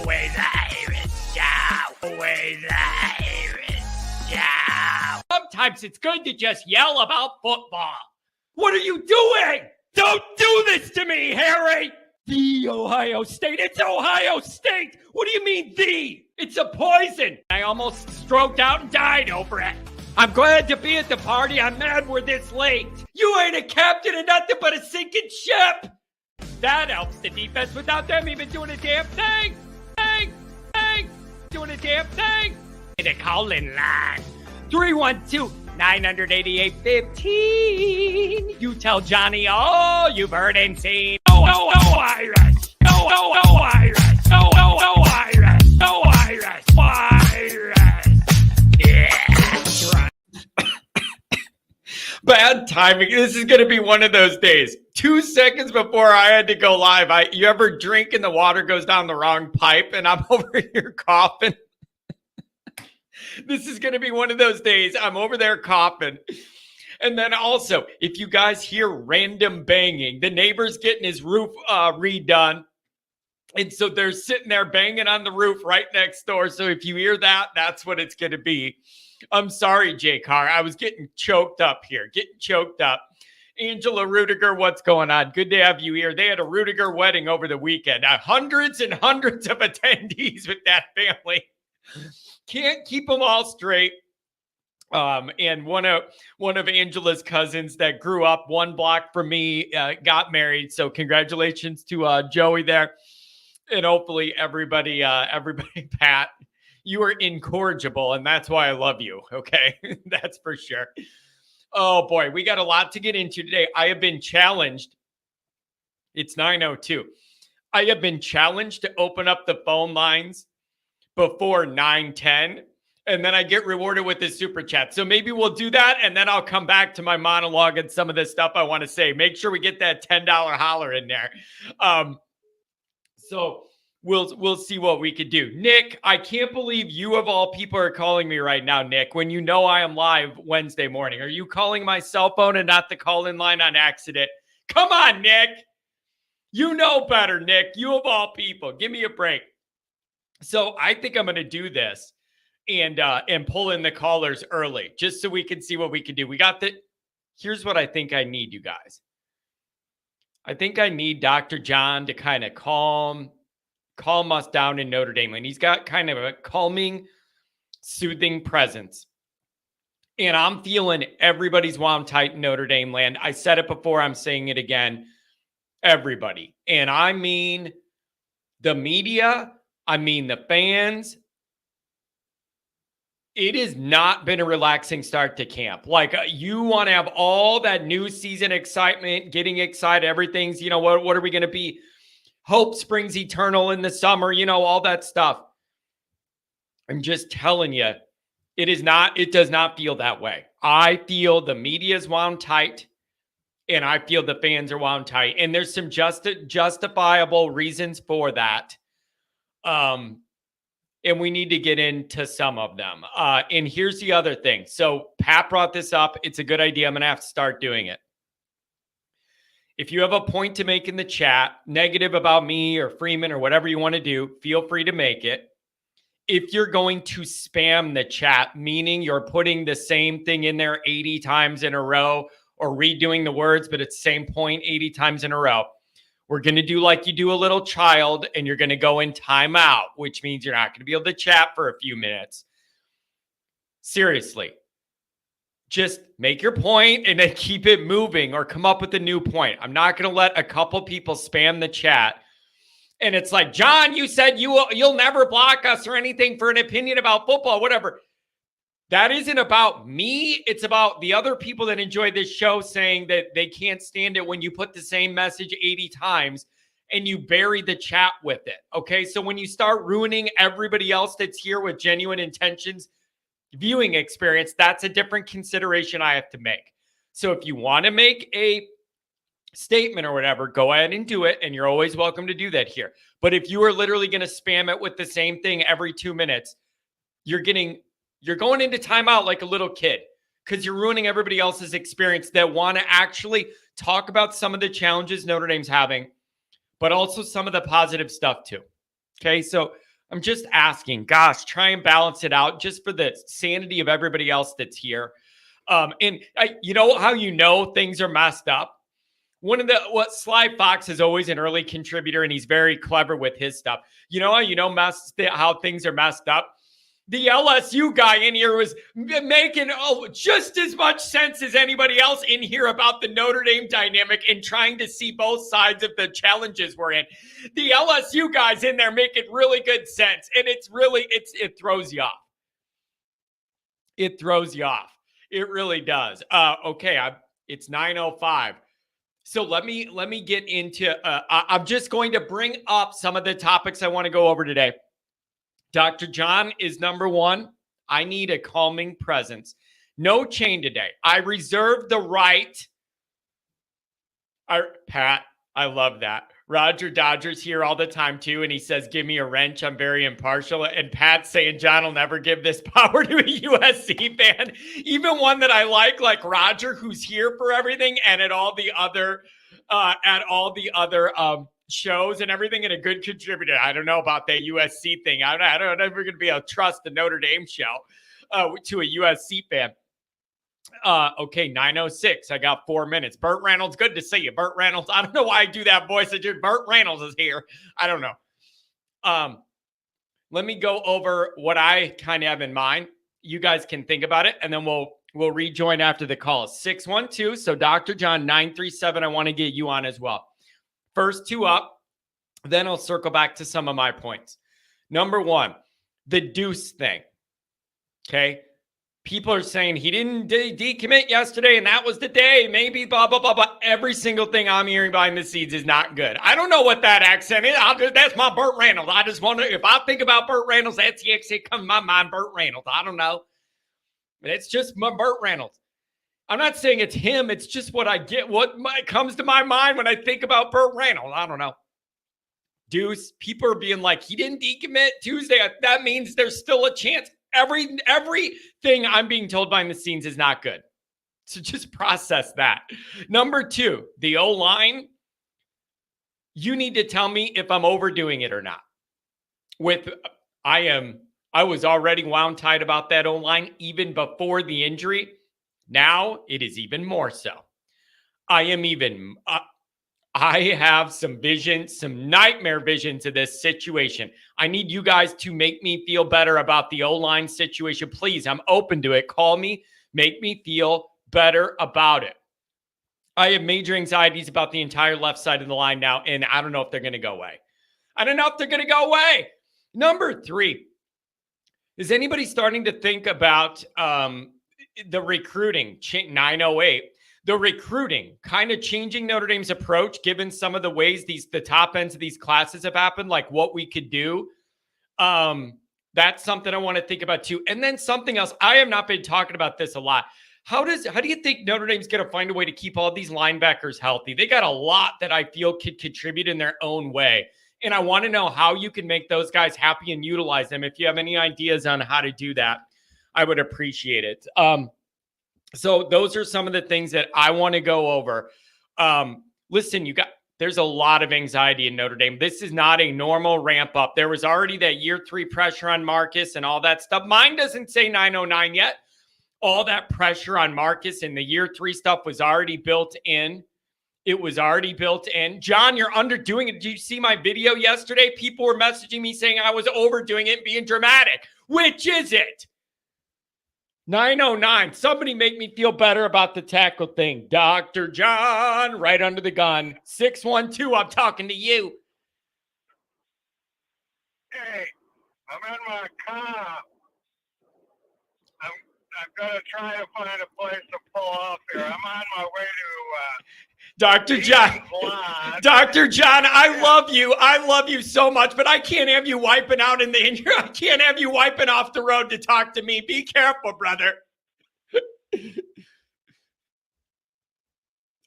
With Iris Show. With Iris Show. Sometimes it's good to just yell about football. What are you doing? Don't do this to me, Harry! The Ohio State. It's Ohio State! What do you mean, the? It's a poison! I almost stroked out and died over it. I'm glad to be at the party. I'm mad we're this late. You ain't a captain of nothing but a sinking ship! That helps the defense without them even doing a damn thing! Doing a damn thing! The call-in line. 312-988-15. You tell Johnny all you've heard and seen. Oh, Irish! Oh, Irish! Oh, Irish! Oh, Irish! Irish! Yeah, that's right. Bad timing. This is going to be one of those days. 2 seconds before I had to go live, you ever drink and the water goes down the wrong pipe and I'm over here coughing? This is going to be one of those days. I'm over there coughing. And then also, if you guys hear random banging, the neighbor's getting his roof redone. And so they're sitting there banging on the roof right next door. So if you hear that, that's what it's going to be. I'm sorry, Jay Carr. I was getting choked up here. Angela Rudiger, what's going on? Good to have you here. They had a Rudiger wedding over the weekend. Hundreds and hundreds of attendees with that family. Can't keep them all straight. And one of Angela's cousins that grew up one block from me got married. So congratulations to Joey there. And hopefully everybody, Pat, you are incorrigible, and that's why I love you. Okay, that's for sure. Oh boy, we got a lot to get into today. I have been challenged. It's 9:02. I have been challenged to open up the phone lines before 9:10, and then I get rewarded with this super chat. So maybe we'll do that, and then I'll come back to my monologue and some of the stuff I want to say. Make sure we get that $10 holler in there. So we'll see what we could do. Nick, I can't believe you of all people are calling me right now, Nick, when you know I am live Wednesday morning. Are you calling my cell phone and not the call-in line on accident? Come on, Nick. You know better, Nick. You of all people. Give me a break. So I think I'm going to do this and pull in the callers early just so we can see what we can do. Here's what I think I need, you guys. I think I need Dr. John to kind of calm us down in Notre Dame. And he's got kind of a calming, soothing presence. And I'm feeling everybody's wound tight in Notre Dame land. I said it before. I'm saying it again. Everybody. And I mean the media. I mean the fans. It has not been a relaxing start to camp. Like, you want to have all that new season excitement, getting excited, everything's, what are we going to be? Hope springs eternal in the summer, all that stuff. I'm just telling you, it does not feel that way. I feel the media's wound tight, and I feel the fans are wound tight. And there's some justifiable reasons for that. And we need to get into some of them. And here's the other thing. So Pat brought this up. It's a good idea. I'm going to have to start doing it. If you have a point to make in the chat, negative about me or Freeman or whatever you want to do, feel free to make it. If you're going to spam the chat, meaning you're putting the same thing in there 80 times in a row or redoing the words, but it's the same point 80 times in a row, we're going to do like you do a little child, and you're going to go in timeout, which means you're not going to be able to chat for a few minutes. Seriously. Just make your point and then keep it moving or come up with a new point. I'm not going to let a couple people spam the chat. And it's like, John, you said you'll never block us or anything for an opinion about football, whatever. That isn't about me. It's about the other people that enjoy this show saying that they can't stand it when you put the same message 80 times and you bury the chat with it. Okay, so when you start ruining everybody else that's here with genuine intentions, viewing experience, that's a different consideration I have to make. So if you want to make a statement or whatever, go ahead and do it. And you're always welcome to do that here. But if you are literally going to spam it with the same thing every 2 minutes, you're going into timeout like a little kid because you're ruining everybody else's experience that want to actually talk about some of the challenges Notre Dame's having, but also some of the positive stuff too. Okay, so I'm just asking, gosh, try and balance it out just for the sanity of everybody else that's here. You know how you know things are messed up? What Sly Fox is always an early contributor, and he's very clever with his stuff. You know how how things are messed up? The LSU guy in here was making just as much sense as anybody else in here about the Notre Dame dynamic and trying to see both sides of the challenges we're in. The LSU guys in there making really good sense, and it throws you off. It throws you off. It really does. Okay, it's 9:05. So let me get into. I'm just going to bring up some of the topics I want to go over today. Dr. John is number one. I need a calming presence. No chain today. I reserve the right. Pat, I love that. Roger Dodger's here all the time too, and he says, "Give me a wrench. I'm very impartial." And Pat's saying, "John will never give this power to a USC fan, even one that I like Roger, who's here for everything, and at all the other shows and everything, and a good contributor." I don't know about that USC thing. I don't know if we're going to be able to trust the Notre Dame show to a USC fan. Okay, 9:06. I got 4 minutes. Burt Reynolds, good to see you. Burt Reynolds. I don't know why I do that voice. Burt Reynolds is here. I don't know. Let me go over what I kind of have in mind. You guys can think about it, and then we'll rejoin after the call. 612. So Dr. John 937. I want to get you on as well. First two up, then I'll circle back to some of my points. Number one, the Deuce thing. Okay. People are saying he didn't decommit yesterday, and that was the day. Maybe blah, blah, blah, blah. Every single thing I'm hearing behind the scenes is not good. I don't know what that accent is. That's my Burt Reynolds. I just wonder if I think about Burt Reynolds, that's the accent comes to my mind, Burt Reynolds. I don't know. It's just my Burt Reynolds. I'm not saying it's him. It's just what I get, comes to my mind when I think about Burt Reynolds. I don't know. Deuce, people are being like, he didn't decommit Tuesday. That means there's still a chance. Everything I'm being told behind the scenes is not good. So just process that. Number two, the O-line. You need to tell me if I'm overdoing it or not. I was already wound tight about that O-line even before the injury. Now it is even more so. I have some vision, some nightmare vision to this situation. I need you guys to make me feel better about the O-line situation. Please, I'm open to it. Call me, make me feel better about it. I have major anxieties about the entire left side of the line now, and I don't know if they're going to go away. Number three, is anybody starting to think about the recruiting? 908. The recruiting kind of changing Notre Dame's approach, given some of the ways the top ends of these classes have happened, like what we could do. That's something I want to think about too. And then something else, I have not been talking about this a lot. How do you think Notre Dame's going to find a way to keep all these linebackers healthy? They got a lot that I feel could contribute in their own way. And I want to know how you can make those guys happy and utilize them. If you have any ideas on how to do that, I would appreciate it. So those are some of the things that I want to go over. Listen, there's a lot of anxiety in Notre Dame. This is not a normal ramp up. There was already that year 3 pressure on Marcus and all that stuff. Mine doesn't say 909 yet. All that pressure on Marcus and the year 3 stuff was already built in. It was already built in. John, you're underdoing it. Did you see my video yesterday? People were messaging me saying I was overdoing it and being dramatic. Which is it? 909. Somebody make me feel better about the tackle thing. Dr. John, right under the gun. 612, I'm talking to you. Hey, I'm in my car. I'm going to try to find a place to pull off here. I'm on my way to Dr. John. Dr. John, I love you. I love you so much, but I can't have you wiping out I can't have you wiping off the road to talk to me. Be careful, brother.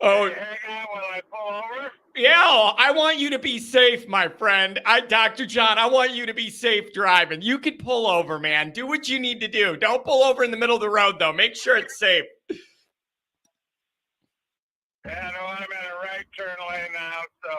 Oh, hang on while I pull over. Yeah, I want you to be safe, my friend. Dr. John, I want you to be safe driving. You can pull over, man. Do what you need to do. Don't pull over in the middle of the road, though. Make sure it's safe. Yeah, no, I'm in a right turn lane now, so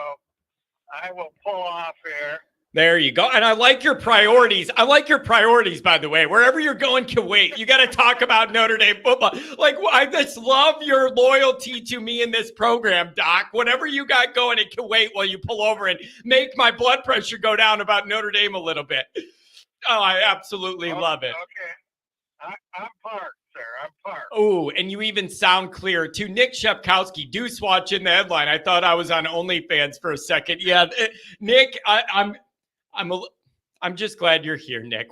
I will pull off here. There you go. And I like your priorities. I like your priorities, by the way. Wherever you're going, Kuwait, you got to talk about Notre Dame football. Like, I just love your loyalty to me in this program, Doc. Whatever you got going in Kuwait while you pull over and make my blood pressure go down about Notre Dame a little bit. Oh, I absolutely love it. Okay. I'm parked, sir. I'm parked. Oh, and you even sound clear. To Nick Shepkowski, Deuce watching the headline. I thought I was on OnlyFans for a second. Yeah, Nick, I'm just glad you're here, Nick.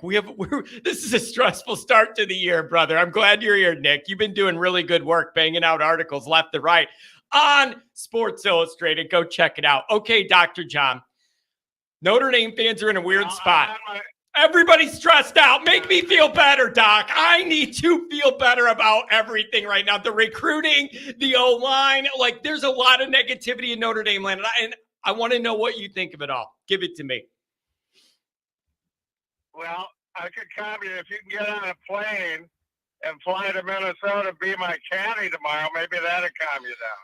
This is a stressful start to the year, brother. I'm glad you're here, Nick. You've been doing really good work banging out articles left and right on Sports Illustrated. Go check it out. Okay, Dr. John. Notre Dame fans are in a weird spot. Everybody's stressed out. Make me feel better, Doc. I need to feel better about everything right now. The recruiting, the O-line, like there's a lot of negativity in Notre Dame land. And I want to know what you think of it all. Give it to me. Well, I could calm you if you can get on a plane and fly to Minnesota, be my caddy tomorrow. Maybe that'll calm you down.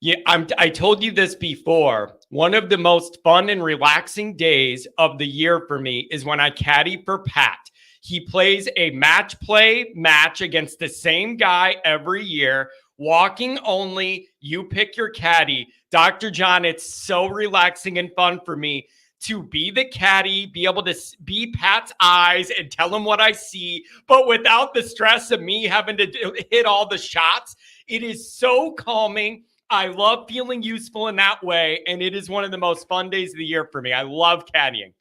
Yeah, I told you this before. One of the most fun and relaxing days of the year for me is when I caddy for Pat. He plays a match against the same guy every year, walking only. You pick your caddy. Dr. John, it's so relaxing and fun for me to be the caddy, be able to be Pat's eyes and tell him what I see, but without the stress of me having to hit all the shots. It is so calming. I love feeling useful in that way, and it is one of the most fun days of the year for me. I love caddying.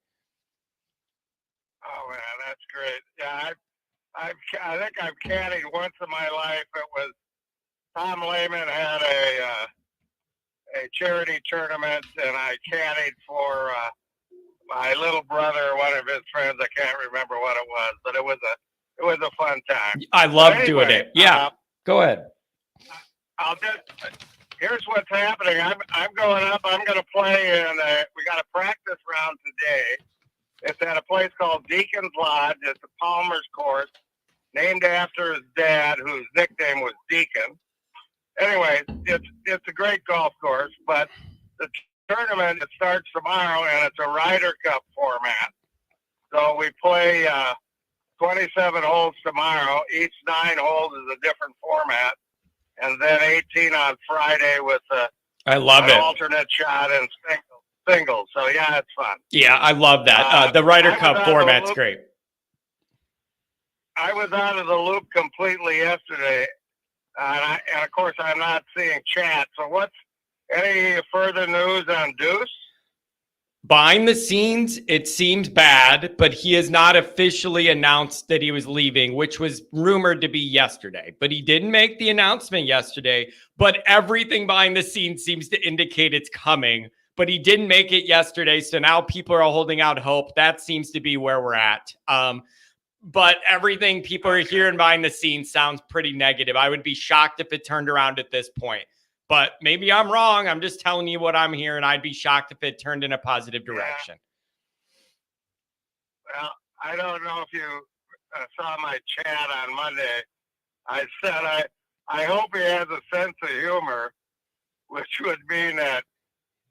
Oh, man, that's great. Yeah, I think I've caddied once in my life. It was Tom Lehman had a charity tournament, and I caddied for my little brother, one of his friends. I can't remember what it was, but it was a fun time. I love doing it. Yeah, go ahead. Here's what's happening. I'm going up. I'm going to play in. We got a practice round today. It's at a place called Deacon's Lodge. It's a Palmer's course, named after his dad, whose nickname was Deacon. Anyway, it's a great golf course, but the tournament, it starts tomorrow, and it's a Ryder Cup format. So we play 27 holes tomorrow. Each 9 holes is a different format. And then 18 on Friday with I love an it. alternate shot and singles. So, yeah, it's fun. Yeah, I love that. The Ryder Cup format's great. I was out of the loop completely yesterday. And, of course, I'm not seeing chat. So what's any further news on Deuce? Behind the scenes, it seemed bad, but he has not officially announced that he was leaving, which was rumored to be yesterday. But he didn't make the announcement yesterday, but everything behind the scenes seems to indicate it's coming. But he didn't make it yesterday, so now people are holding out hope. That seems to be where we're at. But everything people are hearing behind the scenes sounds pretty negative. I would be shocked if it turned around at this point. But maybe I'm wrong. I'm just telling you what I'm hearing. I'd be shocked if it turned in a positive direction. Yeah. Well, I don't know if you saw my chat on Monday. I said I hope he has a sense of humor, which would mean that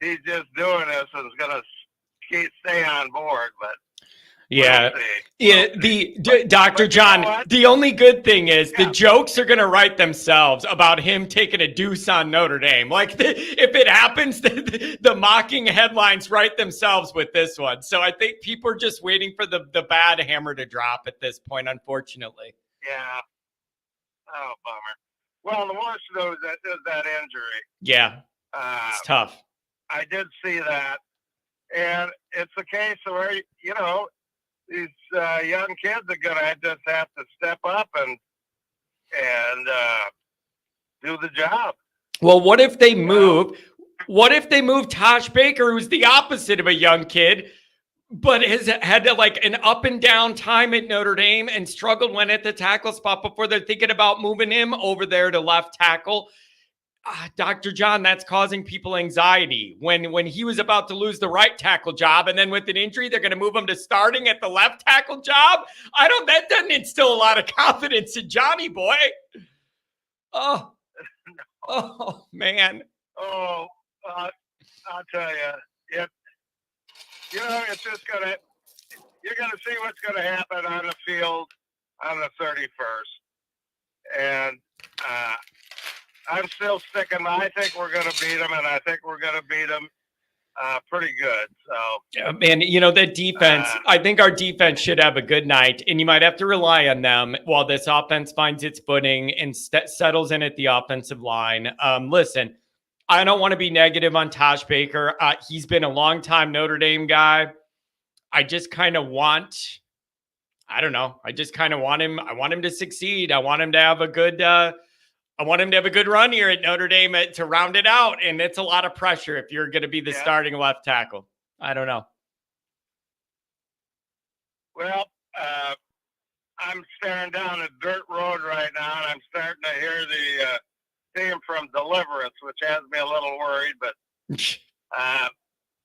he's just doing this and is going to stay on board. But yeah, we'll Dr. John, the only good thing is the jokes are going to write themselves about him taking a deuce on Notre Dame. Like if it happens, the mocking headlines write themselves with this one. So I think people are just waiting for the bad hammer to drop at this point, unfortunately. Yeah. Oh, bummer. Well, the worst news is that injury. Yeah, it's tough. I did see that. And it's a case where, these young kids are going to just have to step up and do the job. Well, what if they move? What if they move Tosh Baker, who's the opposite of a young kid, but has had an up and down time at Notre Dame and struggled when at the tackle spot before they're thinking about moving him over there to left tackle? Dr. John, that's causing people anxiety. When he was about to lose the right tackle job, and then with an injury, they're going to move him to starting at the left tackle job. That doesn't instill a lot of confidence in Johnny boy. Oh man. Oh, I'll tell you, it's just you're gonna see what's gonna happen on the field on the 31st, and I'm still sticking. I think we're gonna beat them, and I think we're gonna beat them pretty good. So, yeah, man, that defense, I think our defense should have a good night, and you might have to rely on them while this offense finds its footing and settles in at the offensive line. Listen, I don't want to be negative on Tosh Baker. He's been a long time Notre Dame guy. I just kind of want, I don't know. I just kind of want him. I want him to succeed. I want him to have a good, run here at Notre Dame to round it out. And it's a lot of pressure if you're going to be the starting left tackle. I don't know. Well, I'm staring down a dirt road right now, and I'm starting to hear the theme from Deliverance, which has me a little worried. But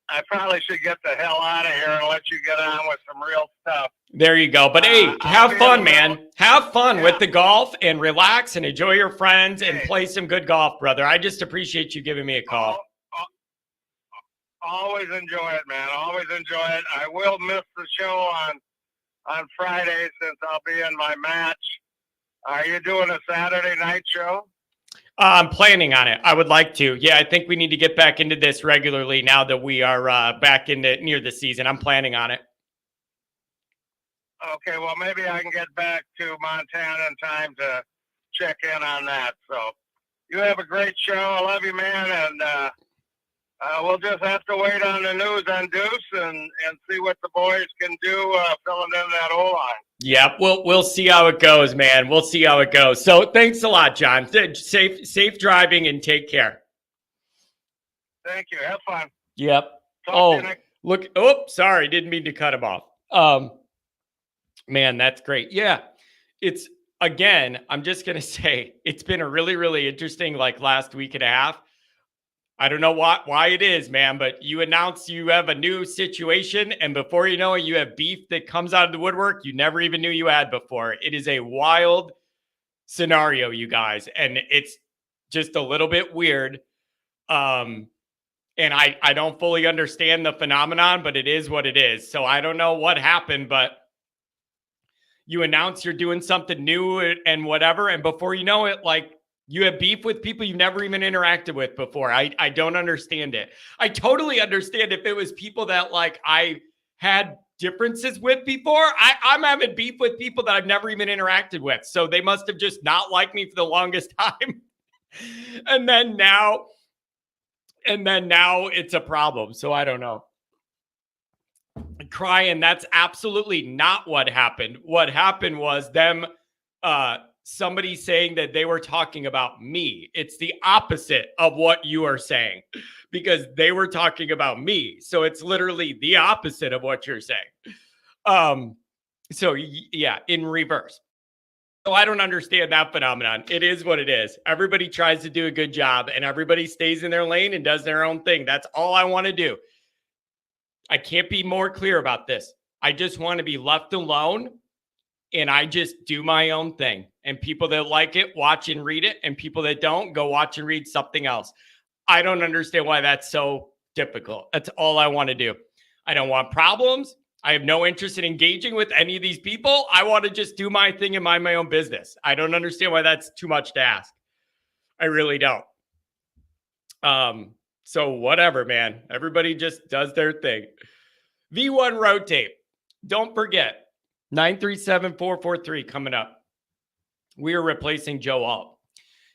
I probably should get the hell out of here and let you get on with some real stuff. There you go. But hey, have fun, man. Have fun with the golf and relax and enjoy your friends and play some good golf, brother. I just appreciate you giving me a call. Always enjoy it, man. Always enjoy it. I will miss the show on Friday since I'll be in my match. Are you doing a Saturday night show? I'm planning on it. I would like to. Yeah, I think we need to get back into this regularly now that we are back near the season. I'm planning on it. Okay, well, maybe I can get back to Montana in time to check in on that. So you have a great show. I love you, man. And we'll just have to wait on the news on Deuce and see what the boys can do filling in that O-line. Yep, we'll see how it goes, man. We'll see how it goes. So thanks a lot, John. Safe driving and take care. Thank you. Have fun. Yep. Look. Oh, sorry. Didn't mean to cut him off. Man, that's great. Yeah. It's, again, I'm just going to say it's been a really, really interesting last week and a half. I don't know why it is, man, but you announce you have a new situation, and before you know it, you have beef that comes out of the woodwork you never even knew you had before. It is a wild scenario, you guys, and it's just a little bit weird. And I don't fully understand the phenomenon, but it is what it is. So I don't know what happened, but you announce you're doing something new and whatever, and before you know it, you have beef with people you've never even interacted with before. I don't understand it. I totally understand if it was people that I had differences with before. I'm having beef with people that I've never even interacted with. So they must have just not liked me for the longest time. and then now it's a problem. So I don't know. Crying, that's absolutely not what happened. What happened was them somebody saying that they were talking about me. It's the opposite of what you are saying because they were talking about me. So it's literally the opposite of what you're saying. So yeah, in reverse. So I don't understand that phenomenon. It is what it is. Everybody tries to do a good job and everybody stays in their lane and does their own thing. That's all I want to do. I can't be more clear about this. I just want to be left alone. And I just do my own thing. And people that like it, watch and read it. And people that don't, go watch and read something else. I don't understand why that's so difficult. That's all I want to do. I don't want problems. I have no interest in engaging with any of these people. I want to just do my thing and mind my own business. I don't understand why that's too much to ask. I really don't. So whatever, man. Everybody just does their thing. V1 Rotate. Don't forget. 937-443 coming up. We are replacing Joe Alt.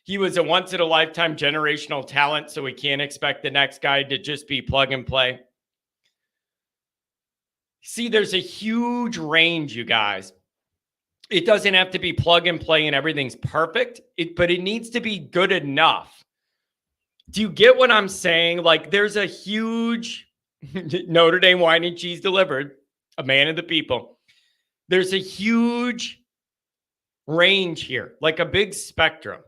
He was a once-in-a-lifetime generational talent, so we can't expect the next guy to just be plug and play. See, there's a huge range, you guys. It doesn't have to be plug and play and everything's perfect, but it needs to be good enough. Do you get what I'm saying? There's a huge Notre Dame wine and cheese delivered, a man of the people. There's a huge range here, like a big spectrum.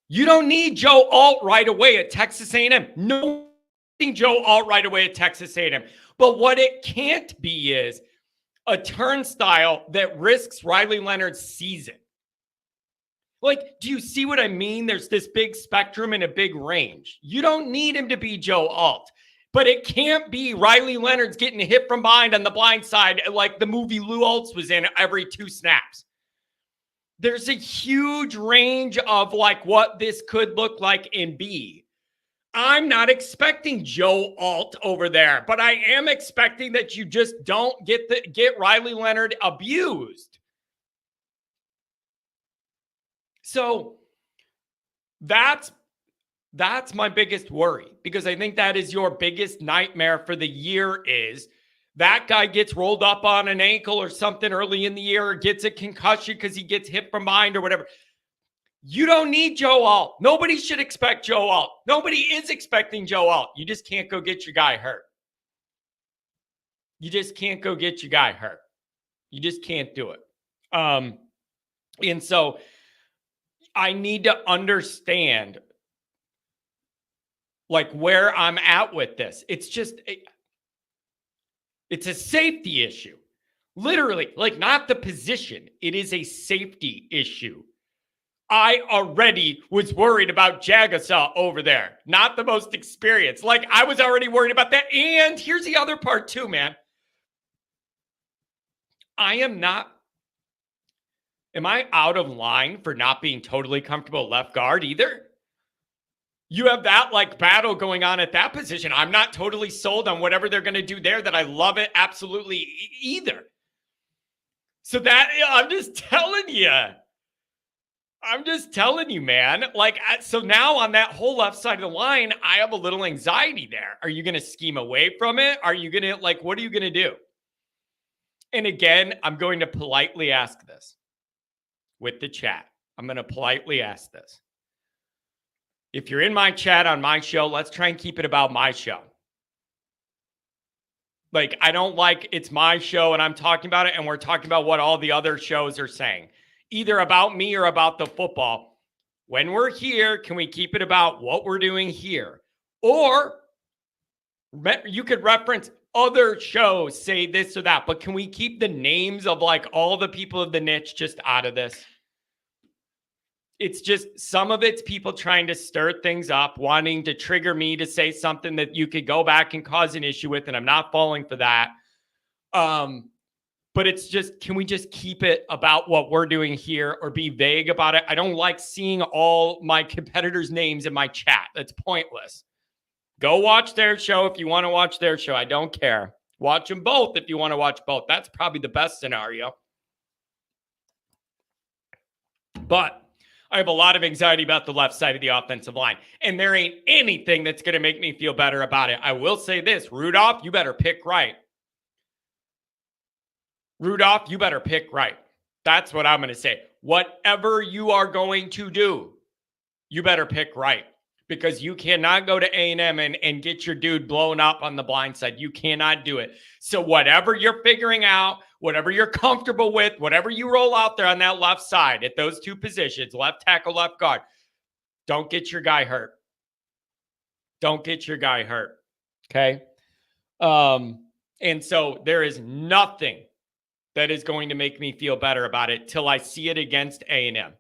You don't need Joe Alt right away at Texas A&M. No, Joe Alt right away at Texas A&M. But what it can't be is a turnstile that risks Riley Leonard's season. Do you see what I mean? There's this big spectrum and a big range. You don't need him to be Joe Alt. But it can't be Riley Leonard's getting hit from behind on the blind side like the movie Lou Holtz was in every 2 snaps. There's a huge range of like what this could look like and be. I'm not expecting Joe Alt over there, but I am expecting that you just don't get Riley Leonard abused. So that's my biggest worry, because I think that is your biggest nightmare for the year, is that guy gets rolled up on an ankle or something early in the year, or gets a concussion because he gets hit from behind or whatever. You don't need Joe Alt. Nobody should expect Joe Alt. Nobody is expecting Joe Alt. You just can't go get your guy hurt. You just can't go get your guy hurt. You just can't do it. And so I need to understand like where I'm at with this. It's just, it's a safety issue. Literally, like not the position. It is a safety issue. I already was worried about Jagasaw over there. Not the most experienced. Like, I was already worried about that. And here's the other part too, man. Am I out of line for not being totally comfortable left guard either? You have that like battle going on at that position. I'm not totally sold on whatever they're going to do there, that I love it absolutely either. So that, I'm just telling you, man. Like, so now on that whole left side of the line, I have a little anxiety there. Are you going to scheme away from it? Are you going to, like, what are you going to do? And again, I'm going to politely ask this with the chat. I'm going to politely ask this. If you're in my chat on my show, let's try and keep it about my show. Like, I don't like it's my show and I'm talking about it and we're talking about what all the other shows are saying, either about me or about the football. When we're here, can we keep it about what we're doing here? Or you could reference other shows, say this or that, but can we keep the names of like all the people of the niche just out of this? It's just some of it's people trying to stir things up, wanting to trigger me to say something that you could go back and cause an issue with, and I'm not falling for that. But it's just, can we just keep it about what we're doing here or be vague about it? I don't like seeing all my competitors' names in my chat. That's pointless. Go watch their show if you want to watch their show. I don't care. Watch them both if you want to watch both. That's probably the best scenario. But I have a lot of anxiety about the left side of the offensive line, and there ain't anything that's going to make me feel better about it. I will say this, Rudolph, you better pick right. Rudolph, you better pick right. That's what I'm going to say. Whatever you are going to do, you better pick right, because you cannot go to A&M and get your dude blown up on the blind side. You cannot do it. So whatever you're figuring out, whatever you're comfortable with, whatever you roll out there on that left side at those two positions, left tackle, left guard, don't get your guy hurt. Don't get your guy hurt. Okay? And so there is nothing that is going to make me feel better about it till I see it against A&M.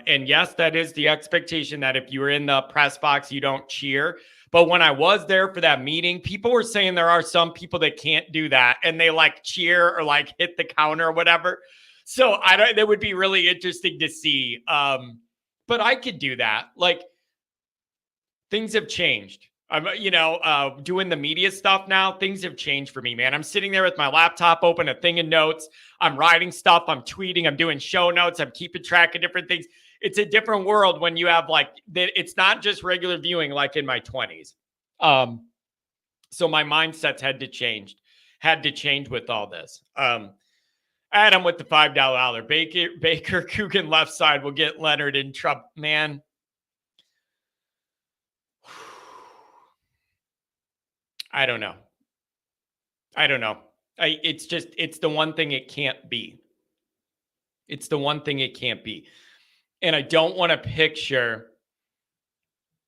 And yes, that is the expectation that if you were in the press box, you don't cheer. But when I was there for that meeting, people were saying there are some people that can't do that and they like cheer or like hit the counter or whatever. So that would be really interesting to see. But I could do that. Like, things have changed. I'm, doing the media stuff now. Things have changed for me, man. I'm sitting there with my laptop open, a thing of notes. I'm writing stuff. I'm tweeting. I'm doing show notes. I'm keeping track of different things. It's a different world when you have like that. It's not just regular viewing like in my 20s. So my mindsets had to change with all this. Adam with the $5 Baker Coogan left side will get Leonard in trouble, man. I don't know. It's the one thing it can't be. It's the one thing it can't be. And I don't want to picture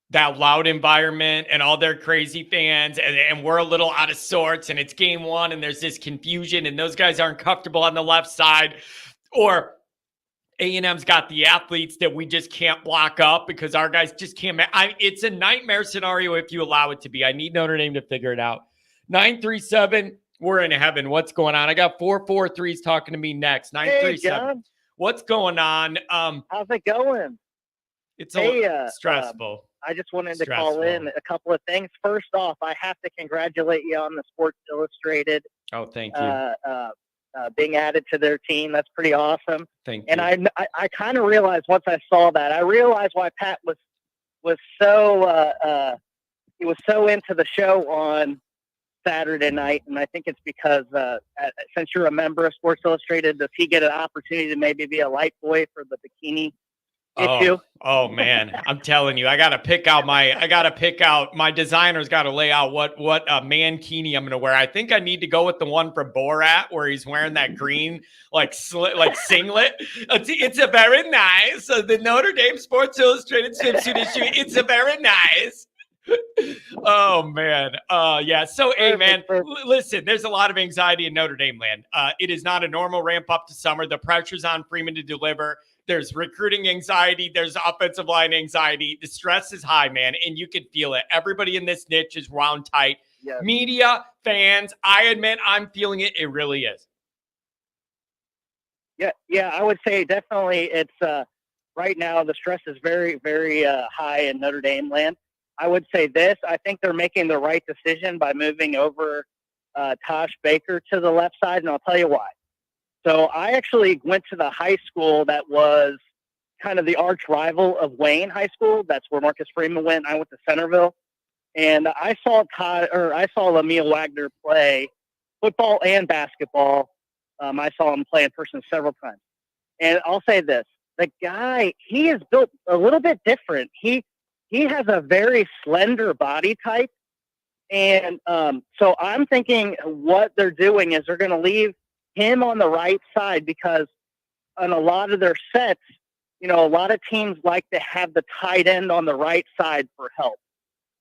that loud environment and all their crazy fans and we're a little out of sorts and it's game one and there's this confusion and those guys aren't comfortable on the left side, or A&M's got the athletes that we just can't block up because our guys just can't. It's a nightmare scenario if you allow it to be. I need Notre Dame to figure it out. 937, we're in heaven. What's going on? I got 443s talking to me next. 937. Hey, what's going on? how's it going? It's stressful. I just wanted to call in a couple of things. First off, I have to congratulate you on the Sports Illustrated. Oh, thank you. Being added to their team. That's pretty awesome. Thank you. And I kind of realized once I saw that, I realized why Pat was so he was so into the show on Saturday night. And I think it's because since you're a member of Sports Illustrated, does he get an opportunity to maybe be a light boy for the bikini issue? Oh man, I'm telling you, I gotta pick out my designer's got to lay out what mankini I'm gonna wear. I think I need to go with the one from Borat where he's wearing that green singlet. It's a very nice the Notre Dame Sports Illustrated swimsuit issue. It's a very nice. Oh man, yeah. So hey man, listen, there's a lot of anxiety in Notre Dame land. It is not a normal ramp up to summer. The pressure's on Freeman to deliver. There's recruiting anxiety. There's offensive line anxiety. The stress is high, man, and you can feel it. Everybody in this niche is wound tight. Yes. Media, fans, I admit I'm feeling it. It really is. Yeah, I would say definitely it's right now the stress is very, very high in Notre Dame land. I would say this. I think they're making the right decision by moving over Tosh Baker to the left side, and I'll tell you why. So I actually went to the high school that was kind of the arch rival of Wayne High School. That's where Marcus Freeman went. I went to Centerville, and I saw Lameel Wagner play football and basketball. I saw him play in person several times, and I'll say this: the guy, he is built a little bit different. He has a very slender body type, and so I'm thinking what they're doing is they're going to leave him on the right side because on a lot of their sets, a lot of teams like to have the tight end on the right side for help.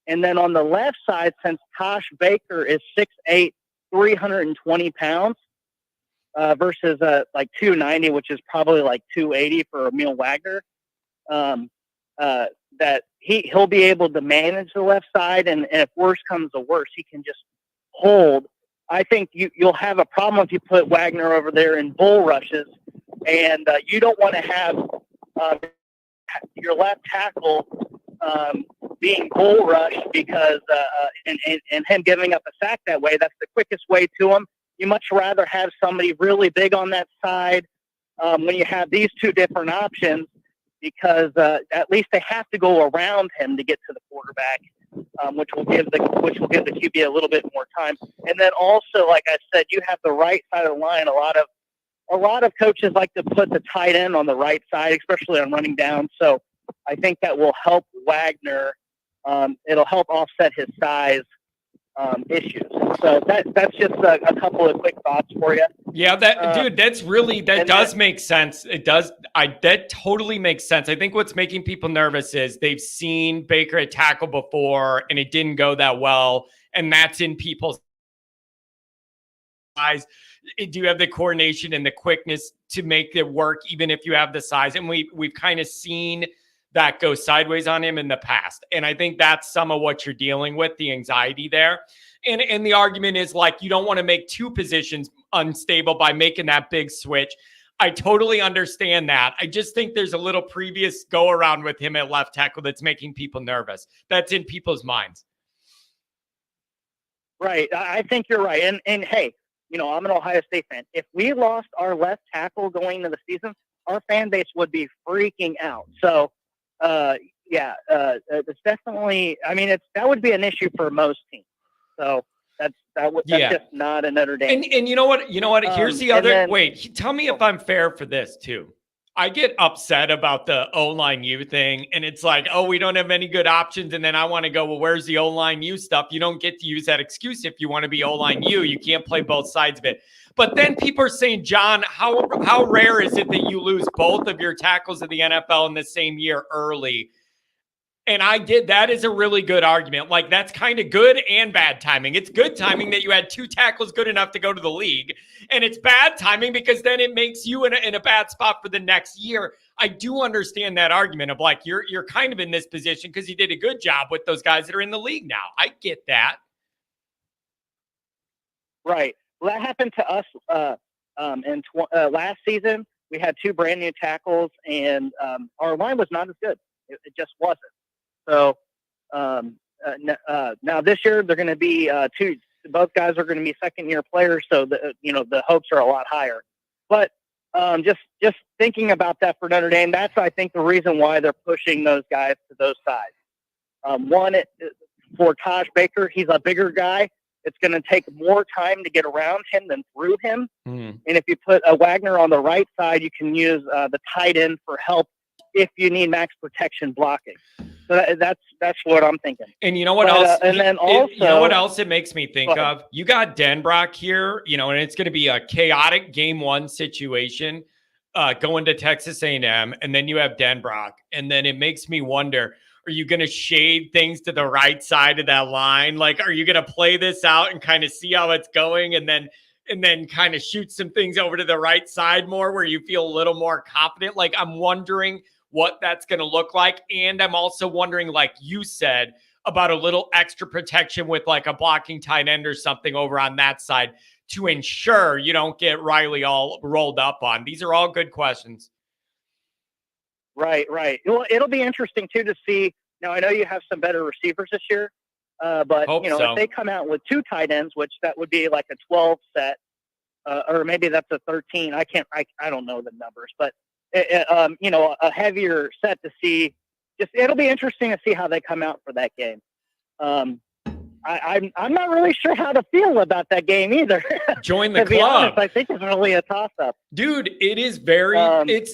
And then on the left side, since Tosh Baker is 6'8", 320 pounds versus like 290, which is probably like 280 for Emil Wagner, that he'll be able to manage the left side. And if worse comes to worse, he can just hold. I think you'll have a problem if you put Wagner over there in bull rushes, and you don't want to have your left tackle being bull rushed because and him giving up a sack that way. That's the quickest way to him. You much rather have somebody really big on that side when you have these two different options because at least they have to go around him to get to the quarterback. Which will give the QB a little bit more time. And then also, like I said, you have the right side of the line. A lot of coaches like to put the tight end on the right side, especially on running down. So I think that will help Wagner. It'll help offset his size issues. So that's just a couple of quick thoughts for you. Yeah, that does make sense. It does. That totally makes sense. I think what's making people nervous is they've seen Baker at tackle before and it didn't go that well. And that's in people's eyes. Do you have the coordination and the quickness to make it work, even if you have the size? And we've kind of seen that go sideways on him in the past. And I think that's some of what you're dealing with, the anxiety there. And the argument is like, you don't want to make two positions unstable by making that big switch. I totally understand that. I just think there's a little previous go around with him at left tackle that's making people nervous. That's in people's minds. Right. I think you're right. And hey, I'm an Ohio State fan. If we lost our left tackle going into the season, our fan base would be freaking out. So, it's definitely, that would be an issue for most teams. So that's just not a Notre Dame. And you know what? Here's the other. Wait, tell me if I'm fair for this too. I get upset about the O-line U thing, and it's like, oh, we don't have any good options, and then I want to go, well, where's the O-line U stuff? You don't get to use that excuse if you want to be O-line U. You can't play both sides of it. But then people are saying, John, how rare is it that you lose both of your tackles of the NFL in the same year early? And that is a really good argument. Like, that's kind of good and bad timing. It's good timing that you had 2 tackles good enough to go to the league. And it's bad timing because then it makes you in a bad spot for the next year. I do understand that argument of like, you're kind of in this position because you did a good job with those guys that are in the league now. I get that. Right. Well, that happened to us last season. We had 2 brand new tackles, and our line was not as good. It just wasn't. So now this year they're going to be 2. Both guys are going to be second-year players, so the hopes are a lot higher. But just thinking about that for Notre Dame, that's I think the reason why they're pushing those guys to those sides. For Taj Baker, he's a bigger guy. It's going to take more time to get around him than through him. And if you put a Wagner on the right side, you can use the tight end for help if you need max protection blocking. So that's what I'm thinking. And you know what else? And then also, you know what else it makes me think of? You got Denbrock here, and it's going to be a chaotic game 1 situation going to Texas A&M, and then you have Denbrock, and then it makes me wonder, are you going to shade things to the right side of that line? Like, are you going to play this out and kind of see how it's going, and then kind of shoot some things over to the right side more where you feel a little more confident? Like, I'm wondering what that's going to look like. And I'm also wondering, like you said, about a little extra protection with like a blocking tight end or something over on that side to ensure you don't get Riley all rolled up on. These are all good questions. Right. Well, it'll be interesting too to see. Now, I know you have some better receivers this year, but if they come out with 2 tight ends, which that would be like a 12 set, or maybe that's a 13. I don't know the numbers, but a heavier set to see. It'll be interesting to see how they come out for that game. I'm not really sure how to feel about that game either. Join the to be club. Honest, I think it's really a toss-up. Dude, it is very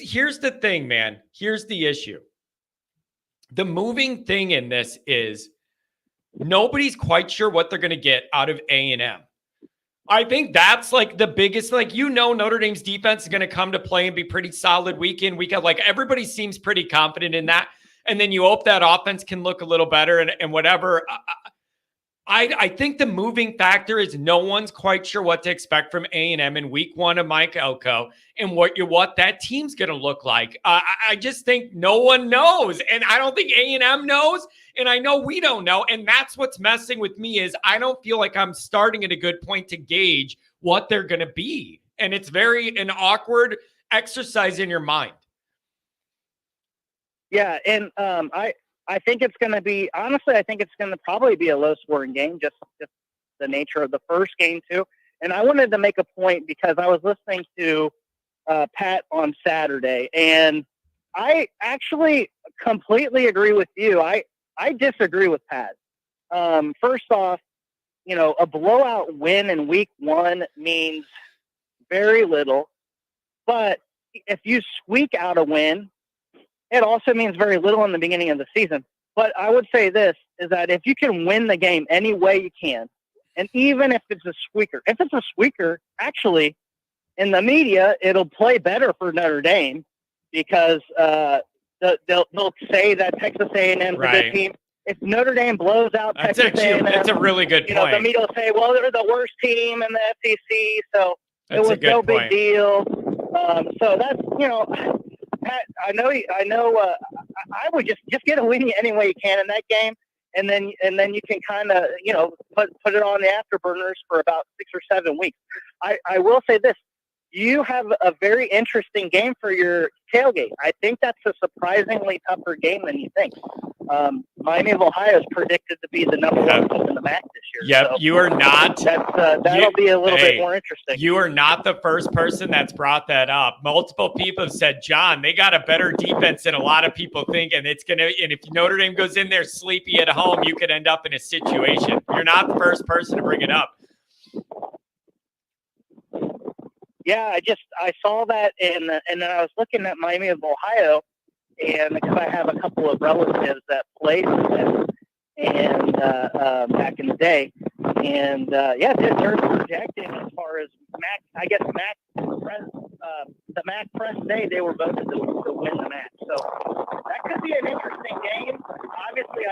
here's the thing, man. Here's the issue. The moving thing in this is nobody's quite sure what they're going to get out of A&M. I think that's like the biggest, Notre Dame's defense is going to come to play and be pretty solid week in, week out. Like, everybody seems pretty confident in that. And then you hope that offense can look a little better and whatever. I think the moving factor is no one's quite sure what to expect from A&M in week 1 of Mike Elko and what that team's going to look like. I just think no one knows. And I don't think A&M knows. And I know we don't know. And that's what's messing with me is I don't feel like I'm starting at a good point to gauge what they're going to be. And it's an awkward exercise in your mind. Yeah. And I think it's going to be, honestly, I think it's going to probably be a low-scoring game, just the nature of the first game, too. And I wanted to make a point because I was listening to Pat on Saturday, and I actually completely agree with you. I disagree with Pat. First off, a blowout win in week 1 means very little. But if you squeak out a win, it also means very little in the beginning of the season. But I would say this, is that if you can win the game any way you can, and even if it's a squeaker, actually, in the media, it'll play better for Notre Dame because they'll say that Texas A&M is a good team. If Notre Dame blows out Texas A&M, that's a really good point. The media will say, well, they're the worst team in the SEC, so it was no big deal. So that's, Pat, I know. I would just get a win any way you can in that game, and then you can kind of put it on the afterburners for about 6 or 7 weeks. I will say this: you have a very interesting game for your tailgate. I think that's a surprisingly tougher game than you think. Miami of Ohio is predicted to be the number 1 team in the MAC this year. Yep, so you are not. That'll be a little bit more interesting. You are not the first person that's brought that up. Multiple people have said, John, they got a better defense than a lot of people think, and and if Notre Dame goes in there sleepy at home, you could end up in a situation. You're not the first person to bring it up. Yeah, I saw that, and then I was looking at Miami of Ohio, and because I have a couple of relatives that played with them, and back in the day, and they're projecting as far as MAC. I guess MAC the MAC press day, they were voted to win the match. So that could be an interesting game. Obviously,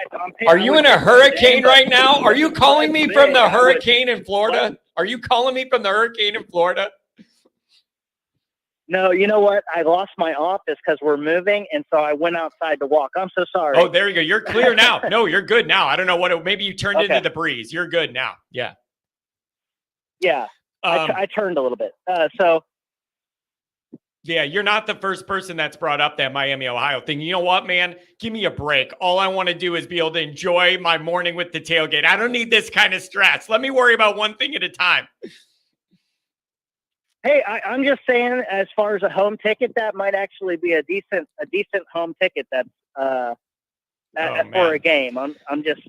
Are you in a hurricane right now? Are you calling me from the hurricane in Florida? Are you calling me from the hurricane in Florida? No, you know what? I lost my office because we're moving, and so I went outside to walk. I'm so sorry. Oh, there you go. You're clear now. No, you're good now. I don't know what maybe you turned into the breeze. You're good now. Yeah. Yeah. I turned a little bit. Yeah, you're not the first person that's brought up that Miami, Ohio thing. You know what, man? Give me a break. All I want to do is be able to enjoy my morning with the tailgate. I don't need this kind of stress. Let me worry about one thing at a time. Hey, I'm just saying, as far as a home ticket, that might actually be a decent home ticket. That's for a game. I'm just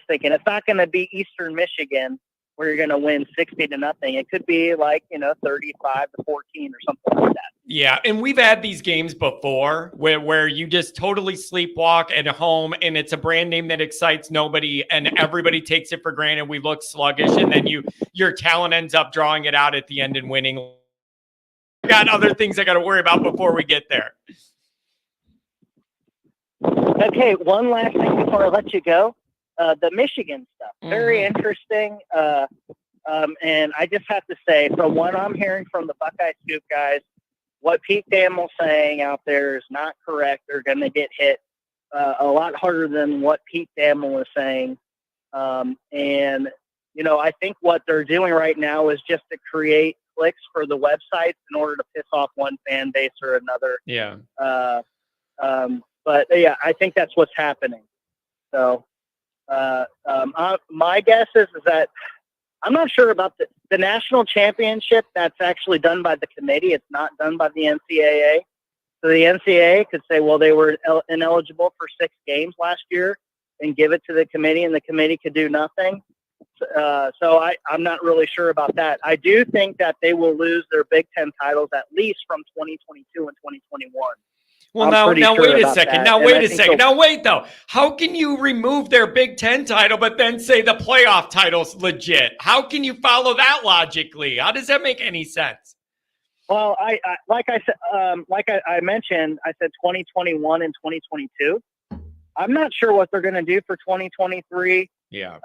thinking it's not going to be Eastern Michigan where you're going to win 60-0. It could be like 35-14 or something like that. Yeah, and we've had these games before where you just totally sleepwalk at home, and it's a brand name that excites nobody, and everybody takes it for granted. We look sluggish, and then your talent ends up drawing it out at the end and winning. I got other things I got to worry about before we get there. Okay, one last thing before I let you go. The Michigan stuff, very interesting. And I just have to say, from what I'm hearing from the Buckeye Scoop guys, what Pete Damel's saying out there is not correct. They're going to get hit a lot harder than what Pete Damel is saying. And, I think what they're doing right now is just to create clicks for the websites in order to piss off one fan base or another. Yeah. But, yeah, I think that's what's happening. So my guess is that I'm not sure about the national championship. That's actually done by the committee. It's not done by the NCAA. So the NCAA could say, well, they were ineligible for 6 games last year and give it to the committee, and the committee could do nothing. So I'm not really sure about that. I do think that they will lose their Big Ten titles at least from 2022 and 2021. Well, now wait a second. Now, wait a second. Now, wait, though. How can you remove their Big Ten title, but then say the playoff title's legit? How can you follow that logically? How does that make any sense? Well, I mentioned, I said 2021 and 2022. I'm not sure what they're going to do for 2023. Yeah.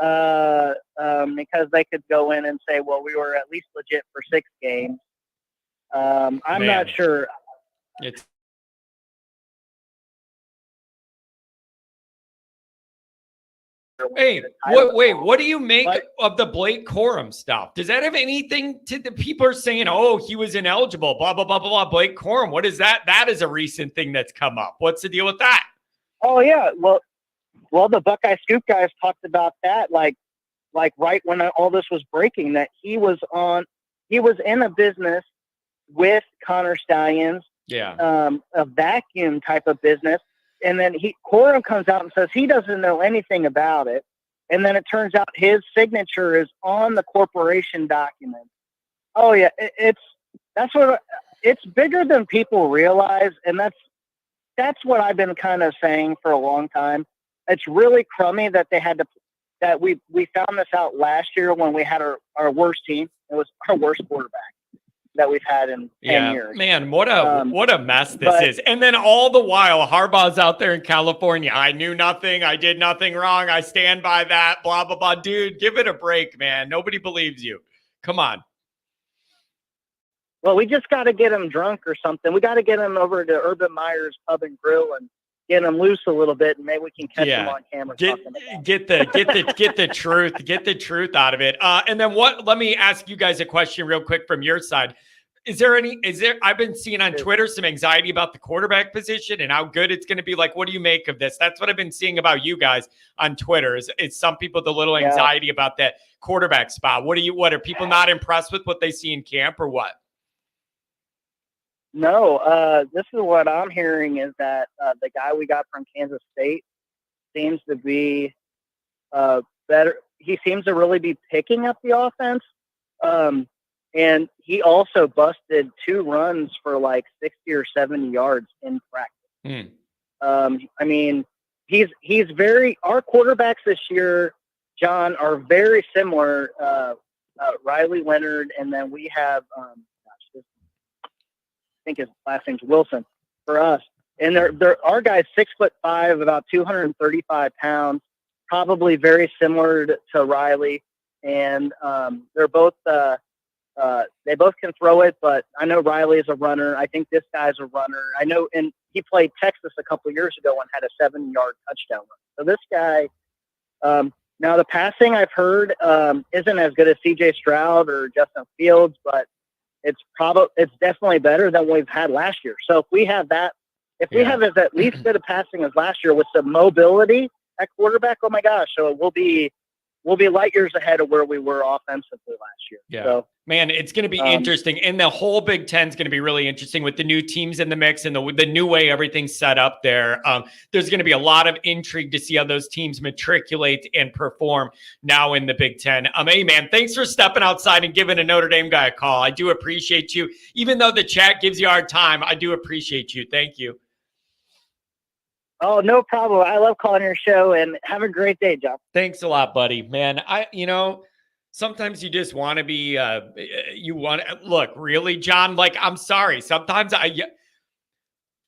Because they could go in and say, well, we were at least legit for 6 games. I'm not sure. Hey, what do you make of the Blake Corum stuff? Does that have anything to the people are saying, oh, he was ineligible, blah, blah, blah, blah, blah. Blake Corum, what is that? That is a recent thing that's come up. What's the deal with that? Oh, yeah. Well, the Buckeye Scoop guys talked about that, like right when all this was breaking, that he was in a business with Connor Stallions, a vacuum type of business. And then Corum comes out and says he doesn't know anything about it. And then it turns out his signature is on the corporation document. Oh yeah. It's bigger than people realize. And that's what I've been kind of saying for a long time. It's really crummy that we found this out last year when we had our worst team. It was our worst quarterback that we've had in 10 years. Man, what a mess this is. And then all the while, Harbaugh's out there in California. I knew nothing. I did nothing wrong. I stand by that, blah, blah, blah. Dude, give it a break, man. Nobody believes you. Come on. Well, we just got to get him drunk or something. We got to get him over to Urban Meyer's Pub and Grill and get him loose a little bit, and maybe we can catch him on camera. Get the truth out of it. And then let me ask you guys a question real quick from your side. I've been seeing on Twitter some anxiety about the quarterback position and how good it's going to be. Like, what do you make of this? That's what I've been seeing about you guys on Twitter is some people with a little anxiety about that quarterback spot. What are people not impressed with what they see in camp or what? No, this is what I'm hearing is that the guy we got from Kansas State seems to be better. He seems to really be picking up the offense. And he also busted 2 runs for like 60 or 70 yards in practice. I mean, our quarterbacks this year, John, are very similar. Riley Leonard, and then we have think his last name's Wilson for us. And our guy's 6'5", about 235 pounds, probably very similar to Riley. And they're both they both can throw it, but I know Riley is a runner. I think this guy's a runner. I know, and he played Texas a couple of years ago and had a 7-yard touchdown run. So this guy, now the passing I've heard isn't as good as C.J. Stroud or Justin Fields, but it's definitely better than what we've had last year. So if we have that, we have at least good of passing as last year with some mobility at quarterback, oh my gosh! So we'll be light years ahead of where we were offensively last year. Yeah. So, man, it's going to be interesting. And the whole Big Ten is going to be really interesting with the new teams in the mix and the new way everything's set up there. There's going to be a lot of intrigue to see how those teams matriculate and perform now in the Big Ten. Hey, man, thanks for stepping outside and giving a Notre Dame guy a call. I do appreciate you. Even though the chat gives you a hard time, I do appreciate you. Thank you. Oh, no problem. I love calling your show, and have a great day, John. Thanks a lot, buddy. Man, sometimes you just want to be, look, really, John, like, I'm sorry. Sometimes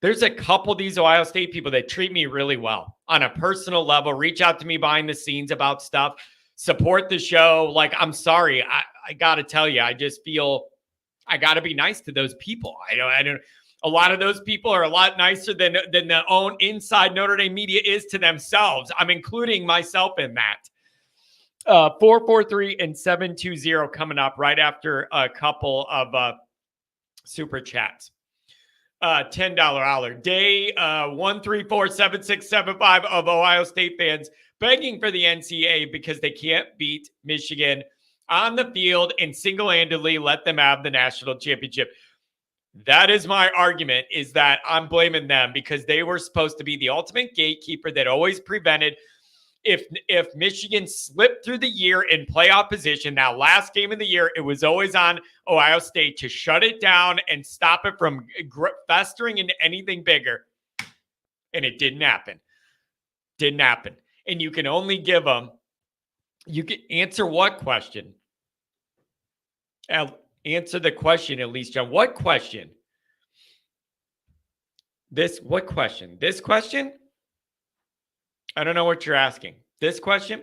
there's a couple of these Ohio State people that treat me really well on a personal level, reach out to me behind the scenes about stuff, support the show. Like, I'm sorry. I got to tell you, I just feel I got to be nice to those people. I don't. A lot of those people are a lot nicer than the own inside Notre Dame media is to themselves. I'm including myself in that. 443 and 720 coming up right after a couple of super chats. $10 hour. Day 1347675 of Ohio State fans begging for the NCAA because they can't beat Michigan on the field and single-handedly let them have the national championship. That is my argument, is that I'm blaming them because they were supposed to be the ultimate gatekeeper that always prevented if Michigan slipped through the year in playoff position. Now, last game of the year, it was always on Ohio State to shut it down and stop it from festering into anything bigger. And it didn't happen. Didn't happen. And you can only give them, you can answer what question? Answer the question, at least, John. What question? What question? This question? I don't know what you're asking. This question?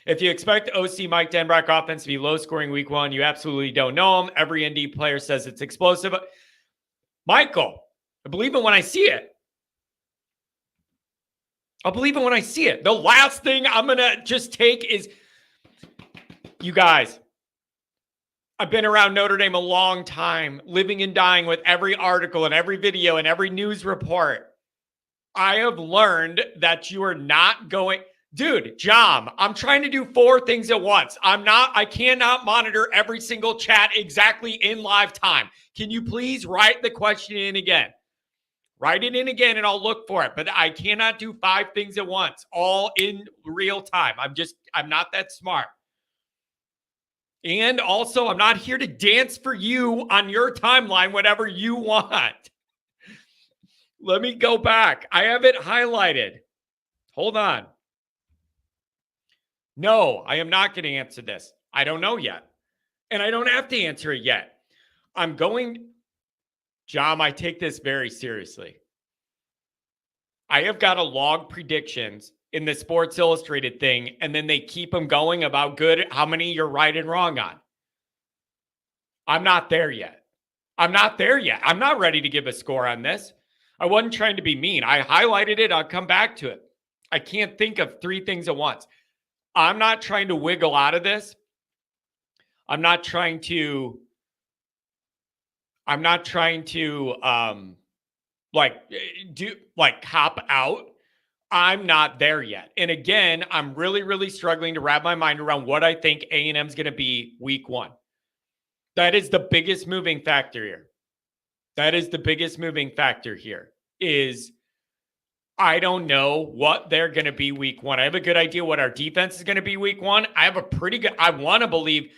If you expect OC Mike Denbrock offense to be low scoring week one, you absolutely don't know him. Every ND player says it's explosive. Michael, I believe it when I see it. I'll believe it when I see it. The last thing I'm going to just take is, you guys, I've been around Notre Dame a long time, living and dying with every article and every video and every news report. I have learned that you are not going, dude, John, I'm trying to do 4 things at once. I cannot monitor every single chat exactly in live time. Can you please write the question in again? Write it in again and I'll look for it. But I cannot do 5 things at once, all in real time. I'm not that smart. And also, I'm not here to dance for you on your timeline, whatever you want. Let me go back. I have it highlighted. Hold on. No, I am not going to answer this. I don't know yet. And I don't have to answer it yet. John, I take this very seriously. I have got to log predictions in the Sports Illustrated thing, and then they keep them going about how many you're right and wrong on. I'm not there yet. I'm not ready to give a score on this. I wasn't trying to be mean. I highlighted it. I'll come back to it. I can't think of 3 things at once. I'm not trying to wiggle out of this. I'm not trying to cop out. I'm not there yet. And again, I'm really, really struggling to wrap my mind around what I think A&M is going to be week 1. That is the biggest moving factor here. Is I don't know what they're going to be week 1. I have a good idea what our defense is going to be week 1. I want to believe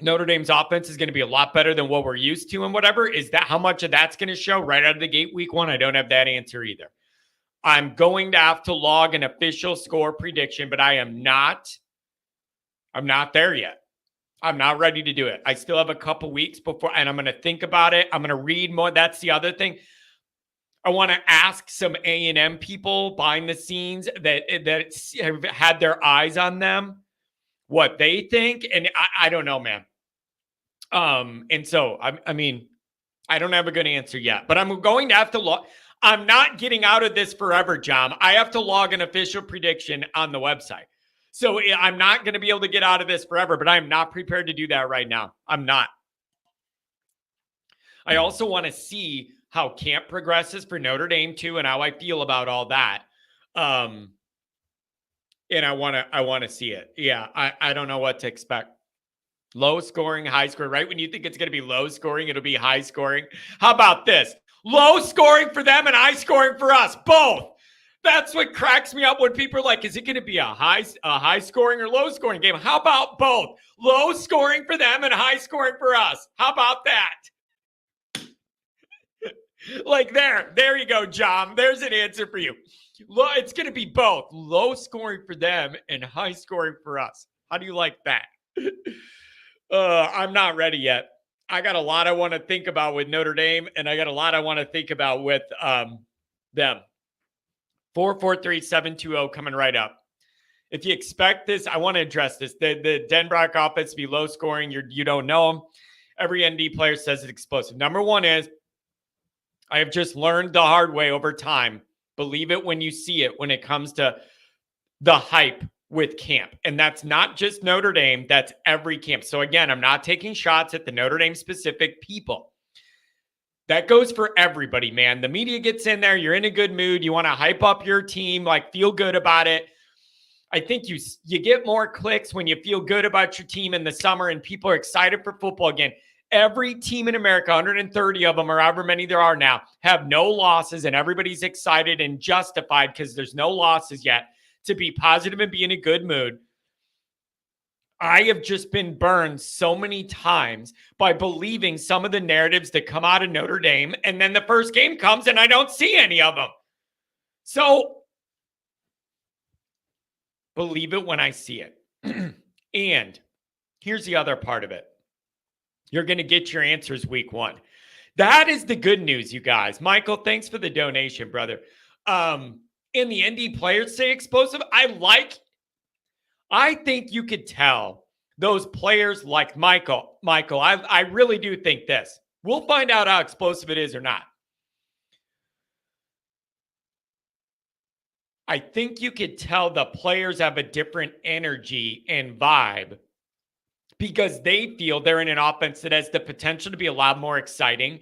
Notre Dame's offense is going to be a lot better than what we're used to and whatever. Is that how much of that's going to show right out of the gate week 1? I don't have that answer either. I'm going to have to log an official score prediction, but I'm not there yet. I'm not ready to do it. I still have a couple weeks before, and I'm going to think about it. I'm going to read more. That's the other thing. I want to ask some A&M people behind the scenes that have had their eyes on them, what they think. And I don't know, man. And so, I mean, I don't have a good answer yet, but I'm going to have to log. I'm not getting out of this forever, John. I have to log an official prediction on the website. So I'm not going to be able to get out of this forever, but I'm not prepared to do that right now. I'm not. I also want to see how camp progresses for Notre Dame too, and how I feel about all that. And I want to see it. Yeah, I don't know what to expect. Low scoring, high scoring, right? When you think it's going to be low scoring, it'll be high scoring. How about this? Low scoring for them and high scoring for us, both. That's what cracks me up when people are like, is it going to be a high scoring or low scoring game? How about both? Low scoring for them and high scoring for us. How about that? Like there you go, John. There's an answer for you. It's going to be both low scoring for them and high scoring for us. How do you like that? I'm not ready yet. I got a lot I want to think about with Notre Dame, and I got a lot I want to think about with them. 443-720 coming right up. If you expect this, I want to address this. The Denbrock offense to be low scoring. You don't know them. Every ND player says it's explosive. Number one is, I have just learned the hard way over time. Believe it when you see it when it comes to the hype with camp. And that's not just Notre Dame. That's every camp. So again, I'm not taking shots at the Notre Dame specific people. That goes for everybody, man. The media gets in there. You're in a good mood. You want to hype up your team, like feel good about it. I think you get more clicks when you feel good about your team in the summer and people are excited for football again. Every team in America, 130 of them or however many there are now, have no losses, and everybody's excited and justified because there's no losses yet to be positive and be in a good mood. I have just been burned so many times by believing some of the narratives that come out of Notre Dame, and then the first game comes and I don't see any of them. So believe it when I see it. And here's the other part of it. You're going to get your answers week one. That is the good news, you guys. Michael, thanks for the donation, brother. And the ND players say explosive. I think you could tell those players like Michael, I really do think this. We'll find out how explosive it is or not. I think you could tell the players have a different energy and vibe because they feel they're in an offense that has the potential to be a lot more exciting.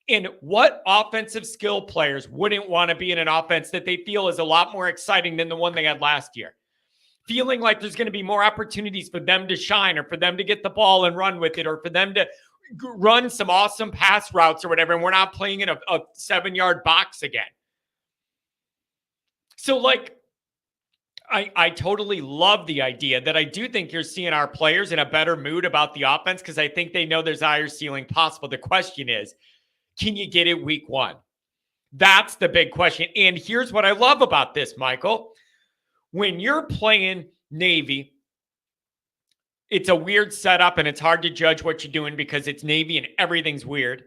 And what offensive skill players wouldn't want to be in an offense that they feel is a lot more exciting than the one they had last year? Feeling like there's going to be more opportunities for them to shine or for them to get the ball and run with it or for them to run some awesome pass routes or whatever. And we're not playing in a 7-yard box again. So like, I totally love the idea that I do think you're seeing our players in a better mood about the offense because I think they know there's higher ceiling possible. The question is, can you get it week one? That's the big question. And here's what I love about this, Michael. When you're playing Navy, it's a weird setup and it's hard to judge what you're doing because it's Navy and everything's weird.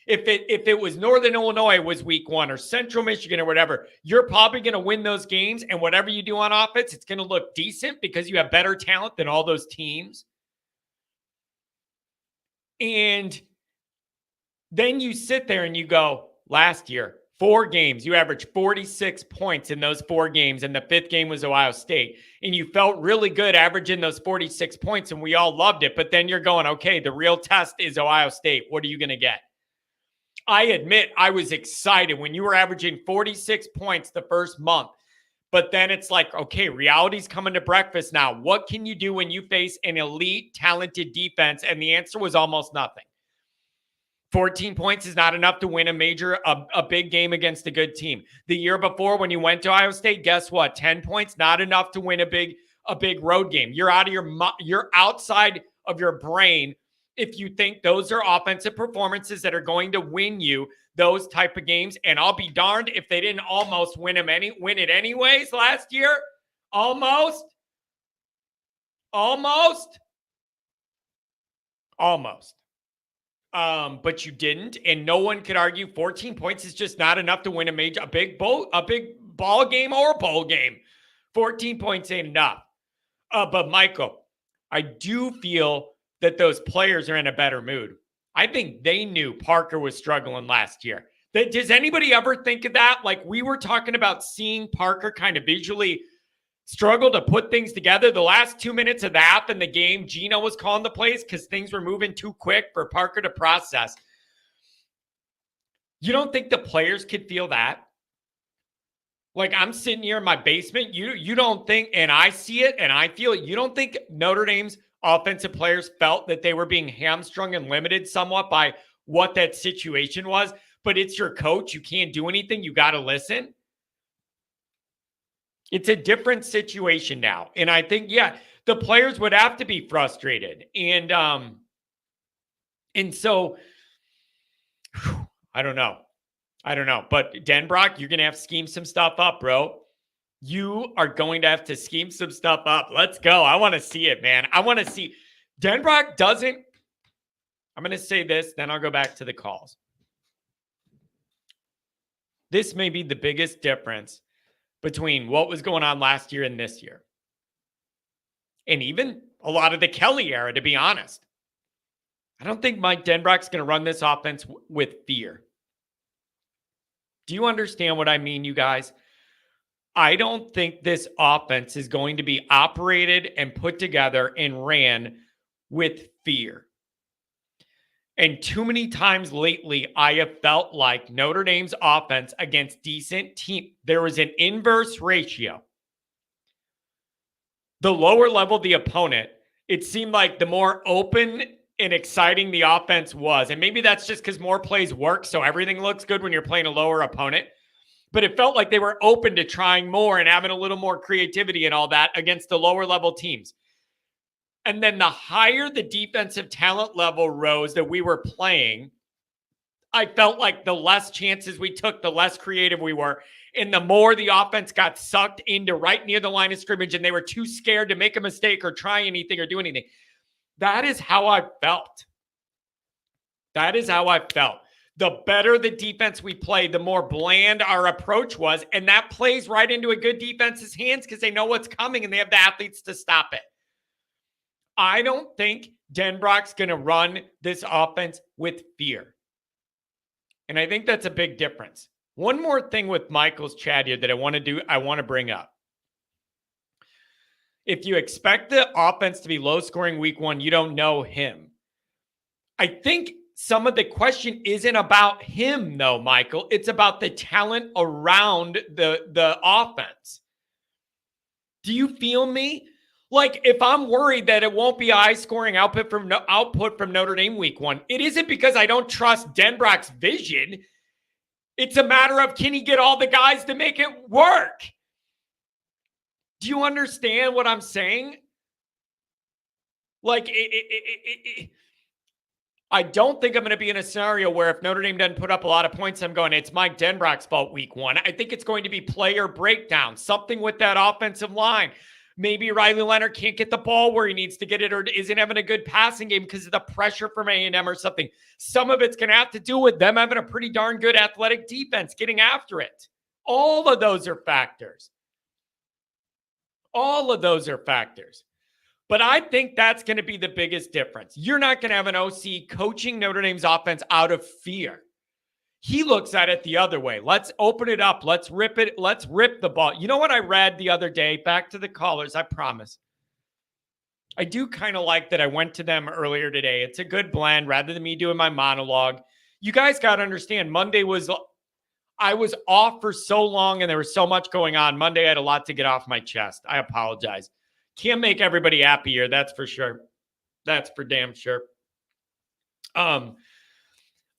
If it was Northern Illinois was week one or Central Michigan or whatever, you're probably going to win those games. And whatever you do on offense, it's going to look decent because you have better talent than all those teams. And then you sit there and you go, last year, 4 games, you averaged 46 points in those 4 games. And the 5th game was Ohio State. And you felt really good averaging those 46 points. And we all loved it. But then you're going, okay, the real test is Ohio State. What are you going to get? I admit I was excited when you were averaging 46 points the first month. But then it's like, okay, reality's coming to breakfast now. What can you do when you face an elite, talented defense? And the answer was almost nothing. 14 points is not enough to win a big game against a good team. The year before when you went to Ohio State, guess what? 10 points, not enough to win a big road game. You're outside of your brain if you think those are offensive performances that are going to win you those type of games. And I'll be darned if they didn't almost win it anyways last year. Almost. Almost. But you didn't, and no one could argue 14 points is just not enough to win a big ball game or a bowl game. 14 points ain't enough. But Michael, I do feel that those players are in a better mood. I think they knew Parker was struggling last year. Does anybody ever think of that? Like, we were talking about seeing Parker kind of visually struggle to put things together. The last 2 minutes of the half in the game, Gino was calling the plays because things were moving too quick for Parker to process. You don't think the players could feel that? Like, I'm sitting here in my basement. You don't think, and I see it and I feel it, you don't think Notre Dame's offensive players felt that they were being hamstrung and limited somewhat by what that situation was? But it's your coach. You can't do anything. You got to listen. It's a different situation now. And I think, yeah, the players would have to be frustrated. And so, I don't know. But Denbrock, you're going to have to scheme some stuff up, bro. You are going to have to scheme some stuff up. Let's go. I want to see it, man. I want to see. Denbrock doesn't. I'm going to say this, then I'll go back to the calls. This may be the biggest difference between what was going on last year and this year. And even a lot of the Kelly era, to be honest. I don't think Mike Denbrock's going to run this offense with fear. Do you understand what I mean, you guys? I don't think this offense is going to be operated and put together and ran with fear. And too many times lately, I have felt like Notre Dame's offense against decent teams, there was an inverse ratio. The lower level the opponent, it seemed like the more open and exciting the offense was. And maybe that's just because more plays work, so everything looks good when you're playing a lower opponent. But it felt like they were open to trying more and having a little more creativity and all that against the lower level teams. And then the higher the defensive talent level rose that we were playing, I felt like the less chances we took, the less creative we were. And the more the offense got sucked into right near the line of scrimmage and they were too scared to make a mistake or try anything or do anything. That is how I felt. The better the defense we played, the more bland our approach was. And that plays right into a good defense's hands because they know what's coming and they have the athletes to stop it. I don't think Denbrock's going to run this offense with fear. And I think that's a big difference. One more thing with Michael's chat here that I want to bring up. If you expect the offense to be low scoring week one, you don't know him. I think some of the question isn't about him, though, Michael. It's about the talent around the offense. Do you feel me? Like, if I'm worried that it won't be a high-scoring output from Notre Dame week one, it isn't because I don't trust Denbrock's vision. It's a matter of, can he get all the guys to make it work? Do you understand what I'm saying? Like, I don't think I'm going to be in a scenario where if Notre Dame doesn't put up a lot of points, I'm going, it's Mike Denbrock's fault week one. I think it's going to be player breakdown, something with that offensive line. Maybe Riley Leonard can't get the ball where he needs to get it or isn't having a good passing game because of the pressure from A&M or something. Some of it's going to have to do with them having a pretty darn good athletic defense, getting after it. All of those are factors. But I think that's going to be the biggest difference. You're not going to have an OC coaching Notre Dame's offense out of fear. He looks at it the other way. Let's open it up. Let's rip it. Let's rip the ball. You know what I read the other day? Back to the callers, I promise. I do kind of like that I went to them earlier today. It's a good blend rather than me doing my monologue. You guys got to understand, I was off for so long and there was so much going on. Monday, I had a lot to get off my chest. I apologize. Can't make everybody happy here. That's for sure. That's for damn sure.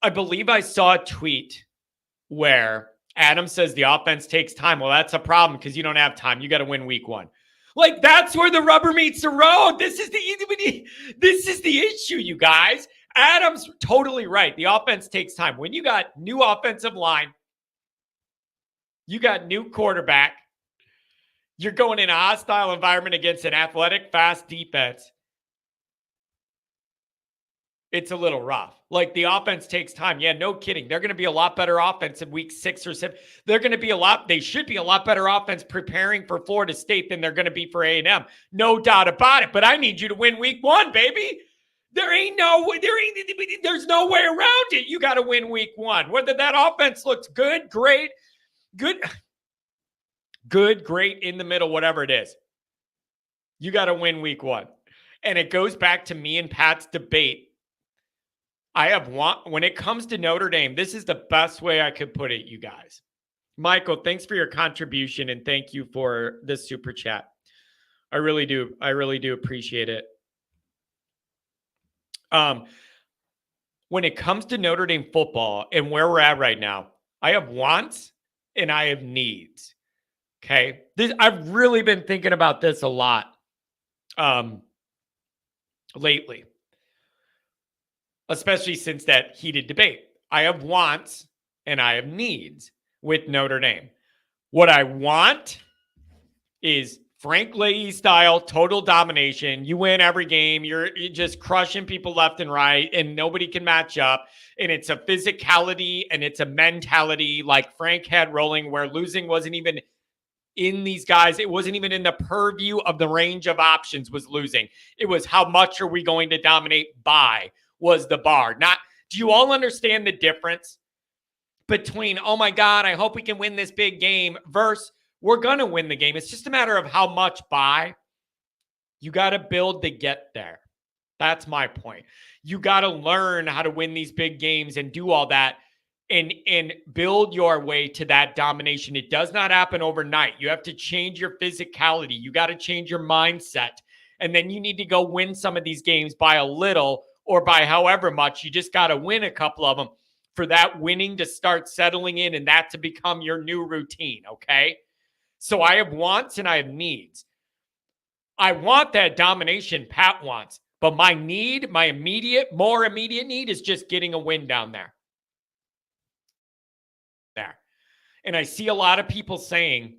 I believe I saw a tweet where Adam says the offense takes time. Well, that's a problem because you don't have time. You got to win week one. Like, that's where the rubber meets the road. This is the issue, you guys. Adam's totally right. The offense takes time. When you got new offensive line, you got new quarterback, you're going in a hostile environment against an athletic, fast defense. it's a little rough. Like the offense takes time. Yeah, no kidding. They're going to be a lot better offense in week 6 or 7. They should be a lot better offense preparing for Florida State than they're going to be for A&M. No doubt about it. But I need you to win week 1, baby. There's no way around it. You got to win week 1. Whether that offense looks good, great, good, great, in the middle, whatever it is. You got to win week 1. And it goes back to me and Pat's debate. When it comes to Notre Dame, this is the best way I could put it, you guys. Michael, thanks for your contribution and thank you for the super chat. I really do. I really do appreciate it. When it comes to Notre Dame football and where we're at right now, I have wants and I have needs. Okay. I've really been thinking about this a lot lately, especially since that heated debate. I have wants and I have needs with Notre Dame. What I want is Frank Leahy style, total domination. You win every game. You're just crushing people left and right, and nobody can match up. And it's a physicality and it's a mentality like Frank had rolling, where losing wasn't even in these guys. It wasn't even in the purview of the range of options was losing. It was how much are we going to dominate by was the bar. Not, do you all understand the difference between, oh my God, I hope we can win this big game, versus we're going to win the game. It's just a matter of how much by. You got to build to get there. That's my point. You got to learn how to win these big games and do all that and build your way to that domination. It does not happen overnight. You have to change your physicality. You got to change your mindset. And then you need to go win some of these games by a little or by however much. You just got to win a couple of them for that winning to start settling in and that to become your new routine, okay? So I have wants and I have needs. I want that domination Pat wants, but my need, my more immediate need is just getting a win down there. And I see a lot of people saying,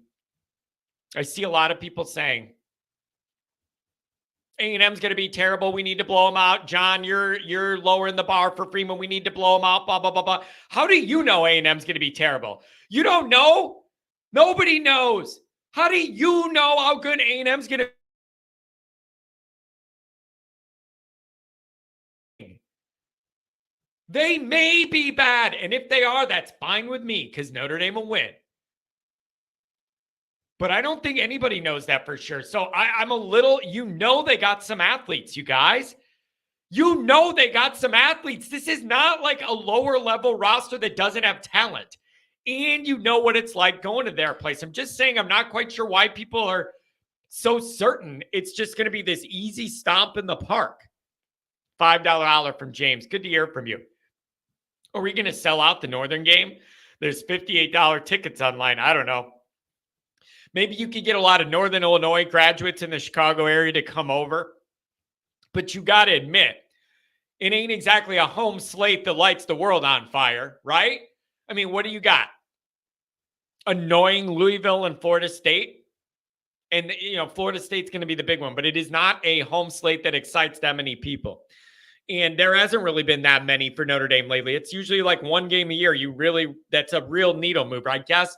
A&M's going to be terrible. We need to blow them out. John, you're lowering the bar for Freeman. We need to blow them out, blah, blah, blah, blah. How do you know A&M's going to be terrible? You don't know? Nobody knows. How do you know how good A&M's going to be? They may be bad. And if they are, that's fine with me because Notre Dame will win. But I don't think anybody knows that for sure. So I'm a little, they got some athletes, you guys. They got some athletes. This is not like a lower level roster that doesn't have talent. And you know what it's like going to their place. I'm just saying I'm not quite sure why people are so certain it's just going to be this easy stomp in the park. $5 holler from James. Good to hear from you. Are we going to sell out the Northern game? There's $58 tickets online. I don't know. Maybe you could get a lot of Northern Illinois graduates in the Chicago area to come over. But you got to admit, it ain't exactly a home slate that lights the world on fire, right? I mean, what do you got? Annoying Louisville and Florida State. And, Florida State's going to be the big one, but it is not a home slate that excites that many people. And there hasn't really been that many for Notre Dame lately. It's usually like one game a year. That's a real needle mover. I guess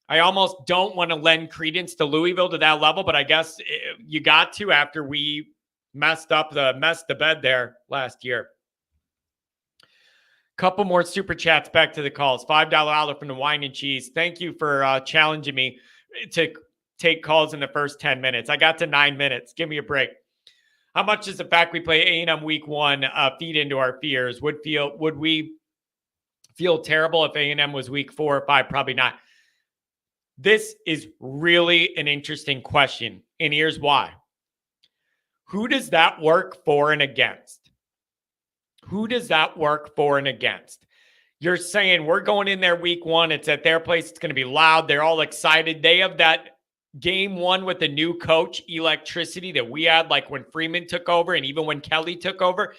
I almost don't want to lend credence to Louisville to that level, but I guess you got to after we messed the bed there last year. Couple more super chats back to the calls. $5 holler from the Wine and Cheese. Thank you for challenging me to take calls in the first 10 minutes. I got to 9 minutes. Give me a break. How much does the fact we play A&M week 1 feed into our fears? Would we feel terrible if A&M was week 4 or 5? Probably not. This is really an interesting question, and here's why. Who does that work for and against? Who does that work for and against? You're saying we're going in there week 1. It's at their place. It's going to be loud. They're all excited. They have that game 1 with the new coach electricity that we had, like when Freeman took over and even when Kelly took over.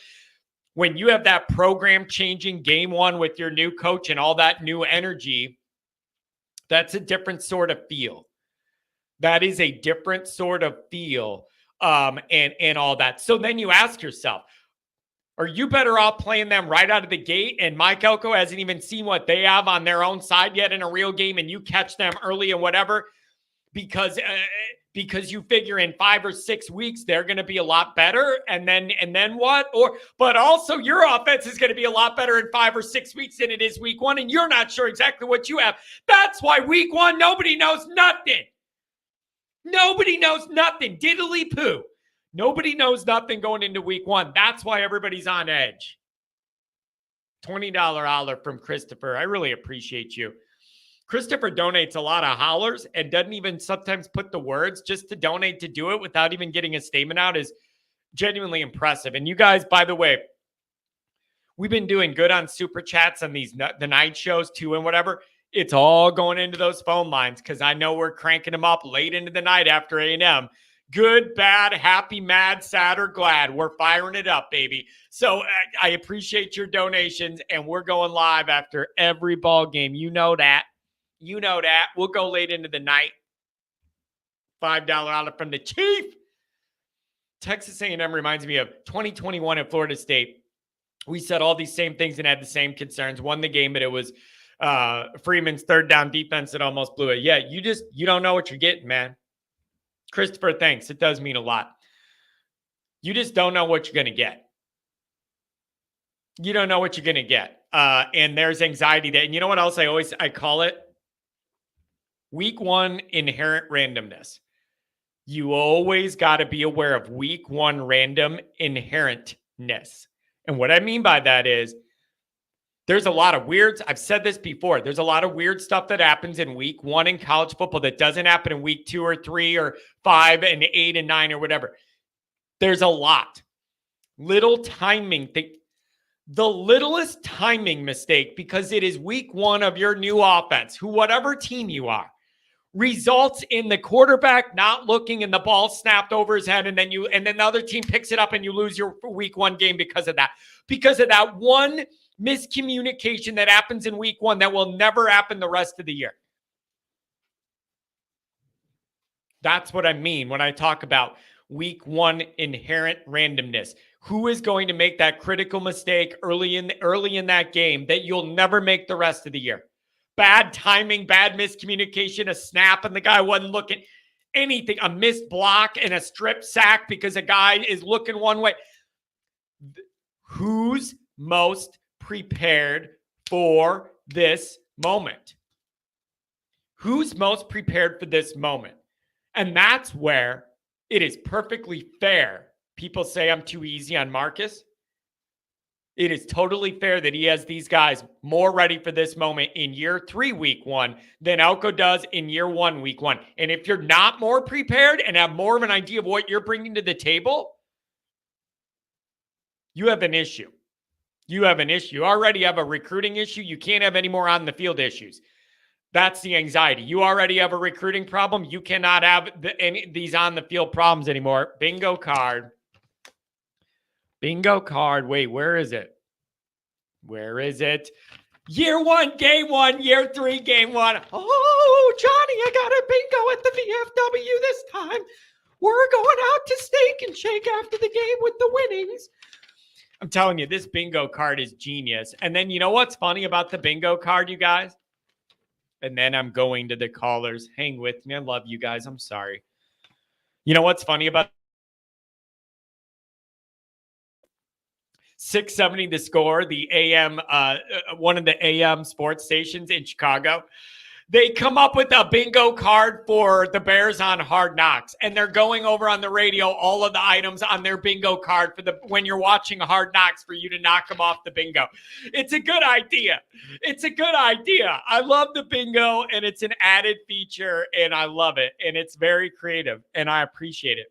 When you have that program changing game 1 with your new coach and all that new energy, that's a different sort of feel. That is a different sort of feel and all that. So then you ask yourself, Are you better off playing them right out of the gate? And Mike Elko hasn't even seen what they have on their own side yet in a real game, and you catch them early and whatever because you figure in 5 or 6 weeks they're going to be a lot better, and then what? But also your offense is going to be a lot better in 5 or 6 weeks than it is week 1, and you're not sure exactly what you have. That's why week 1 nobody knows nothing. Nobody knows nothing. Diddly poo. Nobody knows nothing going into week 1. That's why everybody's on edge. $20 holler from Christopher. I really appreciate you. Christopher donates a lot of hollers and doesn't even sometimes put the words just to donate to do it without even getting a statement out is genuinely impressive. And you guys, by the way, we've been doing good on super chats on the night shows too and whatever. It's all going into those phone lines because I know we're cranking them up late into the night after A&M. Good, bad, happy, mad, sad, or glad. We're firing it up, baby. So I appreciate your donations, and we're going live after every ball game. You know that. You know that. We'll go late into the night. $5 dollar from the Chief. Texas A&M reminds me of 2021 at Florida State. We said all these same things and had the same concerns. Won the game, but it was Freeman's third down defense that almost blew it. Yeah, you don't know what you're getting, man. Christopher, thanks. It does mean a lot. You just don't know what you're going to get. You don't know what you're going to get. And there's anxiety there. And you know what else I call it? Week 1 inherent randomness. You always got to be aware of week 1 random inherentness. And what I mean by that is there's a lot of weirds. I've said this before. There's a lot of weird stuff that happens in week 1 in college football that doesn't happen in week 2 or 3 or 5 and 8 and 9 or whatever. There's a lot. Little timing. The littlest timing mistake, because it is week 1 of your new offense, whatever team you are, results in the quarterback not looking and the ball snapped over his head, and then the other team picks it up and you lose your week 1 game because of that. Because of that one miscommunication that happens in week 1 that will never happen the rest of the year. That's what I mean when I talk about week 1 inherent randomness. Who is going to make that critical mistake early in that game that you'll never make the rest of the year? Bad timing, bad miscommunication, a snap and the guy wasn't looking, anything, a missed block and a strip sack because a guy is looking one way. Who's most prepared for this moment? Who's most prepared for this moment? And that's where it is perfectly fair. People say I'm too easy on Marcus. It is totally fair that he has these guys more ready for this moment in year 3, week 1, than Elko does in year 1, week 1. And if you're not more prepared and have more of an idea of what you're bringing to the table, you have an issue. You have an issue. You already have a recruiting issue. You can't have any more on the field issues. That's the anxiety. You already have a recruiting problem. You cannot have any these on the field problems anymore. Bingo card. Bingo card. Wait, where is it? Where is it? Year 1, game 1. Year 3, game 1. Oh, Johnny, I got a bingo at the VFW this time. We're going out to Steak and Shake after the game with the winnings. I'm telling you, this bingo card is genius. And then you know what's funny about the bingo card, you guys? And then I'm going to the callers. Hang with me. I love you guys. I'm sorry. You know what's funny about 670 The Score, the AM, one of the AM sports stations in Chicago. They come up with a bingo card for the Bears on Hard Knocks, and they're going over on the radio all of the items on their bingo card for when you're watching Hard Knocks for you to knock them off the bingo. It's a good idea. It's a good idea. I love the bingo, and it's an added feature, and I love it, and it's very creative, and I appreciate it.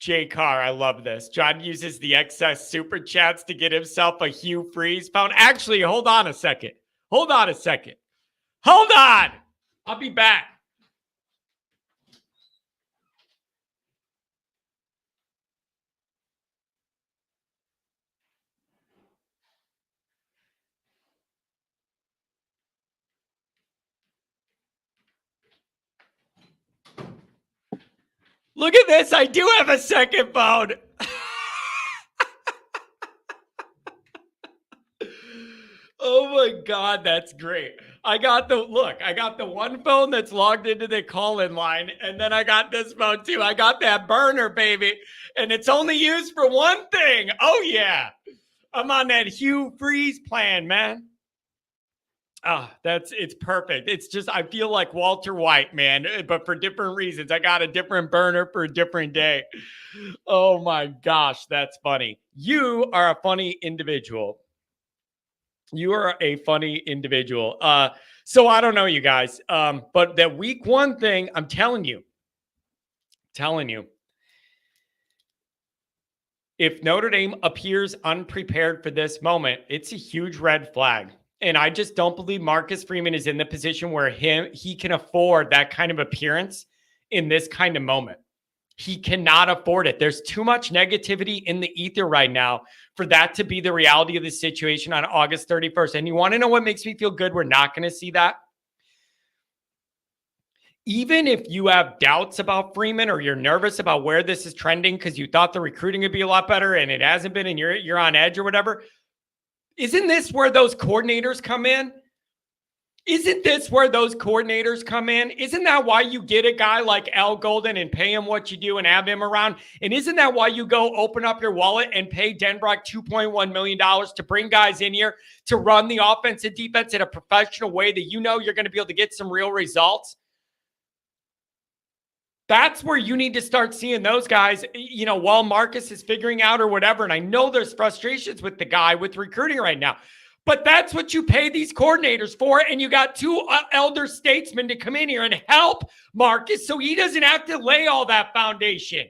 Jay Carr, I love this. John uses the excess super chats to get himself a Hugh Freeze pound. Actually, hold on a second. Hold on. I'll be back. Look at this. I do have a second phone. Oh my God, that's great. I got the one phone that's logged into the call-in line, and then I got this phone too. I got that burner, baby, and it's only used for one thing. Oh yeah. I'm on that Hugh Freeze plan, man. It's perfect. It's just, I feel like Walter White, man, but for different reasons. I got a different burner for a different day. Oh my gosh, that's funny. You are a funny individual. You are a funny individual. So I don't know, you guys, but that week one thing, I'm telling you, if Notre Dame appears unprepared for this moment, it's a huge red flag. And I just don't believe Marcus Freeman is in the position where he can afford that kind of appearance in this kind of moment. He cannot afford it. There's too much negativity in the ether right now for that to be the reality of the situation on August 31st. And you want to know what makes me feel good? We're not going to see that. Even if you have doubts about Freeman or you're nervous about where this is trending because you thought the recruiting would be a lot better and it hasn't been and you're on edge or whatever, isn't this where those coordinators come in? Isn't this where those coordinators come in? Isn't that why you get a guy like Al Golden and pay him what you do and have him around? And isn't that why you go open up your wallet and pay Denbrock $2.1 million to bring guys in here to run the offense and defense in a professional way that you know you're going to be able to get some real results? That's where you need to start seeing those guys, while Marcus is figuring out or whatever. And I know there's frustrations with the guy with recruiting right now, but that's what you pay these coordinators for. And you got two elder statesmen to come in here and help Marcus so he doesn't have to lay all that foundation.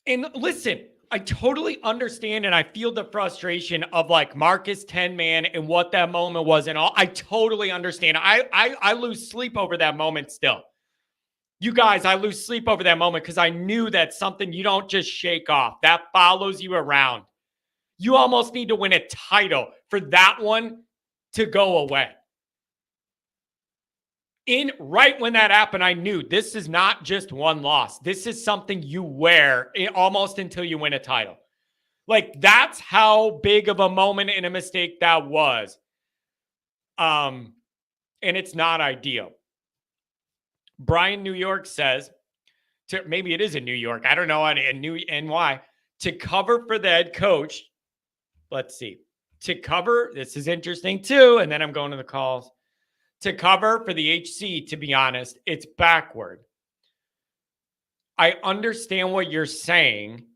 And listen, I totally understand and I feel the frustration of like Marcus 10-man and what that moment was and all. I totally understand. I lose sleep over that moment still. You guys, I lose sleep over that moment because I knew that's something you don't just shake off. That follows you around. You almost need to win a title for that one to go away. Right when that happened, I knew this is not just one loss. This is something you wear almost until you win a title. Like, that's how big of a moment and a mistake that was. And it's not ideal. Brian New York says, maybe it is in New York. I don't know, in New NY, to cover for the head coach. Let's see. To cover, this is interesting too. And then I'm going to the calls. To cover for the HC, to be honest, it's backward. I understand what you're saying,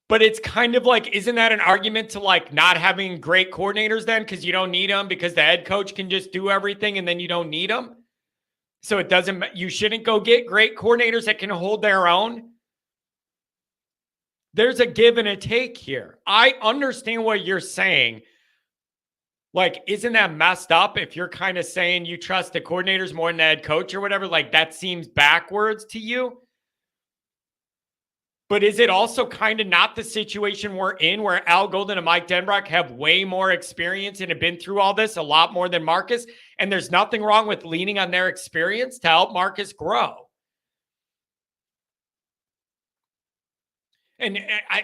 but it's kind of like, isn't that an argument to like not having great coordinators then? Because you don't need them because the head coach can just do everything and then you don't need them. So you shouldn't go get great coordinators that can hold their own. There's a give and a take here. I understand what you're saying. Like, isn't that messed up if you're kind of saying you trust the coordinators more than the head coach or whatever? Like, that seems backwards to you. But is it also kind of not the situation we're in where Al Golden and Mike Denbrock have way more experience and have been through all this a lot more than Marcus? And there's nothing wrong with leaning on their experience to help Marcus grow. And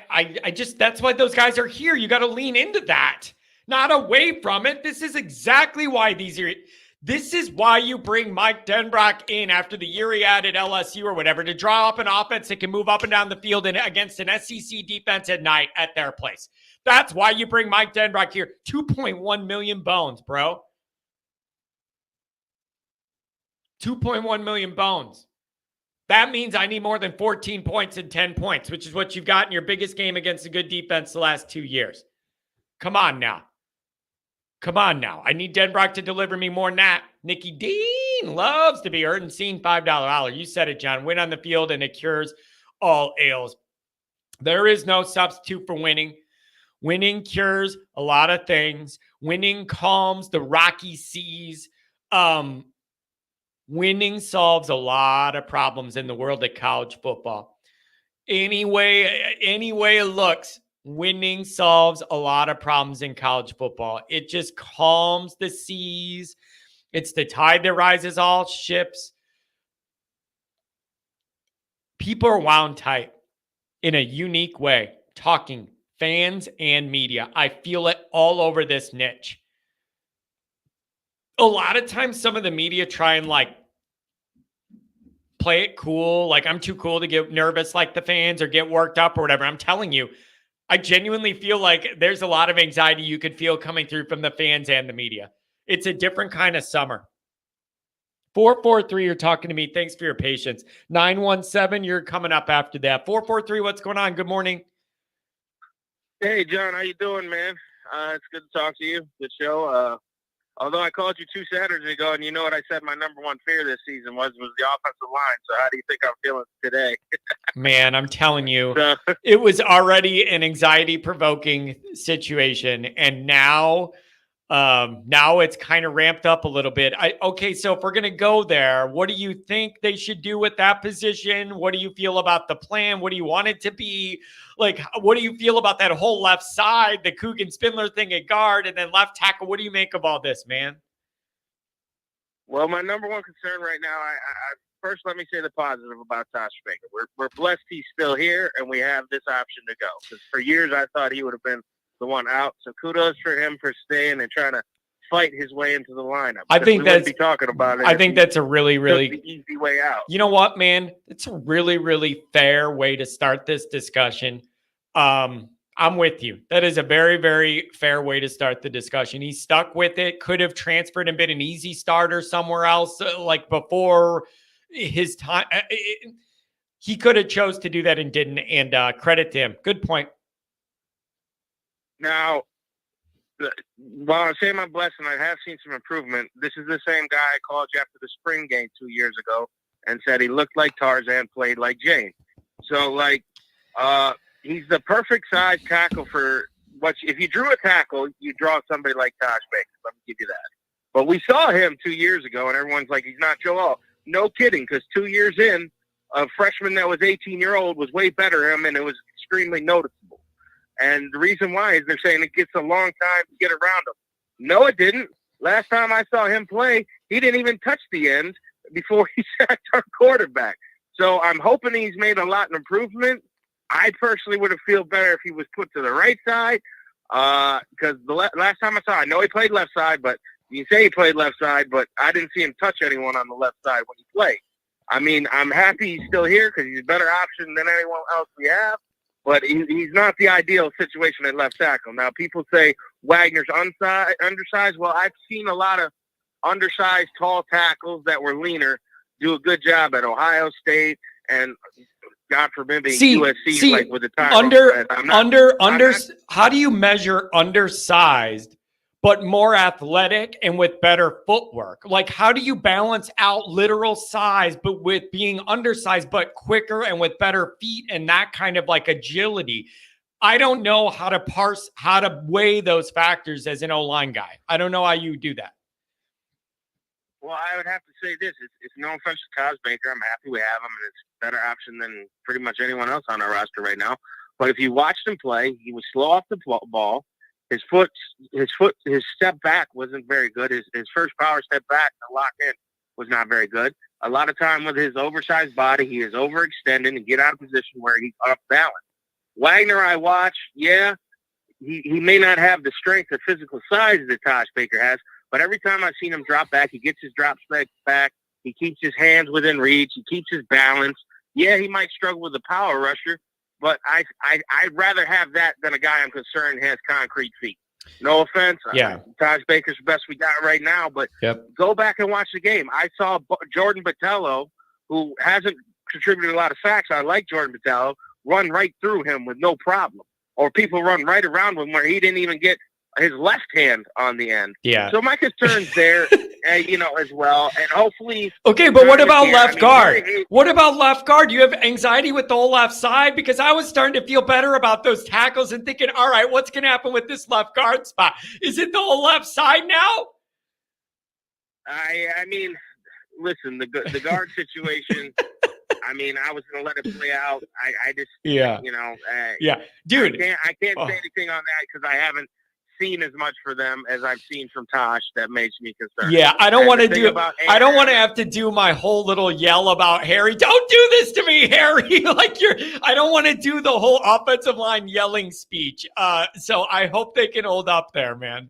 I just, that's why those guys are here. You got to lean into that, not away from it. This is exactly why this is why you bring Mike Denbrock in after the year he had at LSU or whatever to draw up an offense that can move up and down the field and against an SEC defense at night at their place. That's why you bring Mike Denbrock here. 2.1 million bones, bro. 2.1 million bones. That means I need more than 14 points and 10 points, which is what you've got in your biggest game against a good defense the last 2 years. Come on now. I need Denbrock to deliver me more than that. Nikki Dean loves to be heard and seen. $5 holler. You said it, John. Win on the field and it cures all ails. There is no substitute for winning. Winning cures a lot of things. Winning calms the rocky seas. Winning solves a lot of problems in the world of college football. Anyway it looks, winning solves a lot of problems in college football. It just calms the seas. It's the tide that rises all ships. People are wound tight. in a unique way, talking fans and media. I feel it all over this niche. A lot of times some of the media try and like play it cool. Like I'm too cool to get nervous like the fans or get worked up or whatever. I'm telling you, I genuinely feel like there's a lot of anxiety you could feel coming through from the fans and the media. It's a different kind of summer. 443, you're talking to me. Thanks for your patience. 917, you're coming up after that. 443, what's going on? Good morning. Hey, John, how you doing, man? It's good to talk to you. Good show. Although I called you 2 Saturdays ago, and you know what I said my number one fear this season was the offensive line. So how do you think I'm feeling today? Man, I'm telling you, So, it was already an anxiety-provoking situation, and now it's kind of ramped up a little bit. Okay, so if we're gonna go there, what do you think they should do with that position? What do you feel about the plan? What do you want it to be? Like, what do you feel about that whole left side, the Coogan Spindler thing at guard, and then left tackle? What do you make of all this, man? well, my number one concern right now, I first let me say the positive about Tosh Baker. We're blessed he's still here, and we have this option to go. Because for years I thought he would have been the one out. So kudos for him for staying and trying to fight his way into the lineup. I think we wouldn't be talking about it. I think that's a really, really the easy way out. You know what, man? It's a really, really fair way to start this discussion. I'm with you. That is a very, very fair way to start the discussion. He stuck with it, could have transferred and been an easy starter somewhere else, like before his time. He could have chose to do that and didn't, and credit to him. Good point. Now, while I'm saying I'm blessed and I have seen some improvement, this is the same guy I called you after the spring game 2 years ago and said he looked like Tarzan, played like Jane. So, he's the perfect size tackle for if you drew a tackle, you draw somebody like Tosh Baker. Let me give you that. But we saw him 2 years ago, and everyone's like, he's not Joel. No kidding, because 2 years in, a freshman that was 18-year-old was way better than him, and it was extremely noticeable. And the reason why is they're saying it gets a long time to get around him. No, it didn't. Last time I saw him play, he didn't even touch the end before he sacked our quarterback. So I'm hoping he's made a lot of improvement. I personally would have felt better if he was put to the right side because the last time I saw him, I know he played left side, but you say he played left side, but I didn't see him touch anyone on the left side when he played. I mean, I'm happy he's still here because he's a better option than anyone else we have. But he's not the ideal situation at left tackle. Now, people say Wagner's undersized. Well, I've seen a lot of undersized, tall tackles that were leaner do a good job at Ohio State and, God forbid, USC, like with the tackles. How do you measure undersized but more athletic and with better footwork? Like, how do you balance out literal size, but with being undersized, but quicker and with better feet and that kind of like agility? I don't know how to weigh those factors as an O-line guy. I don't know how you do that. Well, I would have to say this. It's no offense to Tosh Baker. I'm happy we have him, and it's a better option than pretty much anyone else on our roster right now. But if you watched him play, he was slow off the ball. His step back wasn't very good. His first power step back to lock in was not very good. A lot of time with his oversized body, he is overextending and get out of position where he's off balance. Wagner, I watch, he may not have the strength or physical size that Tosh Baker has, but every time I've seen him drop back, he gets his drop back. He keeps his hands within reach. He keeps his balance. Yeah, he might struggle with the power rusher, but I'd rather have that than a guy I'm concerned has concrete feet. No offense. Yeah. Tosh Baker's the best we got right now, but Go back and watch the game. I saw Jordan Botelho, who hasn't contributed a lot of sacks. I like Jordan Botelho, run right through him with no problem. Or people run right around him where he didn't even get his left hand on the end. Yeah. So my concern's there, as well. And hopefully. Okay, but what about left guard? What about left guard? You have anxiety with the whole left side? Because I was starting to feel better about those tackles and thinking, all right, what's going to happen with this left guard spot? Is it the whole left side now? I mean, listen, the guard situation. I mean, I was going to let it play out. I just, dude. I can't say anything on that because I haven't seen as much for them as I've seen from Tosh that makes me concerned. Yeah, I don't And want the to thing do. about I don't want to A&M have to do my whole little yell about Harry. Don't do this to me, Harry. Like you're. I don't want to do the whole offensive line yelling speech. So I hope they can hold up there, man.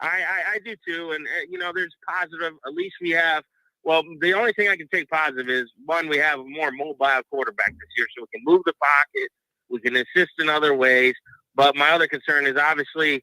I do too, and there's positive. At least we have. Well, the only thing I can take positive is one, we have a more mobile quarterback this year, so we can move the pocket, we can assist in other ways. But my other concern is obviously,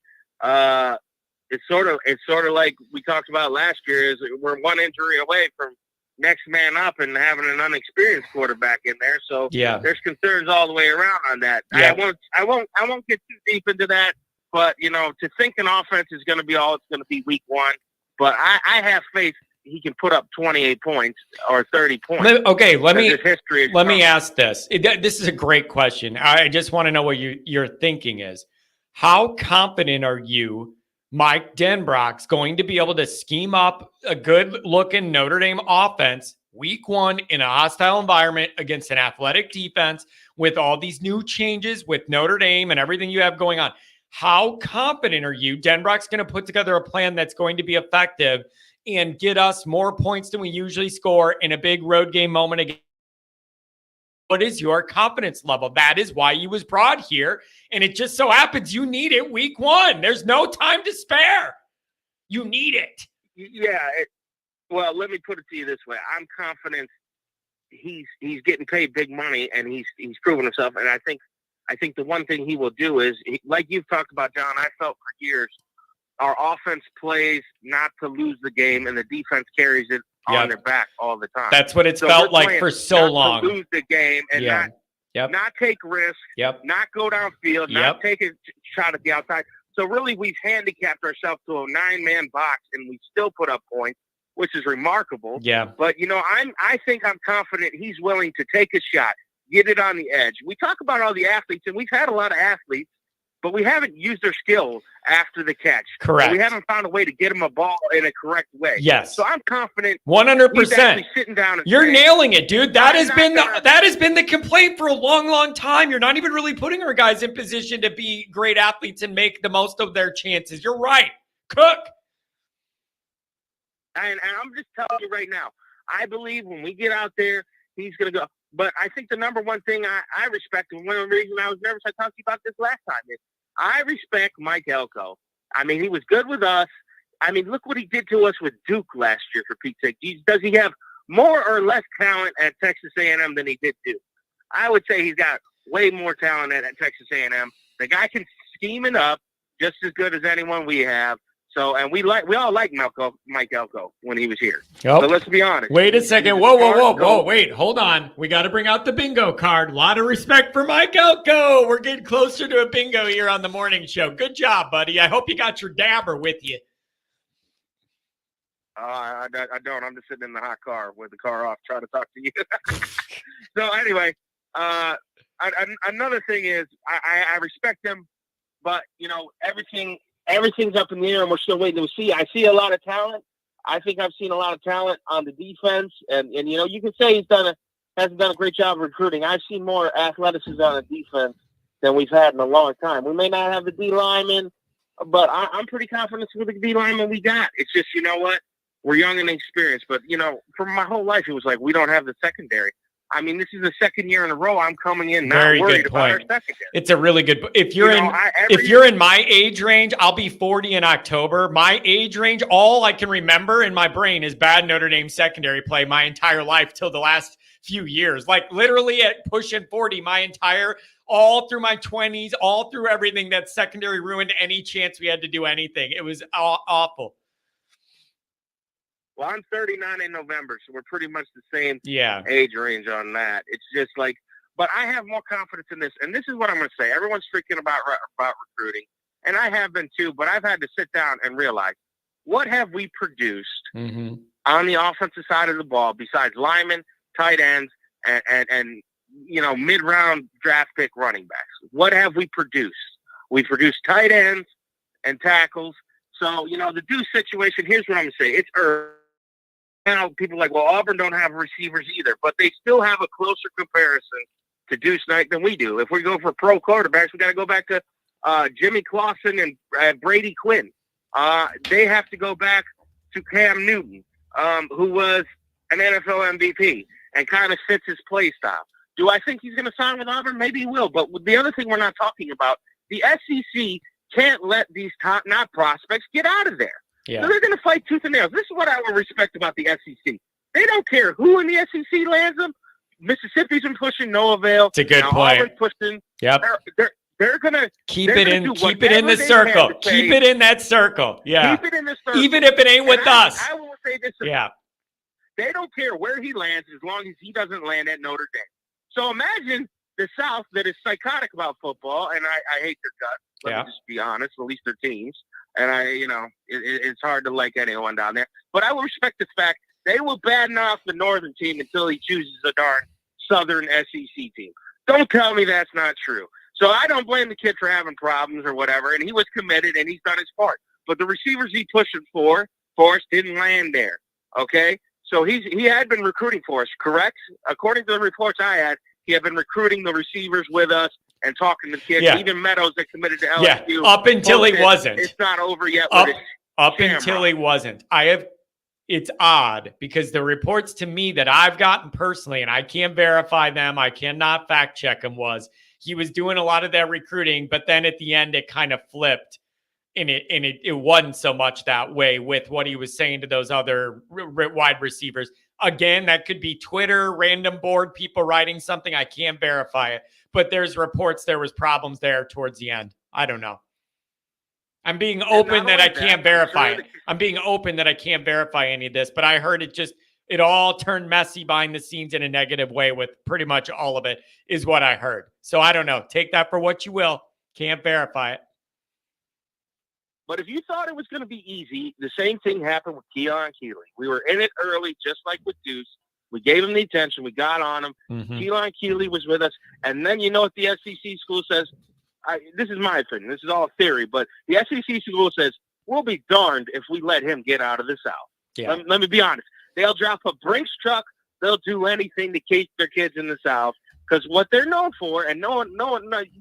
it's sort of like we talked about last year. Is we're one injury away from next man up and having an unexperienced quarterback in there. So Yeah. there's concerns all the way around on that. Yeah. I won't get too deep into that. But, to think an offense is going to be all it's going to be week one. But I have faith he can put up 28 points or 30 points. Okay, let me ask this. This is a great question. I just want to know what your thinking is. How confident are you Mike Denbrock's going to be able to scheme up a good-looking Notre Dame offense week one in a hostile environment against an athletic defense with all these new changes with Notre Dame and everything you have going on? How confident are you Denbrock's going to put together a plan that's going to be effective and get us more points than we usually score in a big road game moment again? What is your confidence level? That is why you was brought here. And it just so happens you need it week one. There's no time to spare. You need it. Yeah. Well, let me put it to you this way. I'm confident he's getting paid big money and he's proven himself. And I think the one thing he will do is, like you've talked about, John, I felt for years, our offense plays not to lose the game, and the defense carries it on their back all the time. That's what it's felt like for so long. To lose the game and not take risks, not go downfield, not take a shot at the outside. So really, we've handicapped ourselves to a 9-man box, and we still put up points, which is remarkable. Yeah. But I think I'm confident he's willing to take a shot, get it on the edge. We talk about all the athletes, and we've had a lot of athletes, but we haven't used their skill after the catch. Correct. We haven't found a way to get them a ball in a correct way. Yes. So I'm confident. 100%. He's actually sitting down and You're saying, nailing it, dude. That has been the complaint for a long, long time. You're not even really putting our guys in position to be great athletes and make the most of their chances. You're right. Cook. And I'm just telling you right now, I believe when we get out there, he's going to go. But I think the number one thing I respect, and one of the reasons I was nervous, I talked to you about this last time, is I respect Mike Elko. I mean, he was good with us. I mean, look what he did to us with Duke last year, for Pete's sake. Does he have more or less talent at Texas A&M than he did Duke? I would say he's got way more talent at Texas A&M. The guy can scheme it up just as good as anyone we have. So, and we all like Mike Elko when he was here. Yep. So let's be honest. Wait a second. Whoa. Wait, hold on. We got to bring out the bingo card. A lot of respect for Mike Elko. We're getting closer to a bingo here on the morning show. Good job, buddy. I hope you got your dabber with you. I don't. I'm just sitting in the hot car with the car off trying to talk to you. So anyway, another thing is I respect him, but, everything's up in the air, and we're still waiting to see. I see a lot of talent. I think I've seen a lot of talent on the defense, and you can say hasn't done a great job of recruiting. I've seen more athleticism on the defense than we've had in a long time. We may not have the D linemen, but I'm pretty confident with the D linemen we got. It's just, we're young and inexperienced, but for my whole life it was like we don't have the secondary. I mean, this is the second year in a row I'm coming in not worried about our secondary. It's a really good. If you're you're in my age range, I'll be 40 in October. My age range, all I can remember in my brain is bad Notre Dame secondary play my entire life till the last few years. Like literally at pushing 40, all through my 20s, all through everything, that secondary ruined any chance we had to do anything. It was awful. Well, I'm 39 in November, so we're pretty much the same age range on that. It's just like, but I have more confidence in this. And this is what I'm going to say. Everyone's freaking about recruiting, and I have been too, but I've had to sit down and realize, what have we produced on the offensive side of the ball besides linemen, tight ends, and mid-round draft pick running backs? What have we produced? We produced tight ends and tackles. So, the Deuce situation, here's what I'm going to say. It's early. People are like, well, Auburn don't have receivers either, but they still have a closer comparison to Deuce Knight than we do. If we go for pro quarterbacks, we got to go back to Jimmy Clausen and Brady Quinn. They have to go back to Cam Newton, who was an NFL MVP and kind of fits his play style. Do I think he's going to sign with Auburn? Maybe he will. But the other thing we're not talking about, the SEC can't let these top-notch prospects get out of there. Yeah. So they're going to fight tooth and nail. This is what I would respect about the SEC. They don't care who in the SEC lands them. Mississippi's been pushing no avail. It's a good point. Auburn's pushing. Yep. They're gonna keep it in the circle. Keep it in that circle. Yeah. Keep it in the circle. Even if it ain't with us. I will say this. Yeah. They don't care where he lands as long as he doesn't land at Notre Dame. So imagine the South that is psychotic about football, and I hate their guts. Let me just be honest. At least their teams, and it's hard to like anyone down there. But I will respect the fact they will batten off the Northern team until he chooses a darn Southern SEC team. Don't tell me that's not true. So I don't blame the kid for having problems or whatever, and he was committed and he's done his part. But the receivers he pushed for us didn't land there. Okay, so he had been recruiting for us, correct? According to the reports I had, he had been recruiting the receivers with us and talking to kids. Yeah. Even Meadows that committed to LSU. Yeah, up until he wasn't. It's not over yet. Up until he wasn't. It's odd because the reports to me that I've gotten personally, and I can't verify them, I cannot fact check them, was he was doing a lot of that recruiting, but then at the end it kind of flipped, and it wasn't so much that way with what he was saying to those other wide receivers. Again, that could be Twitter, random board people writing something. I can't verify it, but there's reports there was problems there towards the end. I don't know. I'm being open that I can't verify it. I'm being open that I can't verify any of this, but I heard it all turned messy behind the scenes in a negative way with pretty much all of it is what I heard. So I don't know. Take that for what you will. Can't verify it. But if you thought it was going to be easy, the same thing happened with Keelan Keeley. We were in it early, just like with Deuce. We gave him the attention. We got on him. Mm-hmm. Keelan Keeley was with us. And then you know what the SEC school says? This is my opinion. This is all theory, but the SEC school says, we'll be darned if we let him get out of the South. Yeah. Let me be honest. They'll drop a Brinks truck. They'll do anything to keep their kids in the South because what they're known for, and no one,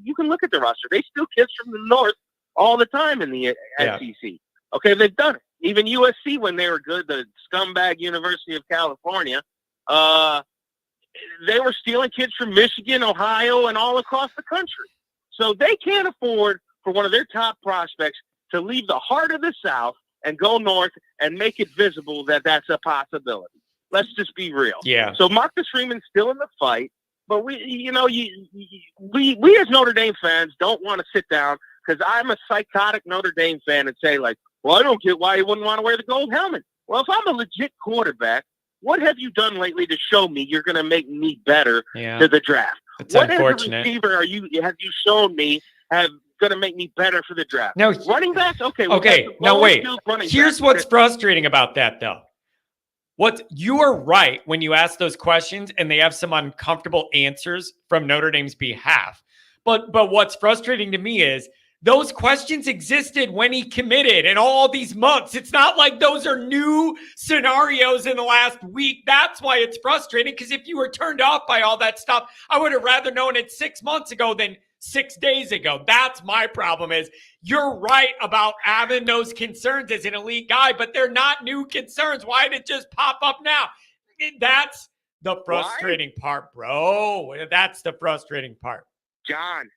you can look at the roster. They steal kids from the North all the time in the SEC. Okay, they've done it. Even USC, when they were good, the scumbag University of California, they were stealing kids from Michigan, Ohio, and all across the country. So they can't afford for one of their top prospects to leave the heart of the South and go north and make it visible that that's a possibility. Let's just be real. Yeah. So Marcus Freeman's still in the fight, but we as Notre Dame fans don't want to sit down because I'm a psychotic Notre Dame fan and say like, well, I don't get why you wouldn't want to wear the gold helmet. Well, if I'm a legit quarterback, what have you done lately to show me you're going to make me better to the draft? It's what unfortunate. As a receiver have you shown me have going to make me better for the draft? No, running backs? Okay. Now wait. Here's what's frustrating about that, though. You are right when you ask those questions and they have some uncomfortable answers from Notre Dame's behalf. But what's frustrating to me is those questions existed when he committed and all these months. It's not like those are new scenarios in the last week. That's why it's frustrating, because if you were turned off by all that stuff, I would have rather known it 6 months ago than 6 days ago. That's my problem. Is you're right about having those concerns as an elite guy, but they're not new concerns. Why did it just pop up now? That's the frustrating part, bro. That's the frustrating part. John,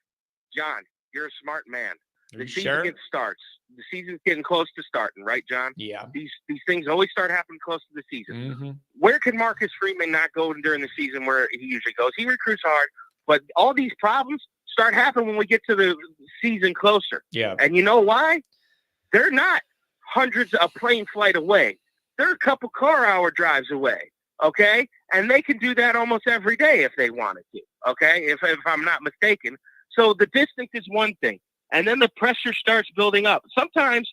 you're a smart man. The season starts. The season's getting close to starting, right, John? Yeah. These things always start happening close to the season. Mm-hmm. Where can Marcus Freeman not go during the season where he usually goes? He recruits hard, but all these problems start happening when we get to the season closer. Yeah. And you know why? They're not hundreds of plane flight away. They're a couple car hour drives away, okay? And they can do that almost every day if they wanted to, okay? If I'm not mistaken. So the distance is one thing. And then the pressure starts building up. Sometimes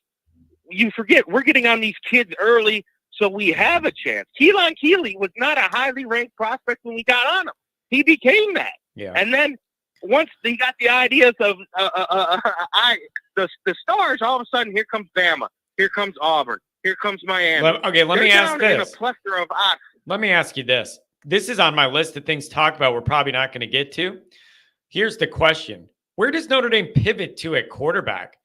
you forget we're getting on these kids early so we have a chance. Keelan Keeley was not a highly ranked prospect when we got on him. He became that. Yeah. And then once he got the ideas of the stars, all of a sudden here comes Bama. Here comes Auburn. Here comes Miami. Let me ask this. In a plethora of options. Let me ask you this. This is on my list of things to talk about we're probably not going to get to. Here's the question. Where does Notre Dame pivot to at quarterback?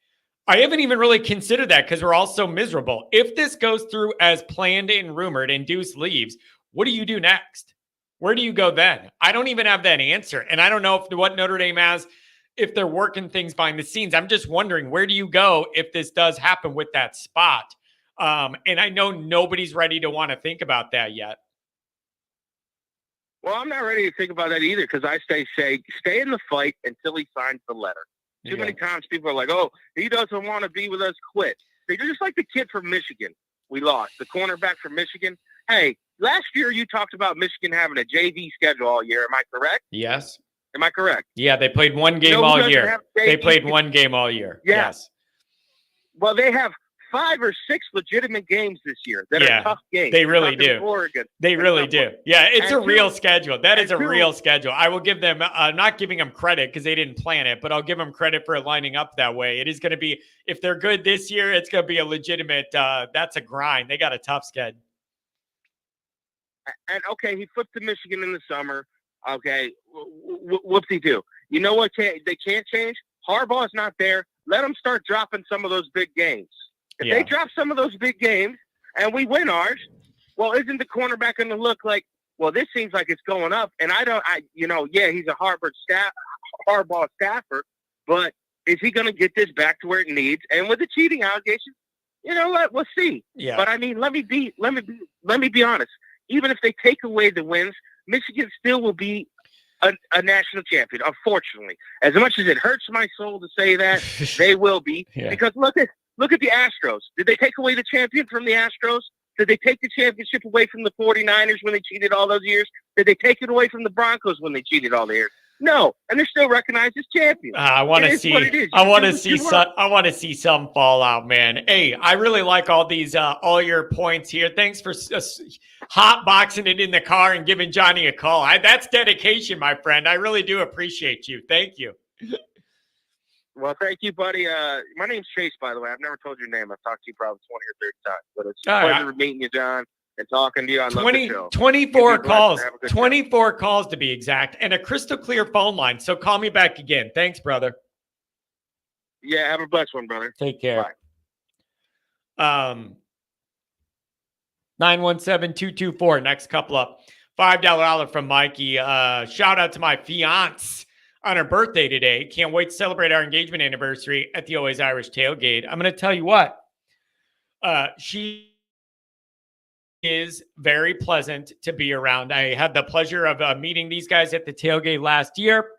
I haven't even really considered that because we're all so miserable. If this goes through as planned and rumored and Deuce leaves, what do you do next? Where do you go then? I don't even have that answer. And I don't know if what Notre Dame has, if they're working things behind the scenes. I'm just wondering, where do you go if this does happen with that spot? And I know nobody's ready to want to think about that yet. Well, I'm not ready to think about that either because I stay in the fight until he signs the letter. Too many times people are like, oh, he doesn't want to be with us, quit. They're just like the kid from Michigan we lost, the cornerback from Michigan. Hey, last year you talked about Michigan having a JV schedule all year. Am I correct? Yes. Am I correct? Yeah, they played one game all year. They played one game all year. Yeah. Yes. Well, they have 5 or 6 legitimate games this year that are tough games. They really do. Oregon. They really do. Yeah, it's a real schedule. That is a real schedule. I will give them, not giving them credit because they didn't plan it, but I'll give them credit for lining up that way. It is going to be, if they're good this year, it's going to be a legitimate, that's a grind. They got a tough schedule. And okay, he flipped to Michigan in the summer. Okay, whoopsie-doo. You know what they can't change? Harbaugh's not there. Let them start dropping some of those big games. If they drop some of those big games and we win ours, well, isn't the cornerback going to look like, well, this seems like it's going up? And he's a Harbaugh staffer, but is he going to get this back to where it needs? And with the cheating allegations, you know what? We'll see. Yeah. But I mean, let me be honest. Even if they take away the wins, Michigan still will be a national champion. Unfortunately, as much as it hurts my soul to say that, they will be because look at the Astros. Did they take away the champion from the Astros? Did they take the championship away from the 49ers when they cheated all those years? Did they take it away from the Broncos when they cheated all the years? No, and they're still recognized as champions. I want to see. I want to see some fallout, man. Hey, I really like all these, all your points here. Thanks for hot boxing it in the car and giving Johnny a call. That's dedication, my friend. I really do appreciate you. Thank you. Well, thank you, buddy. My name's Chase, by the way. I've never told your name. I've talked to you probably 20 or 30 times, but it's a pleasure meeting you, John. And talking to you, I love the show. 24 calls, 24 calls to be exact, and a crystal clear phone line. So call me back again. Thanks, brother. Yeah, have a blessed one, brother. Take care. Bye. 917-224. Next couple up. $5 olive from Mikey. Shout out to my fiance on her birthday today. Can't wait to celebrate our engagement anniversary at the Always Irish Tailgate. I'm going to tell you what. She is very pleasant to be around. I had the pleasure of meeting these guys at the tailgate last year,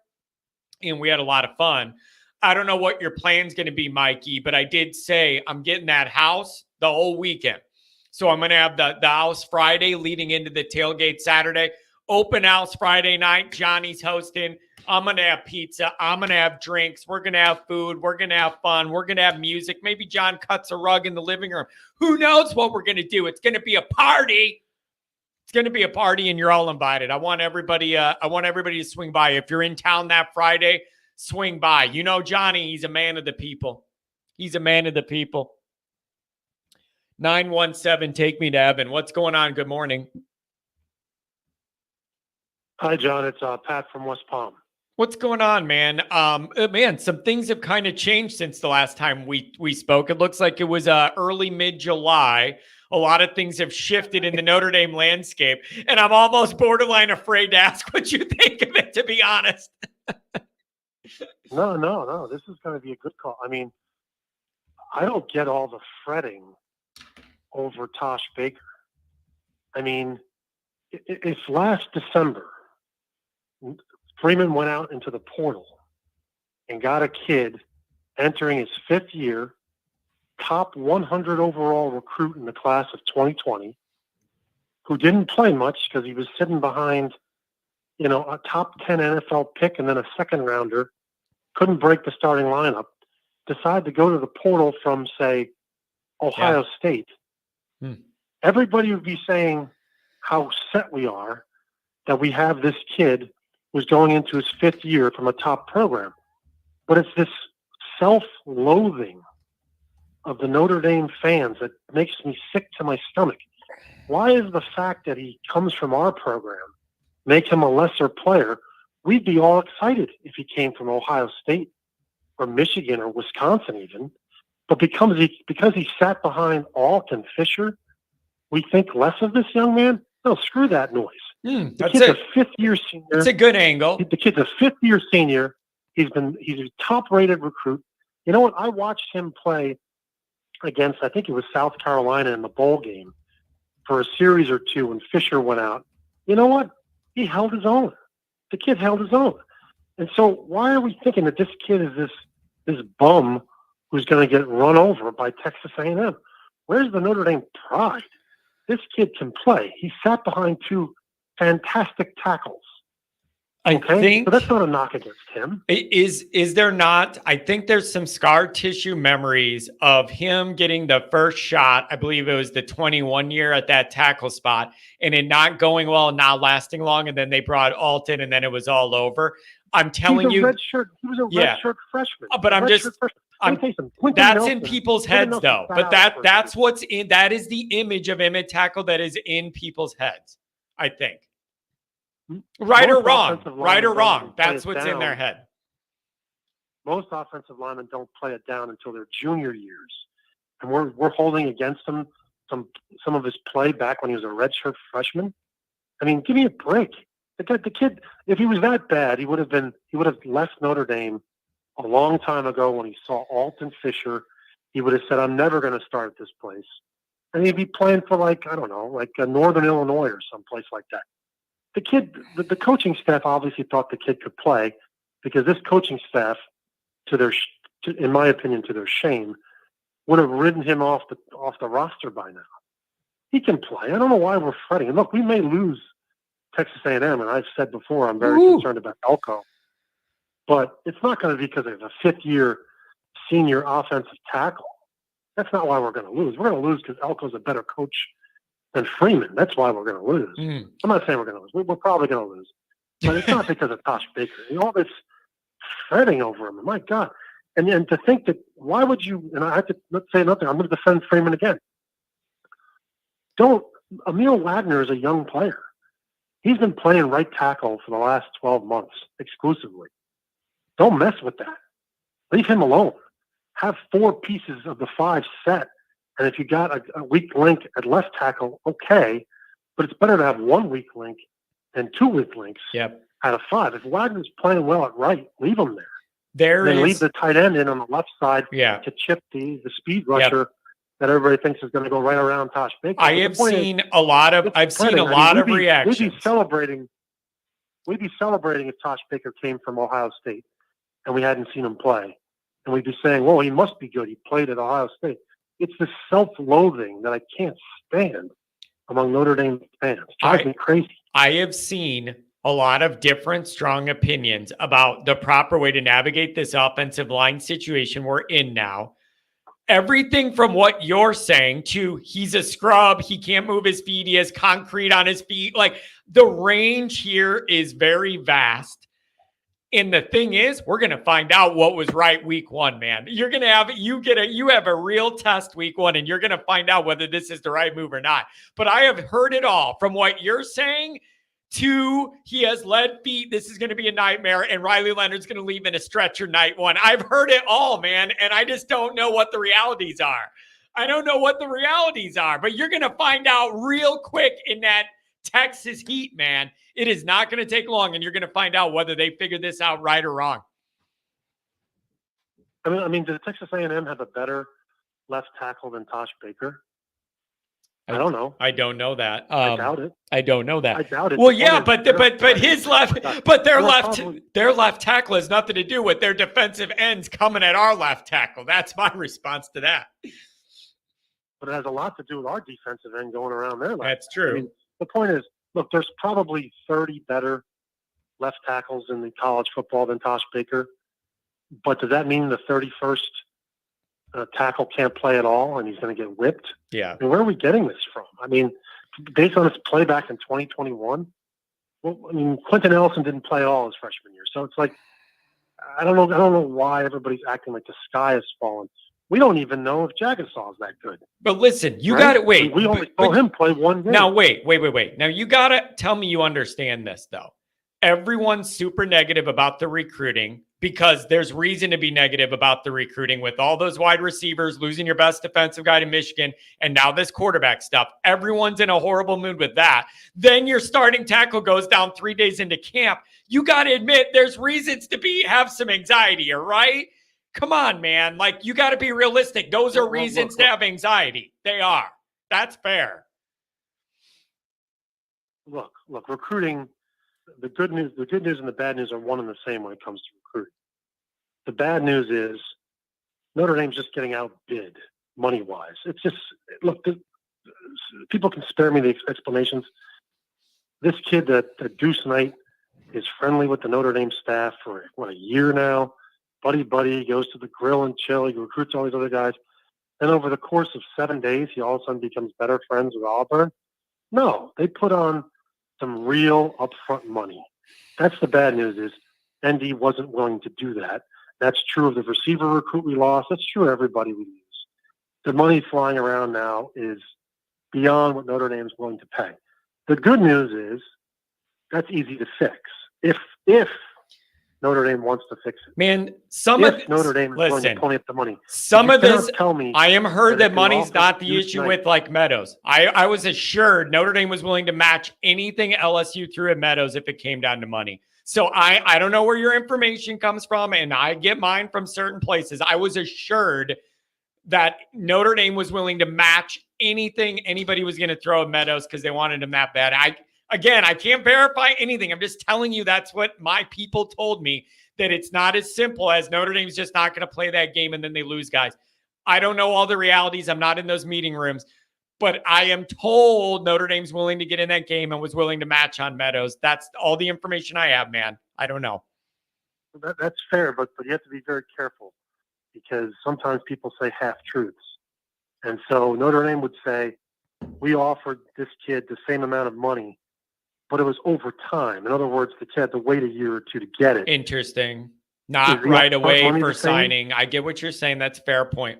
and we had a lot of fun. I don't know what your plan's going to be, Mikey, but I did say I'm getting that house the whole weekend. So I'm going to have the house Friday leading into the tailgate Saturday. Open house Friday night. Johnny's hosting. I'm going to have pizza. I'm going to have drinks. We're going to have food. We're going to have fun. We're going to have music. Maybe John cuts a rug in the living room. Who knows what we're going to do? It's going to be a party. It's going to be a party, and you're all invited. I want everybody to swing by. If you're in town that Friday, swing by. You know Johnny, he's a man of the people. He's a man of the people. 917, take me to Evan. What's going on? Good morning. Hi, John. It's Pat from West Palm. What's going on, man? Man, some things have kind of changed since the last time we spoke. It looks like it was early mid-July. A lot of things have shifted in the Notre Dame landscape, and I'm almost borderline afraid to ask what you think of it, to be honest. No. This is going to be a good call. I mean, I don't get all the fretting over Tosh Baker. I mean, it's last December. Freeman went out into the portal and got a kid entering his 5th year, top 100 overall recruit in the class of 2020, who didn't play much because he was sitting behind, a top 10 NFL pick and then a second rounder, couldn't break the starting lineup, decided to go to the portal from, say, Ohio State. Everybody would be saying how set we are that we have this kid who's going into his 5th year from a top program. But it's this self-loathing of the Notre Dame fans that makes me sick to my stomach. Why is the fact that he comes from our program make him a lesser player? We'd be all excited if he came from Ohio State or Michigan or Wisconsin even. But because he sat behind Alt and Fisher, we think less of this young man? No, screw that noise. The That's kid's a a fifth-year senior. It's a good angle. The kid's a fifth-year senior. He's a top-rated recruit. You know what? I watched him play against, I think it was South Carolina in the bowl game for a series or two when Fisher went out. You know what? He held his own. The kid held his own. And so why are we thinking that this kid is this bum who's going to get run over by Texas A&M? Where's the Notre Dame pride? This kid can play. He sat behind two fantastic tackles. I think so that's not a knock against him. Is there not? I think there's some scar tissue memories of him getting the first shot. I believe it was the 21 year at that tackle spot, and it not going well, not lasting long, and then they brought Alton, and then it was all over. I'm telling you, He was a red shirt freshman. But that's in people's heads, though. But that's what's in. That is the image of Emmett Tackle that is in people's heads. I think. Right or wrong. That's what's in their head. Most offensive linemen don't play it down until their junior years, and we're holding against him some of his play back when he was a redshirt freshman. I mean, give me a break. The kid, if he was that bad, he would have left Notre Dame a long time ago when he saw Alton Fisher. He would have said, "I'm never going to start at this place," and he'd be playing for Northern Illinois or someplace like that. The kid, the coaching staff obviously thought the kid could play because this coaching staff, in my opinion, to their shame, would have ridden him off the roster by now. He can play. I don't know why we're fretting. And look, we may lose Texas A&M, and I've said before I'm very concerned about Elko, but it's not going to be because of a fifth-year senior offensive tackle. That's not why we're going to lose. We're going to lose because Elko's a better coach than Freeman. That's why we're going to lose. I'm not saying we're going to lose. We're probably going to lose. But it's not because of Tosh Baker. All this fretting over him. My God. And to think that, why would you, and I have to say nothing, I'm going to defend Freeman again. Emil Wagner is a young player. He's been playing right tackle for the last 12 months exclusively. Don't mess with that. Leave him alone. Have 4 pieces of the 5 set. And if you got a weak link at left tackle, okay. But it's better to have 1 weak link than 2 weak links out of 5. If Wagner's playing well at right, leave him there. Leave the tight end in on the left side to chip the speed rusher that everybody thinks is going to go right around Tosh Baker. I've seen a lot of reactions. We'd be celebrating if Tosh Baker came from Ohio State and we hadn't seen him play. And we'd be saying, well, he must be good. He played at Ohio State. It's this self-loathing that I can't stand among Notre Dame fans. It drives me crazy. I have seen a lot of different strong opinions about the proper way to navigate this offensive line situation we're in now. Everything from what you're saying to he's a scrub, he can't move his feet, he has concrete on his feet. Like, the range here is very vast. And the thing is, we're going to find out what was right week 1, man. You're going to have, you have a real test week 1, and you're going to find out whether this is the right move or not. But I have heard it all from what you're saying to he has lead feet. This is going to be a nightmare. And Riley Leonard's going to leave in a stretcher night 1. I've heard it all, man. And I just don't know what the realities are. I don't know what the realities are, but you're going to find out real quick in that Texas heat, man. It is not going to take long, and you're going to find out whether they figure this out right or wrong. I mean, does Texas A&M have a better left tackle than Tosh Baker? I don't know. I don't know that. I doubt it. I don't know that. I doubt it. Well, yeah, but their left tackle has nothing to do with their defensive ends coming at our left tackle. That's my response to that. But it has a lot to do with our defensive end going around their left. That's true. I mean, the point is, look, there's probably 30 better left tackles in the college football than Tosh Baker. But does that mean the 31st tackle can't play at all and he's going to get whipped? Yeah. I mean, where are we getting this from? I mean, based on his play back in 2021, well, I mean, Quentin Ellison didn't play at all his freshman year. So it's like, I don't know why everybody's acting like the sky has fallen. We don't even know if Jagasaw is that good. But listen, you got to wait. We only saw him play 1 game. Now, wait. Now, you got to tell me you understand this, though. Everyone's super negative about the recruiting. because there's reason to be negative about the recruiting with all those wide receivers, losing your best defensive guy to Michigan, and now this quarterback stuff. Everyone's in a horrible mood with that. Then your starting tackle goes down 3 days into camp. You got to admit there's reasons to have some anxiety here, right? Come on, man. Like, you got to be realistic. Those are reasons to have anxiety. They are. That's fair. Look, recruiting, the good news and the bad news are one and the same when it comes to recruiting. The bad news is Notre Dame's just getting outbid money-wise. It's just, look, people can spare me the explanations. This kid that Deuce Knight is friendly with the Notre Dame staff for, a year now. Buddy, goes to the grill and chill. He recruits all these other guys. And over the course of 7 days, he all of a sudden becomes better friends with Auburn. No, they put on some real upfront money. That's the bad news is ND wasn't willing to do that. That's true of the receiver recruit we lost. That's true of everybody we lose. The money flying around now is beyond what Notre Dame is willing to pay. The good news is that's easy to fix. If Notre Dame wants to fix it. Man, Notre Dame is going to pony up the money. Some of this, tell me I am heard that money's not the issue Knight. with like Meadows. I was assured Notre Dame was willing to match anything LSU threw at Meadows if it came down to money. So I don't know where your information comes from, and I get mine from certain places. I was assured that Notre Dame was willing to match anything anybody was going to throw at Meadows because they wanted him that bad. I can't verify anything. I'm just telling you that's what my people told me, that it's not as simple as Notre Dame's just not going to play that game and then they lose guys. I don't know all the realities. I'm not in those meeting rooms, but I am told Notre Dame's willing to get in that game and was willing to match on Meadows. That's all the information I have, man. I don't know. That's fair, but you have to be very careful because sometimes people say half-truths. And so Notre Dame would say, we offered this kid the same amount of money, but it was over time. In other words, the kid had to wait a year or two to get it. Interesting. Not right away for signing. I get what you're saying. That's a fair point.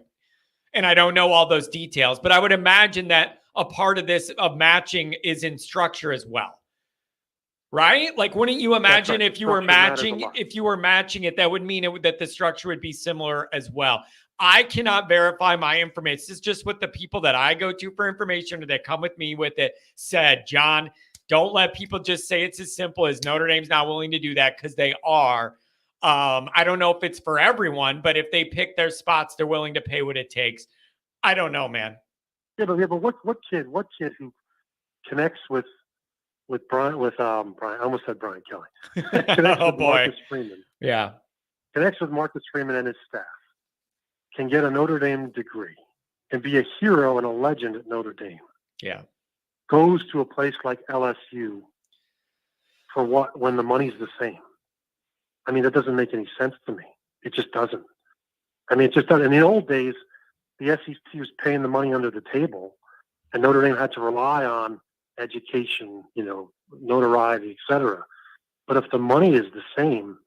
And I don't know all those details, but I would imagine that a part of this, of matching, is in structure as well. Right? Like, wouldn't you imagine if you were matching it, that would mean that the structure would be similar as well. I cannot verify my information. This is just what the people that I go to for information or that come with me with it said. John, don't let people just say it's as simple as Notre Dame's not willing to do that, because they are. I don't know if it's for everyone, but if they pick their spots, they're willing to pay what it takes. I don't know, man. Yeah, but what kid who connects with Brian, I almost said Brian Kelly. Oh boy. Marcus Freeman. Yeah. Connects with Marcus Freeman and his staff. Can get a Notre Dame degree and be a hero and a legend at Notre Dame. Yeah. Goes to a place like LSU for what, when the money's the same? I mean, that doesn't make any sense to me. It just doesn't. I mean, it just doesn't. In the old days, the SEC was paying the money under the table, and Notre Dame had to rely on education, notoriety, etc. But if the money is the same,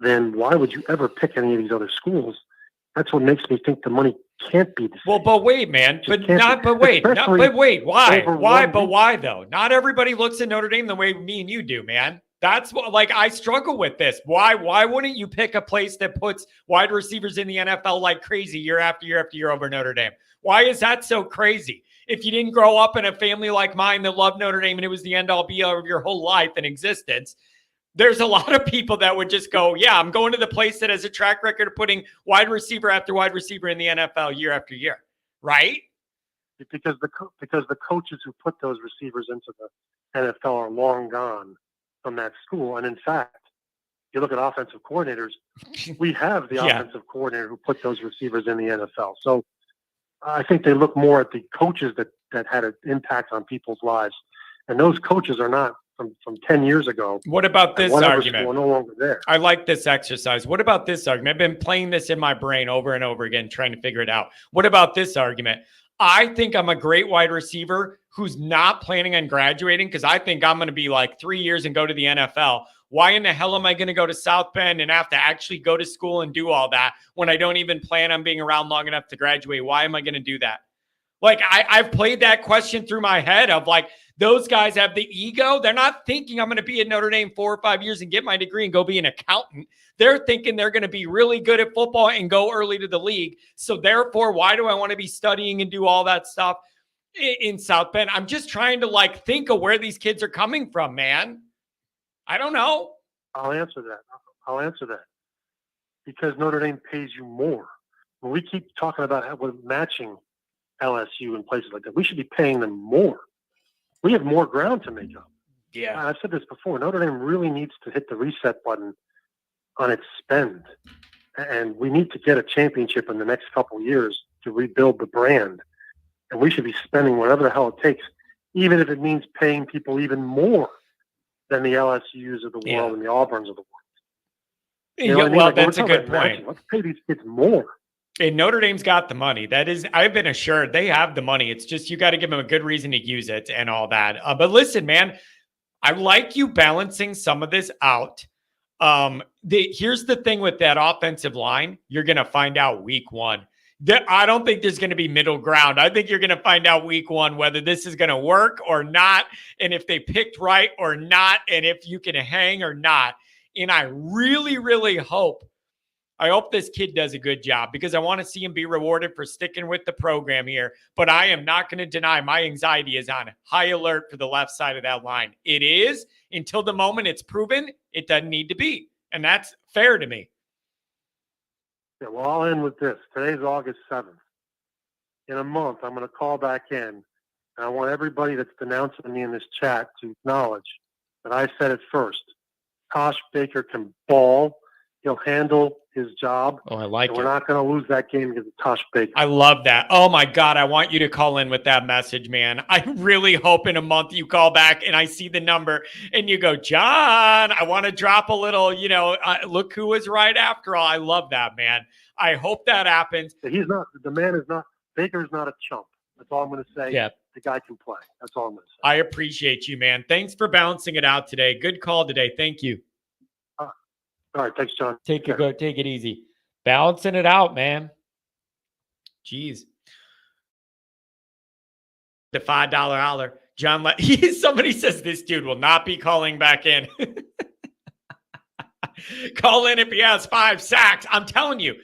then why would you ever pick any of these other schools? That's what makes me think the money can't be the same. Well, but wait, man. Why? Why though? Not everybody looks at Notre Dame the way me and you do, man. That's what, I struggle with this. Why wouldn't you pick a place that puts wide receivers in the NFL like crazy year after year after year over Notre Dame? Why is that so crazy? If you didn't grow up in a family like mine that loved Notre Dame and it was the end all be all of your whole life and existence, there's a lot of people that would just go, yeah, I'm going to the place that has a track record of putting wide receiver after wide receiver in the NFL year after year, right? Because the coaches who put those receivers into the NFL are long gone from that school. And in fact, you look at offensive coordinators, we have the offensive coordinator who put those receivers in the NFL. So I think they look more at the coaches that had an impact on people's lives. And those coaches are not from 10 years ago. What about this argument? School, no longer there. I like this exercise. What about this argument? I've been playing this in my brain over and over again, trying to figure it out. What about this argument? I think I'm a great wide receiver who's not planning on graduating because I think I'm going to be like 3 years and go to the NFL. Why in the hell am I going to go to South Bend and have to actually go to school and do all that when I don't even plan on being around long enough to graduate? Why am I going to do that? I've played that question through my head of Those guys have the ego. They're not thinking I'm going to be at Notre Dame 4 or 5 years and get my degree and go be an accountant. They're thinking they're going to be really good at football and go early to the league. So therefore, why do I want to be studying and do all that stuff in South Bend? I'm just trying to like think of where these kids are coming from, man. I don't know. I'll answer that. Because Notre Dame pays you more. When we keep talking about how we're matching LSU and places like that, we should be paying them more. We have more ground to make up. Yeah. I've said this before. Notre Dame really needs to hit the reset button on its spend. And we need to get a championship in the next couple of years to rebuild the brand. And we should be spending whatever the hell it takes, even if it means paying people even more than the LSUs of the world and the Auburns of the world. You know what I mean? Well, like, that's a good point. Let's pay these kids more. And Notre Dame's got the money. That is, I've been assured they have the money. It's just you got to give them a good reason to use it and all that. But listen, man, I like you balancing some of this out. Here's the thing with that offensive line. You're going to find out week one. I don't think there's going to be middle ground. I think you're going to find out week one whether this is going to work or not, and if they picked right or not, and if you can hang or not. And I really, really hope this kid does a good job because I want to see him be rewarded for sticking with the program here. But I am not going to deny my anxiety is on high alert for the left side of that line. It is until the moment it's proven it doesn't need to be. And that's fair to me. Yeah, well, I'll end with this. Today's August 7th. In a month, I'm going to call back in, and I want everybody that's denouncing me in this chat to acknowledge that I said it first. Tosh Baker can ball. He'll handle his job. Oh, I like it. We're not going to lose that game because of Tosh Baker. I love that. Oh, my God. I want you to call in with that message, man. I really hope in a month you call back and I see the number and you go, John, I want to drop a little, look who was right after all. I love that, man. I hope that happens. Baker's not a chump. That's all I'm going to say. Yeah. The guy can play. That's all I'm going to say. I appreciate you, man. Thanks for balancing it out today. Good call today. Thank you. All right. Thanks, John. Take it easy. Balancing it out, man. Jeez. The $5 holler. John, somebody says this dude will not be calling back in. Call in if he has 5 sacks. I'm telling you.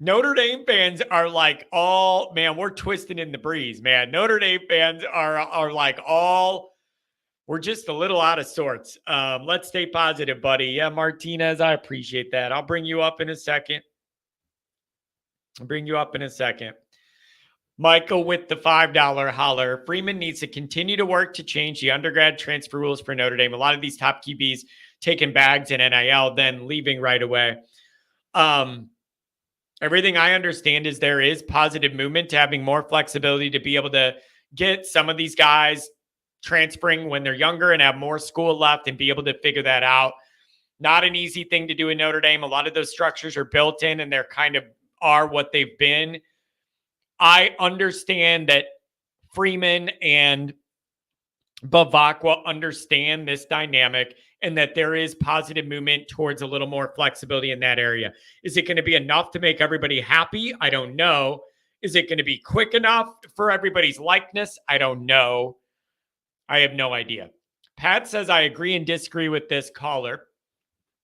Notre Dame fans are like we're twisting in the breeze, man. Notre Dame fans are like we're just a little out of sorts. Let's stay positive, buddy. Yeah, Martinez, I appreciate that. I'll bring you up in a second. Michael with the $5 holler. Freeman needs to continue to work to change the undergrad transfer rules for Notre Dame. A lot of these top QBs taking bags in NIL, then leaving right away. Everything I understand is there is positive movement to having more flexibility to be able to get some of these guys transferring when they're younger and have more school left and be able to figure that out. Not an easy thing to do in Notre Dame. A lot of those structures are built in and they're kind of are what they've been. I understand that Freeman and Bavakwa understand this dynamic and that there is positive movement towards a little more flexibility in that area. Is it going to be enough to make everybody happy? I don't know. Is it going to be quick enough for everybody's likeness? I don't know. I have no idea. Pat says, I agree and disagree with this caller.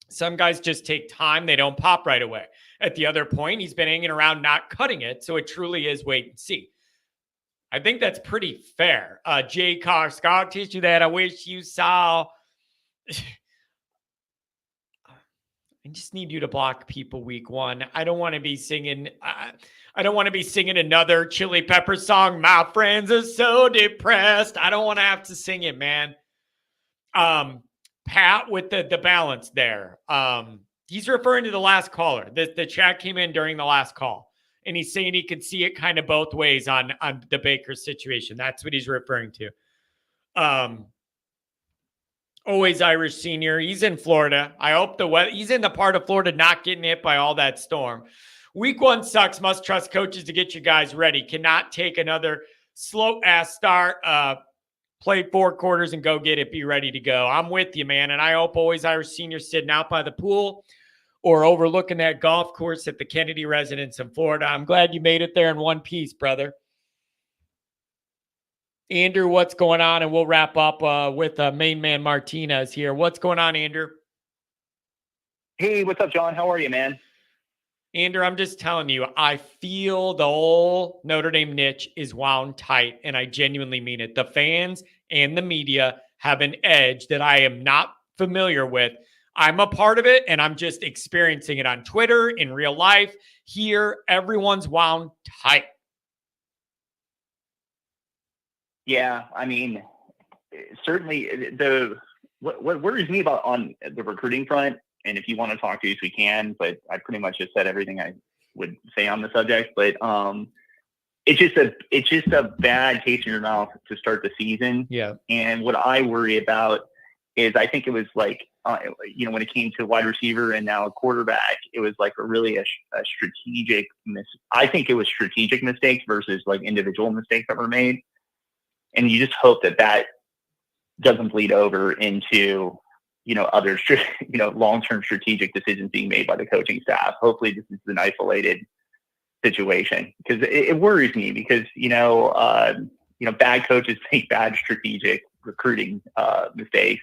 Some guys just take time. They don't pop right away. At the other point, he's been hanging around not cutting it. So it truly is wait and see. I think that's pretty fair. Jay Carr, scar tissue that I wish you saw. I just need you to block people week one. I don't want to be singing. I don't want to be singing another Chili Pepper song. My friends are so depressed. I don't want to have to sing it, man. Pat with the balance there. He's referring to the last caller. The chat came in during the last call. And he's saying he could see it kind of both ways on the Baker situation. That's what he's referring to. Always Irish senior. He's in Florida. I hope he's in the part of Florida not getting hit by all that storm. Week one sucks. Must trust coaches to get you guys ready. Cannot take another slow-ass start. Play 4 quarters and go get it. Be ready to go. I'm with you, man. And I hope Always Irish senior sitting out by the pool or overlooking that golf course at the Kennedy residence in Florida. I'm glad you made it there in one piece, brother. Andrew, what's going on? And we'll wrap up with main man Martinez here. What's going on, Andrew? Hey, what's up, John? How are you, man? Andrew, I'm just telling you, I feel the whole Notre Dame niche is wound tight, and I genuinely mean it. The fans and the media have an edge that I am not familiar with. I'm a part of it, and I'm just experiencing it on Twitter, in real life. Here, everyone's wound tight. Yeah, I mean, certainly what worries me about on the recruiting front, and if you want to talk to us, we can, but I pretty much just said everything I would say on the subject. But it's just a bad taste in your mouth to start the season. Yeah. And what I worry about is I think it was like, when it came to wide receiver and now quarterback, it was like a strategic I think it was strategic mistakes versus like individual mistakes that were made. And you just hope that doesn't bleed over into, other, long-term strategic decisions being made by the coaching staff. Hopefully this is an isolated situation, because it worries me because, bad coaches make bad strategic recruiting mistakes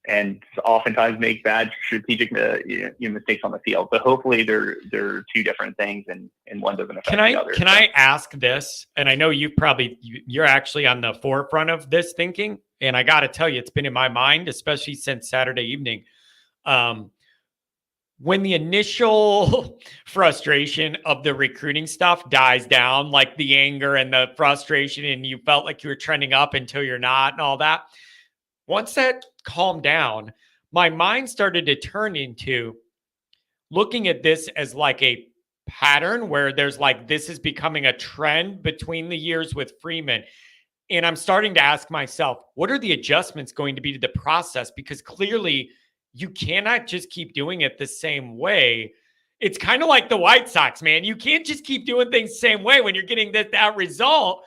and oftentimes make bad strategic mistakes on the field. But hopefully they're two different things and one doesn't affect the other. Can I ask this? And I know you're actually on the forefront of this thinking. And I got to tell you, it's been in my mind, especially since Saturday evening. When the initial frustration of the recruiting stuff dies down, like the anger and the frustration, and you felt like you were trending up until you're not and all that. Once that calmed down, my mind started to turn into looking at this as like a pattern where there's like, this is becoming a trend between the years with Freeman. And I'm starting to ask myself, what are the adjustments going to be to the process? Because clearly you cannot just keep doing it the same way. It's kind of like the White Sox, man. You can't just keep doing things the same way when you're getting that result.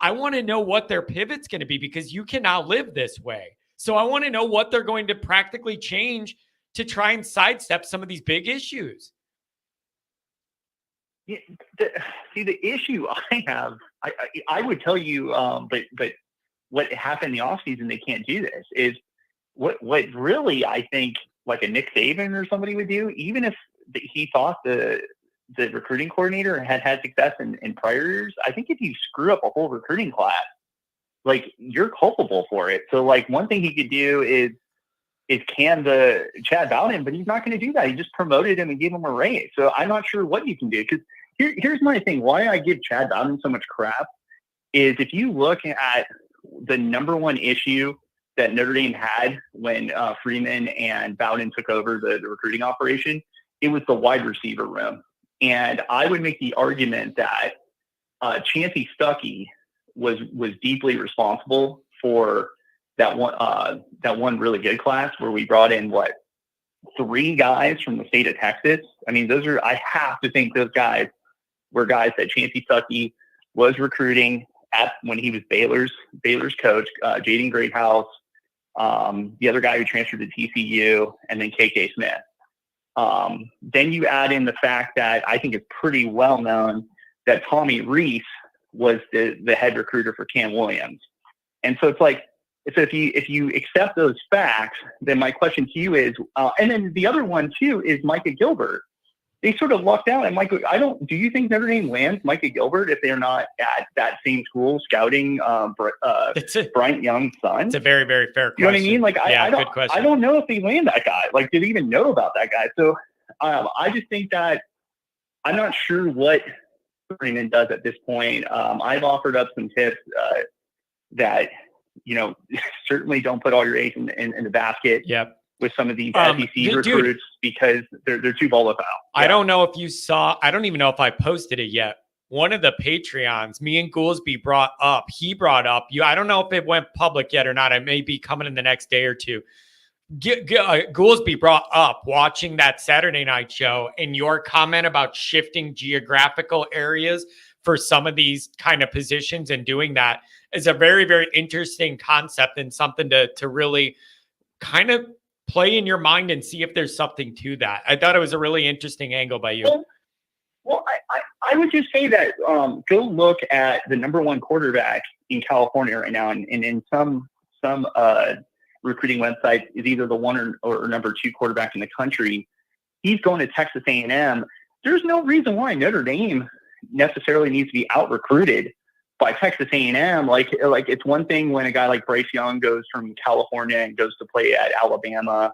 I want to know what their pivot's going to be, because you cannot live this way. So I want to know what they're going to practically change to try and sidestep some of these big issues. Yeah, the issue I have, I would tell you, but what happened in the offseason, they can't do this, is what really I think like a Nick Saban or somebody would do, even if he thought the recruiting coordinator had success in prior years. I think if you screw up a whole recruiting class, like you're culpable for it. So like one thing he could do is can the Chad Bowden, but he's not going to do that. He just promoted him and gave him a raise. So I'm not sure what you can do, because here's my thing. Why I give Chad Bowden so much crap is if you look at the number one issue that Notre Dame had when Freeman and Bowden took over the recruiting operation, it was the wide receiver room. And I would make the argument that Chancey Stuckey was deeply responsible for that one really good class where we brought in 3 guys from the state of Texas. I mean, I have to think those guys were guys that Chancey Stuckey was recruiting when he was Baylor's coach, Jaden Greathouse, the other guy who transferred to TCU, and then KK Smith. Then you add in the fact that I think it's pretty well known that Tommy Reese was the head recruiter for Cam Williams. And so it's like, so if you accept those facts, then my question to you is, and then the other one too is Micah Gilbert. They sort of lucked out, and Micah, do you think Notre Dame lands Micah Gilbert if they're not at that same school scouting Bryant Young's son? It's a very, very fair question. You know what I mean? Like, good question. I don't know if they land that guy. Like, did they even know about that guy? So I just think that I'm not sure what Freeman does at this point. I've offered up some tips that, certainly don't put all your eggs in the basket. Yep. With some of these SEC recruits, because they're too volatile. Yeah. I don't know if you saw, I don't even know if I posted it yet. One of the Patreons, me and Goolsby brought up, I don't know if it went public yet or not. I may be coming in the next day or two. Goolsby brought up watching that Saturday night show, and your comment about shifting geographical areas for some of these kind of positions and doing that is a very, very interesting concept and something to really kind of play in your mind and see if there's something to that. I thought it was a really interesting angle by you. Well, I would just say that go look at the number one quarterback in California right now, and in some recruiting websites is either the one or number two quarterback in the country. He's going to Texas A&M. There's no reason why Notre Dame necessarily needs to be out recruited by Texas A&M. Like it's one thing when a guy like Bryce Young goes from California and goes to play at Alabama,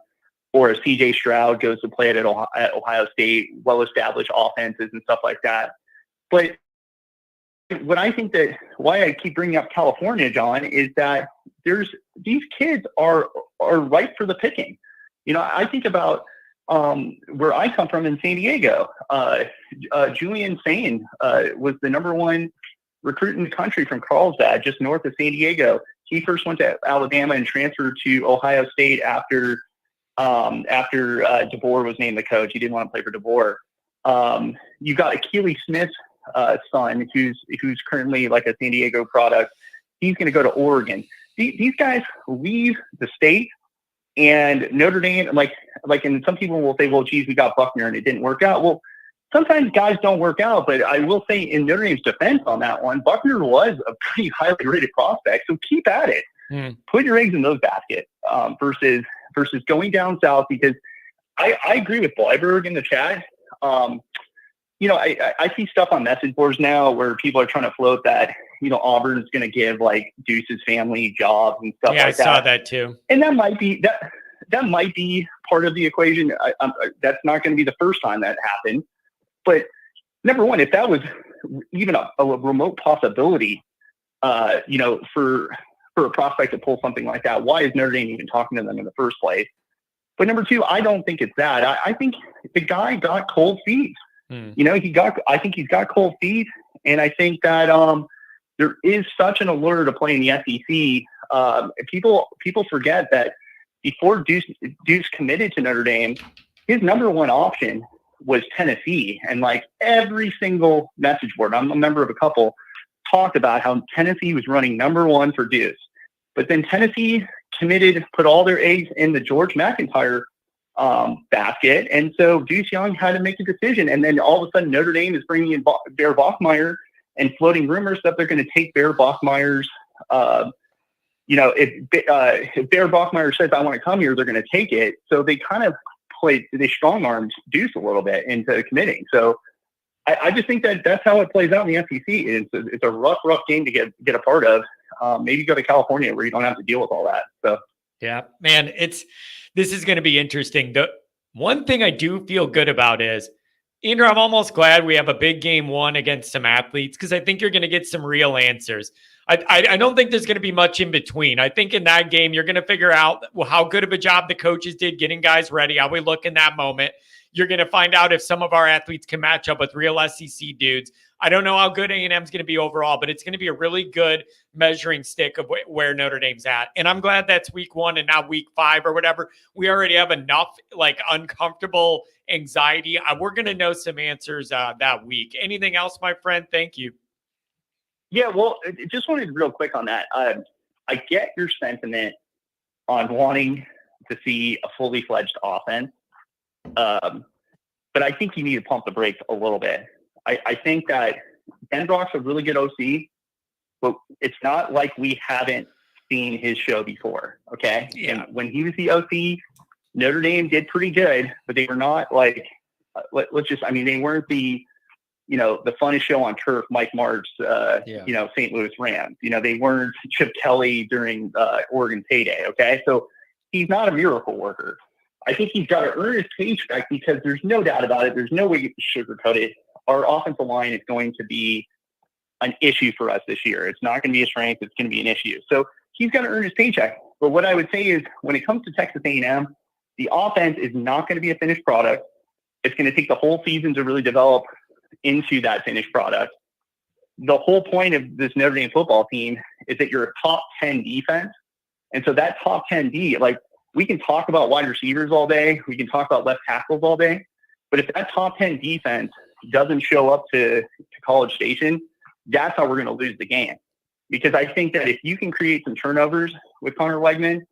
or a CJ Stroud goes to play at Ohio State, well-established offenses and stuff like that. But what I think that why I keep bringing up California, John, is that these kids are ripe for the picking. I think about where I come from in San Diego. Julian Sain was the number one recruit in the country from Carlsbad, just north of San Diego. He first went to Alabama and transferred to Ohio State after DeBoer was named the coach. He didn't want to play for DeBoer. You got Akili Smith's son, who's currently like a San Diego product. He's going to go to Oregon. These guys leave the state, and Notre Dame, and some people will say, well, geez, we got Buckner and it didn't work out. Well, sometimes guys don't work out, but I will say in Notre Dame's defense on that one, Buckner was a pretty highly rated prospect. So keep at it. Put your eggs in those baskets versus going down south, because I agree with Bleiberg in the chat. I see stuff on message boards now where people are trying to float that, Auburn's going to give like Deuce's family jobs and stuff like that. Yeah, I saw that too. And that might be part of the equation. That's not going to be the first time that happened. But number one, if that was even a remote possibility, for a prospect to pull something like that, why is Notre Dame even talking to them in the first place? But number two, I don't think it's that. I think the guy got cold feet. I think he's got cold feet, and I think that there is such an allure to play in the SEC. People forget that before Deuce committed to Notre Dame, his number one option was Tennessee, and like every single message board, I'm a member of a couple, talked about how Tennessee was running number one for Deuce. But then Tennessee put all their eggs in the George McIntyre basket. And so Deuce Young had to make a decision. And then all of a sudden Notre Dame is bringing in Bear Bachmeier and floating rumors that they're going to take Bear Bachmeier's, if Bear Bachmeier says, I want to come here, they're going to take it. So they kind of they strong-armed Deuce a little bit into committing. So I just think that that's how it plays out in the SEC. It's a rough game to get a part of. Maybe go to California where you don't have to deal with all that. So yeah, man, this is going to be interesting. The one thing I do feel good about is, Andrew, I'm almost glad we have a big game one against some athletes, because I think you're going to get some real answers. I don't think there's going to be much in between. I think in that game, you're going to figure out how good of a job the coaches did getting guys ready, how we look in that moment. You're going to find out if some of our athletes can match up with real SEC dudes. I don't know how good A&M's going to be overall, but it's going to be a really good measuring stick of where Notre Dame's at. And I'm glad that's week one and not week 5 or whatever. We already have enough uncomfortable anxiety. We're going to know some answers that week. Anything else, my friend? Thank you. Yeah, well, just wanted real quick on that. I get your sentiment on wanting to see a fully fledged offense. But I think you need to pump the brakes a little bit. I think that Ben Brock's a really good OC, but it's not like we haven't seen his show before. Okay. Yeah. And when he was the OC, Notre Dame did pretty good, but they were not they weren't the funnest show on turf, Mike Martz, St. Louis Rams. They weren't Chip Kelly during Oregon's heyday. Okay. So he's not a miracle worker. I think he's got to earn his paycheck, because there's no doubt about it. There's no way to sugarcoat it. Our offensive line is going to be an issue for us this year. It's not going to be a strength. It's going to be an issue. So he's got to earn his paycheck. But what I would say is, when it comes to Texas A&M, the offense is not going to be a finished product. It's going to take the whole season to really develop into that finished product. The whole point of this Notre Dame football team is that you're a top 10 defense. And so that top 10 D, we can talk about wide receivers all day. We can talk about left tackles all day. But if that top 10 defense doesn't show up to College Station, that's how we're going to lose the game. Because I think that if you can create some turnovers with Connor Wegman,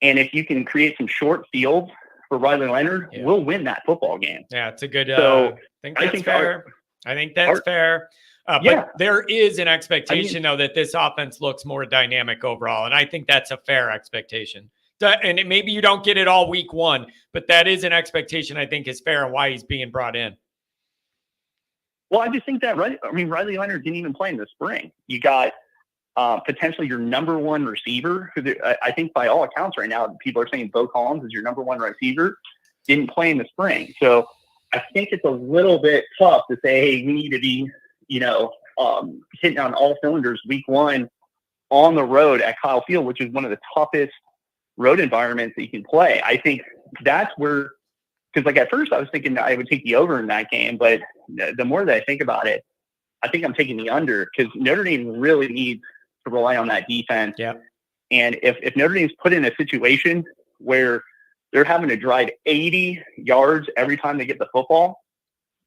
and if you can create some short fields for Riley Leonard, we'll win that football game. Yeah, it's a good so I think that's fair. I think that's fair. But there is an expectation, though, that this offense looks more dynamic overall. And I think that's a fair expectation. And maybe you don't get it all week one, but that is an expectation I think is fair and why he's being brought in. Well, I just think that, Riley Leonard didn't even play in the spring. You got potentially your number one receiver, who I think by all accounts right now, people are saying Bo Collins is your number one receiver, didn't play in the spring. So I think it's a little bit tough to say, hey, we need to be, hitting on all cylinders week one on the road at Kyle Field, which is one of the toughest road environments that you can play. I think that's where, because like at first I was thinking that I would take the over in that game, but the more that I think about it, I think I'm taking the under, because Notre Dame really needs to rely on that defense. Yeah. And if Notre Dame's put in a situation where they're having to drive 80 yards every time they get the football,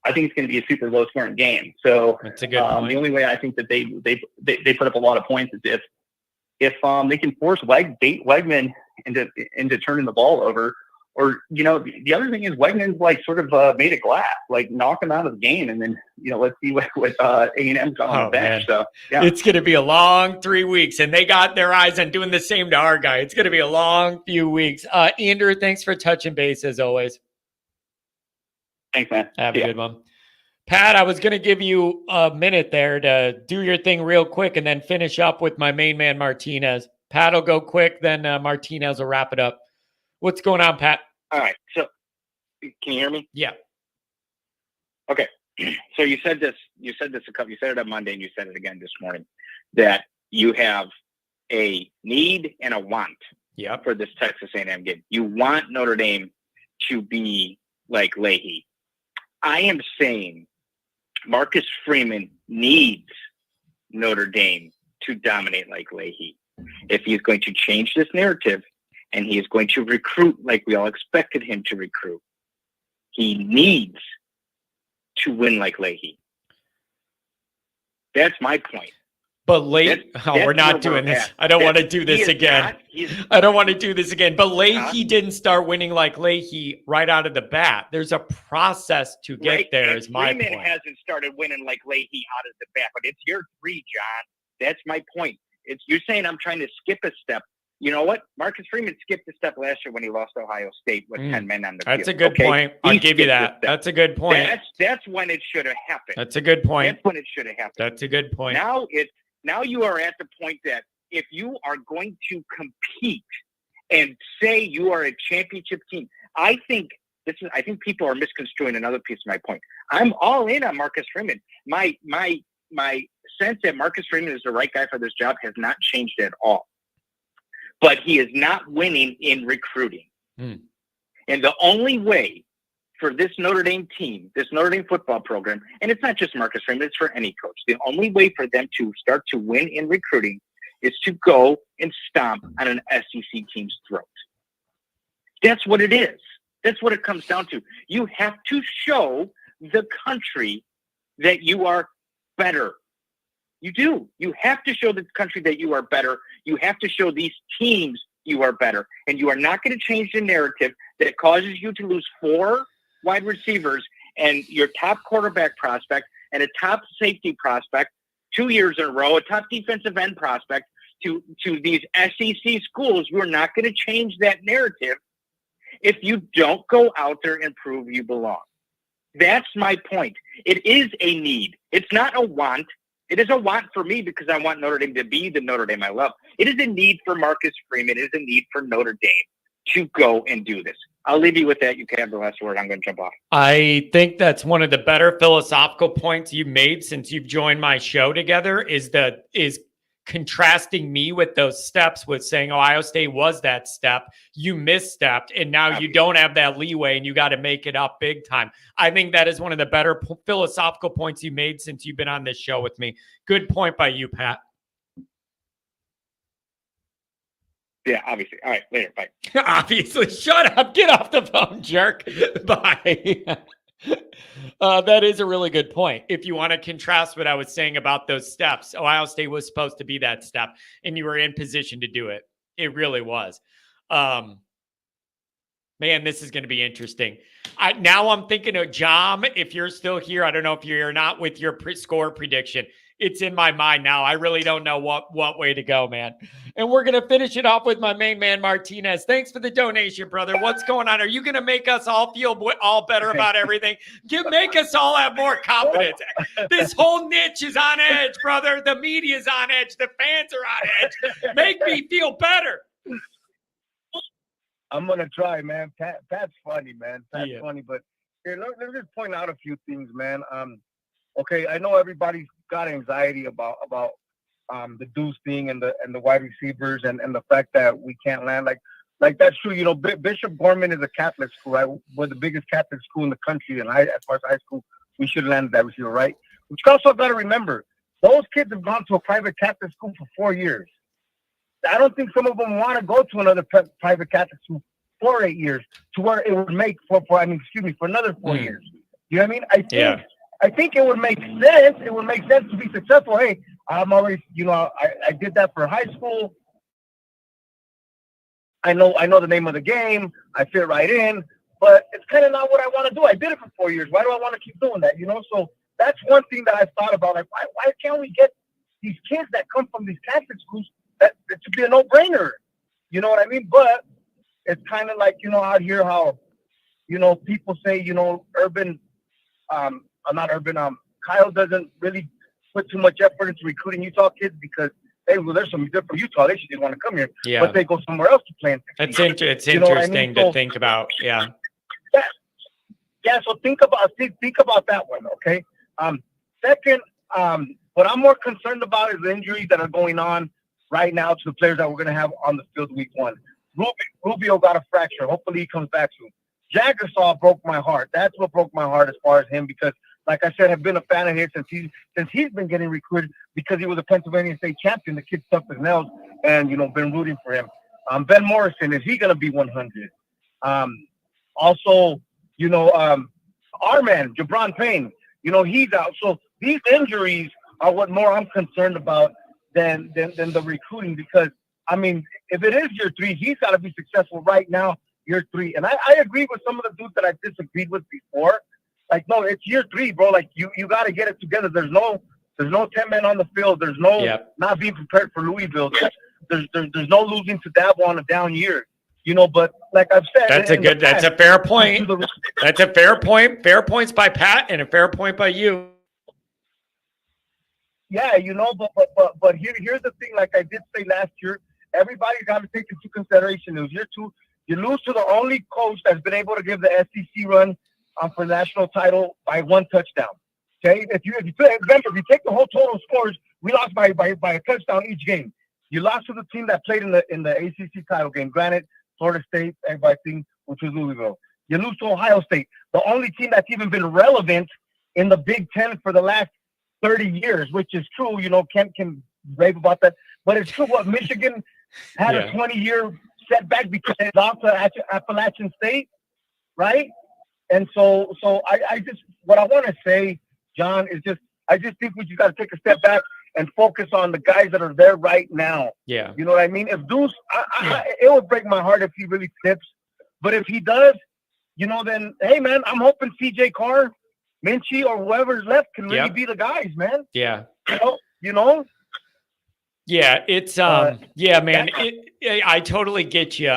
I think it's going to be a super low scoring game. So that's a good point. The only way I think that they put up a lot of points is if they can force Wegman into turning the ball over. Or, the other thing is Wegman's like sort of made of glass, like knock him out of the game. And then, let's see what A&M's on the bench. Man. So, yeah. It's going to be a long 3 weeks, and they got their eyes on doing the same to our guy. It's going to be a long few weeks. Andrew, thanks for touching base as always. Thanks, man. Have a good one. Pat, I was going to give you a minute there to do your thing real quick and then finish up with my main man, Martinez. Pat will go quick, then Martinez will wrap it up. What's going on, Pat? All right. So can you hear me? Yeah. Okay. So you said it on Monday and you said it again this morning, that you have a need and a want for this Texas A&M game. You want Notre Dame to be like Leahy. I am saying Marcus Freeman needs Notre Dame to dominate like Leahy. If he's going to change this narrative and he is going to recruit like we all expected him to recruit, he needs to win like Leahy. That's my point. But we're not doing this. I don't want to do this again. I don't want to do this again. But Leahy didn't start winning like Leahy right out of the bat. There's a process to get there, is my Freeman point. hasn't started winning like Leahy out of the bat, but it's year 3, John. That's my point. You're saying I'm trying to skip a step. You know what? Marcus Freeman skipped a step last year when he lost Ohio State with 10 men on the field. That's a good point. I'll give you that. That's a good point. That's when it should have happened. That's a good point. That's when it should have happened. That's a good point. Now you are at the point that if you are going to compete and say you are a championship team, I think people are misconstruing another piece of my point. I'm all in on Marcus Freeman. My sense that Marcus Freeman is the right guy for this job has not changed at all. But he is not winning in recruiting. And the only way for this Notre Dame team, this Notre Dame football program, and it's not just Marcus Freeman, it's for any coach, the only way for them to start to win in recruiting is to go and stomp on an SEC team's throat. That's what it is. That's what it comes down to. You have to show the country that you are better. You do. You have to show the country that you are better. You have to show these teams you are better. And you are not going to change the narrative that causes you to lose 4 wide receivers and your top quarterback prospect and a top safety prospect 2 years in a row, a top defensive end prospect to these SEC schools. You are not going to change that narrative if you don't go out there and prove you belong. That's my point. It is a need. It's not a want. It is a want for me because I want Notre Dame to be the Notre Dame I love. It is a need for Marcus Freeman. It is a need for Notre Dame to go and do this. I'll leave you with that. You can have the last word. I'm going to jump off. I think that's one of the better philosophical points you've made since you've joined my show together is contrasting me with those steps with saying Ohio State was that step. You misstepped, and now you don't have that leeway, and you got to make it up big time. I think that is one of the better philosophical points you made since you've been on this show with me. Good point by you, Pat. Yeah, obviously. All right, later. Bye. Obviously. Shut up. Get off the phone, jerk. Bye. That is a really good point. If you want to contrast what I was saying about those steps, Ohio State was supposed to be that step, and you were in position to do it. It really was. Man, this is going to be interesting. Now I'm thinking of Jom. If you're still here, I don't know if you're here or not with your score prediction. It's in my mind now. I really don't know what way to go, man. And we're going to finish it off with my main man, Martinez. Thanks for the donation, brother. What's going on? Are you going to make us all feel all better about everything? Make us all have more confidence. This whole niche is on edge, brother. The media's on edge. The fans are on edge. Make me feel better. I'm gonna try, man. Pat's funny, man. Pat's funny, but here, let me just point out a few things, man. Okay, I know everybody's got anxiety about the Deuce thing and the wide receivers and the fact that we can't land. Like that's true. You know, Bishop Gorman is a Catholic school, right? We're the biggest Catholic school in the country, and as far as high school, we should land that receiver, right? But you also got to remember, those kids have gone to a private Catholic school for 4 years. I don't think some of them want to go to another private Catholic school for 8 years to where it would make for another 4 years. You know what I mean? I think it would make sense. It would make sense to be successful. Hey, I'm already, I did that for high school. I know the name of the game. I fit right in, but it's kind of not what I want to do. I did it for 4 years. Why do I want to keep doing that? So that's one thing that I thought about. Like, why can't we get these kids that come from these Catholic schools that should be a no-brainer? You know what I mean? But it's kind of like, out here how, people say, Kyle doesn't really put too much effort into recruiting Utah kids because, hey, well, there's some from Utah. They should just want to come here. Yeah. But they go somewhere else to play. It's interesting to think about. Yeah. Yeah. So think about that one. Okay. Second, what I'm more concerned about is the injuries that are going on right now to the players that we're going to have on the field week 1. Rubio got a fracture. Hopefully he comes back soon. Jagasaw broke my heart. That's what broke my heart as far as him because, like I said, I've been a fan of his since he's been getting recruited because he was a Pennsylvania State champion. The kid stuck his nails and, been rooting for him. Ben Morrison, is he going to be 100? Also, our man, Jabron Payne, he's out. So these injuries are what more I'm concerned about than the recruiting because, I mean, if it is year 3, he's got to be successful right now, year 3. And I agree with some of the dudes that I disagreed with before. Like, no, it's year 3, bro. Like, you got to get it together. There's no 10 men on the field. There's no not being prepared for Louisville. There's no losing to Dabo on a down year. But like I've said, that's a fair point. That's a fair point. Fair points by Pat and a fair point by you. Yeah, but here's the thing. Like I did say last year, everybody got to take into consideration. It was year 2. You lose to the only coach that's been able to give the SEC run for the national title by 1 touchdown. Okay, if you take the whole total scores, we lost by a touchdown each game. You lost to the team that played in the ACC title game. Granted, Florida State, everybody thinks, which was Louisville. You lose to Ohio State, the only team that's even been relevant in the Big Ten for the last 30 years, which is true. Kent can rave about that, but it's true. What Michigan had a 20-year setback because they lost to Appalachian State, right? And so I just what I want to say, John, is I just think we just got to take a step back and focus on the guys that are there right now. Yeah. You know what I mean? If Deuce, it would break my heart if he really tips. But if he does, then, hey, man, I'm hoping CJ Carr, Minchie, or whoever's left can really be the guys, man. Yeah. Yeah, it's yeah, man. I totally get you.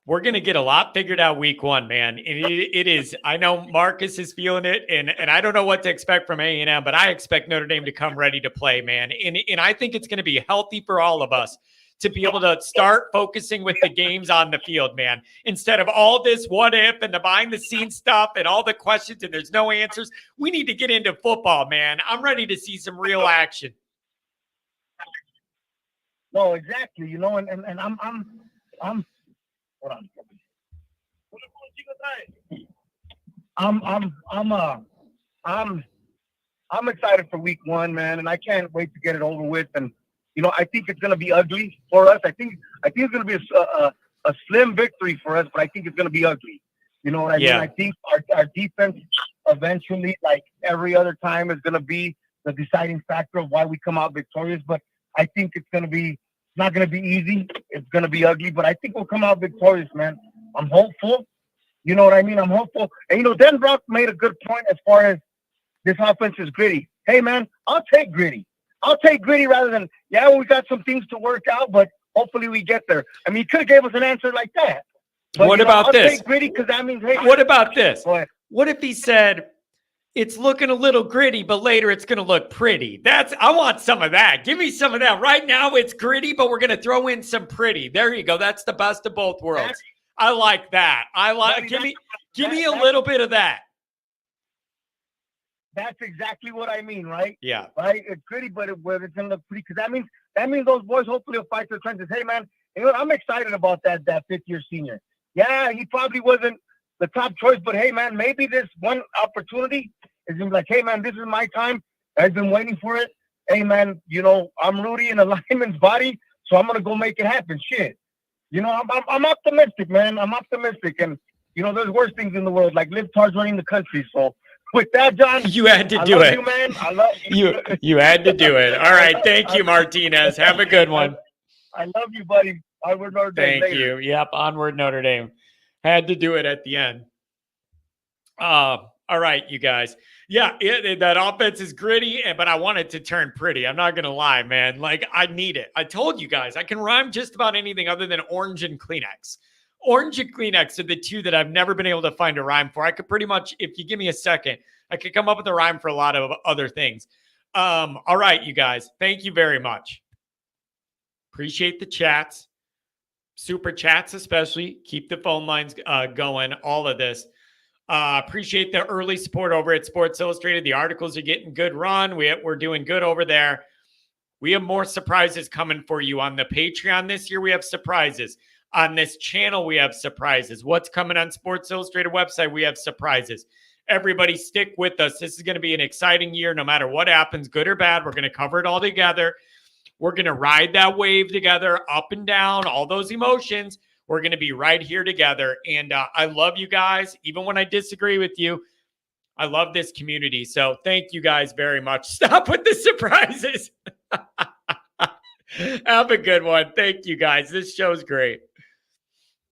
We're gonna get a lot figured out week 1, man. And it is. I know Marcus is feeling it, and I don't know what to expect from A&M, but I expect Notre Dame to come ready to play, man. And I think it's gonna be healthy for all of us to be able to start focusing with the games on the field, man, instead of all this what if and the behind the scenes stuff and all the questions and there's no answers. We need to get into football, man. I'm ready to see some real action. No, exactly. And I'm hold on. I'm excited for week 1, man, and I can't wait to get it over with. And I think it's going to be ugly for us. I think it's going to be a slim victory for us, but I think it's going to be ugly. You know what I mean? I think our defense eventually, like every other time, is going to be the deciding factor of why we come out victorious. But I think it's not going to be easy. It's going to be ugly, but I think we'll come out victorious, man. I'm hopeful. You know what I mean? I'm hopeful. And, you know, Dan Brock made a good point as far as this offense is gritty. Hey, man, I'll take gritty. I'll take gritty rather than, yeah, we got some things to work out, but hopefully we get there. I mean, he could have gave us an answer like that. But, What you know, about I'll this? take gritty because that means, hey. What about this? Go ahead. What if he said, it's looking a little gritty, but later it's going to look pretty? I want some of that. Give me some of that. Right now it's gritty, but we're going to throw in some pretty. There you go. That's the best of both worlds. I like that. Give me a little bit of that. That's exactly what I mean, right? Yeah. Right? It's gritty, but it's going to look pretty. Because that means those boys hopefully will fight to the trenches. Hey, man, you know what? I'm excited about that fifth-year senior. Yeah, he probably wasn't the top choice, but hey, man, maybe this one opportunity is going to be like, hey, man, this is my time. I've been waiting for it. Hey, man, you know, I'm Rudy in a lineman's body, so I'm going to go make it happen. Shit. You know, I'm optimistic, man. I'm optimistic. And, you know, there's worse things in the world, like libtards running the country. So, with that, John, you had to do it. You, man. I love you. You had to do it. All right. Thank you, Martinez. Have a good one. I love you, buddy. Onward Notre Dame. Thank you. Yep. Onward Notre Dame. Had to do it at the end. All right, you guys. Yeah, that offense is gritty, but I want it to turn pretty. I'm not going to lie, man. Like, I need it. I told you guys, I can rhyme just about anything other than orange and Kleenex. Orange and Kleenex are the two that I've never been able to find a rhyme for. I could pretty much, if you give me a second, I could come up with a rhyme for a lot of other things. All right, you guys. Thank you very much. Appreciate the chats. Super chats especially. Keep the phone lines going. All of this. Appreciate the early support over at Sports Illustrated. The articles are getting good run. We're doing good over there. We have more surprises coming for you on the Patreon this year. We have surprises. On this channel, we have surprises. What's coming on Sports Illustrated website? We have surprises. Everybody stick with us. This is going to be an exciting year no matter what happens, good or bad. We're going to cover it all together. We're going to ride that wave together, up and down, all those emotions. We're going to be right here together. And I love you guys. Even when I disagree with you, I love this community. So thank you guys very much. Stop with the surprises. Have a good one. Thank you guys. This show's great.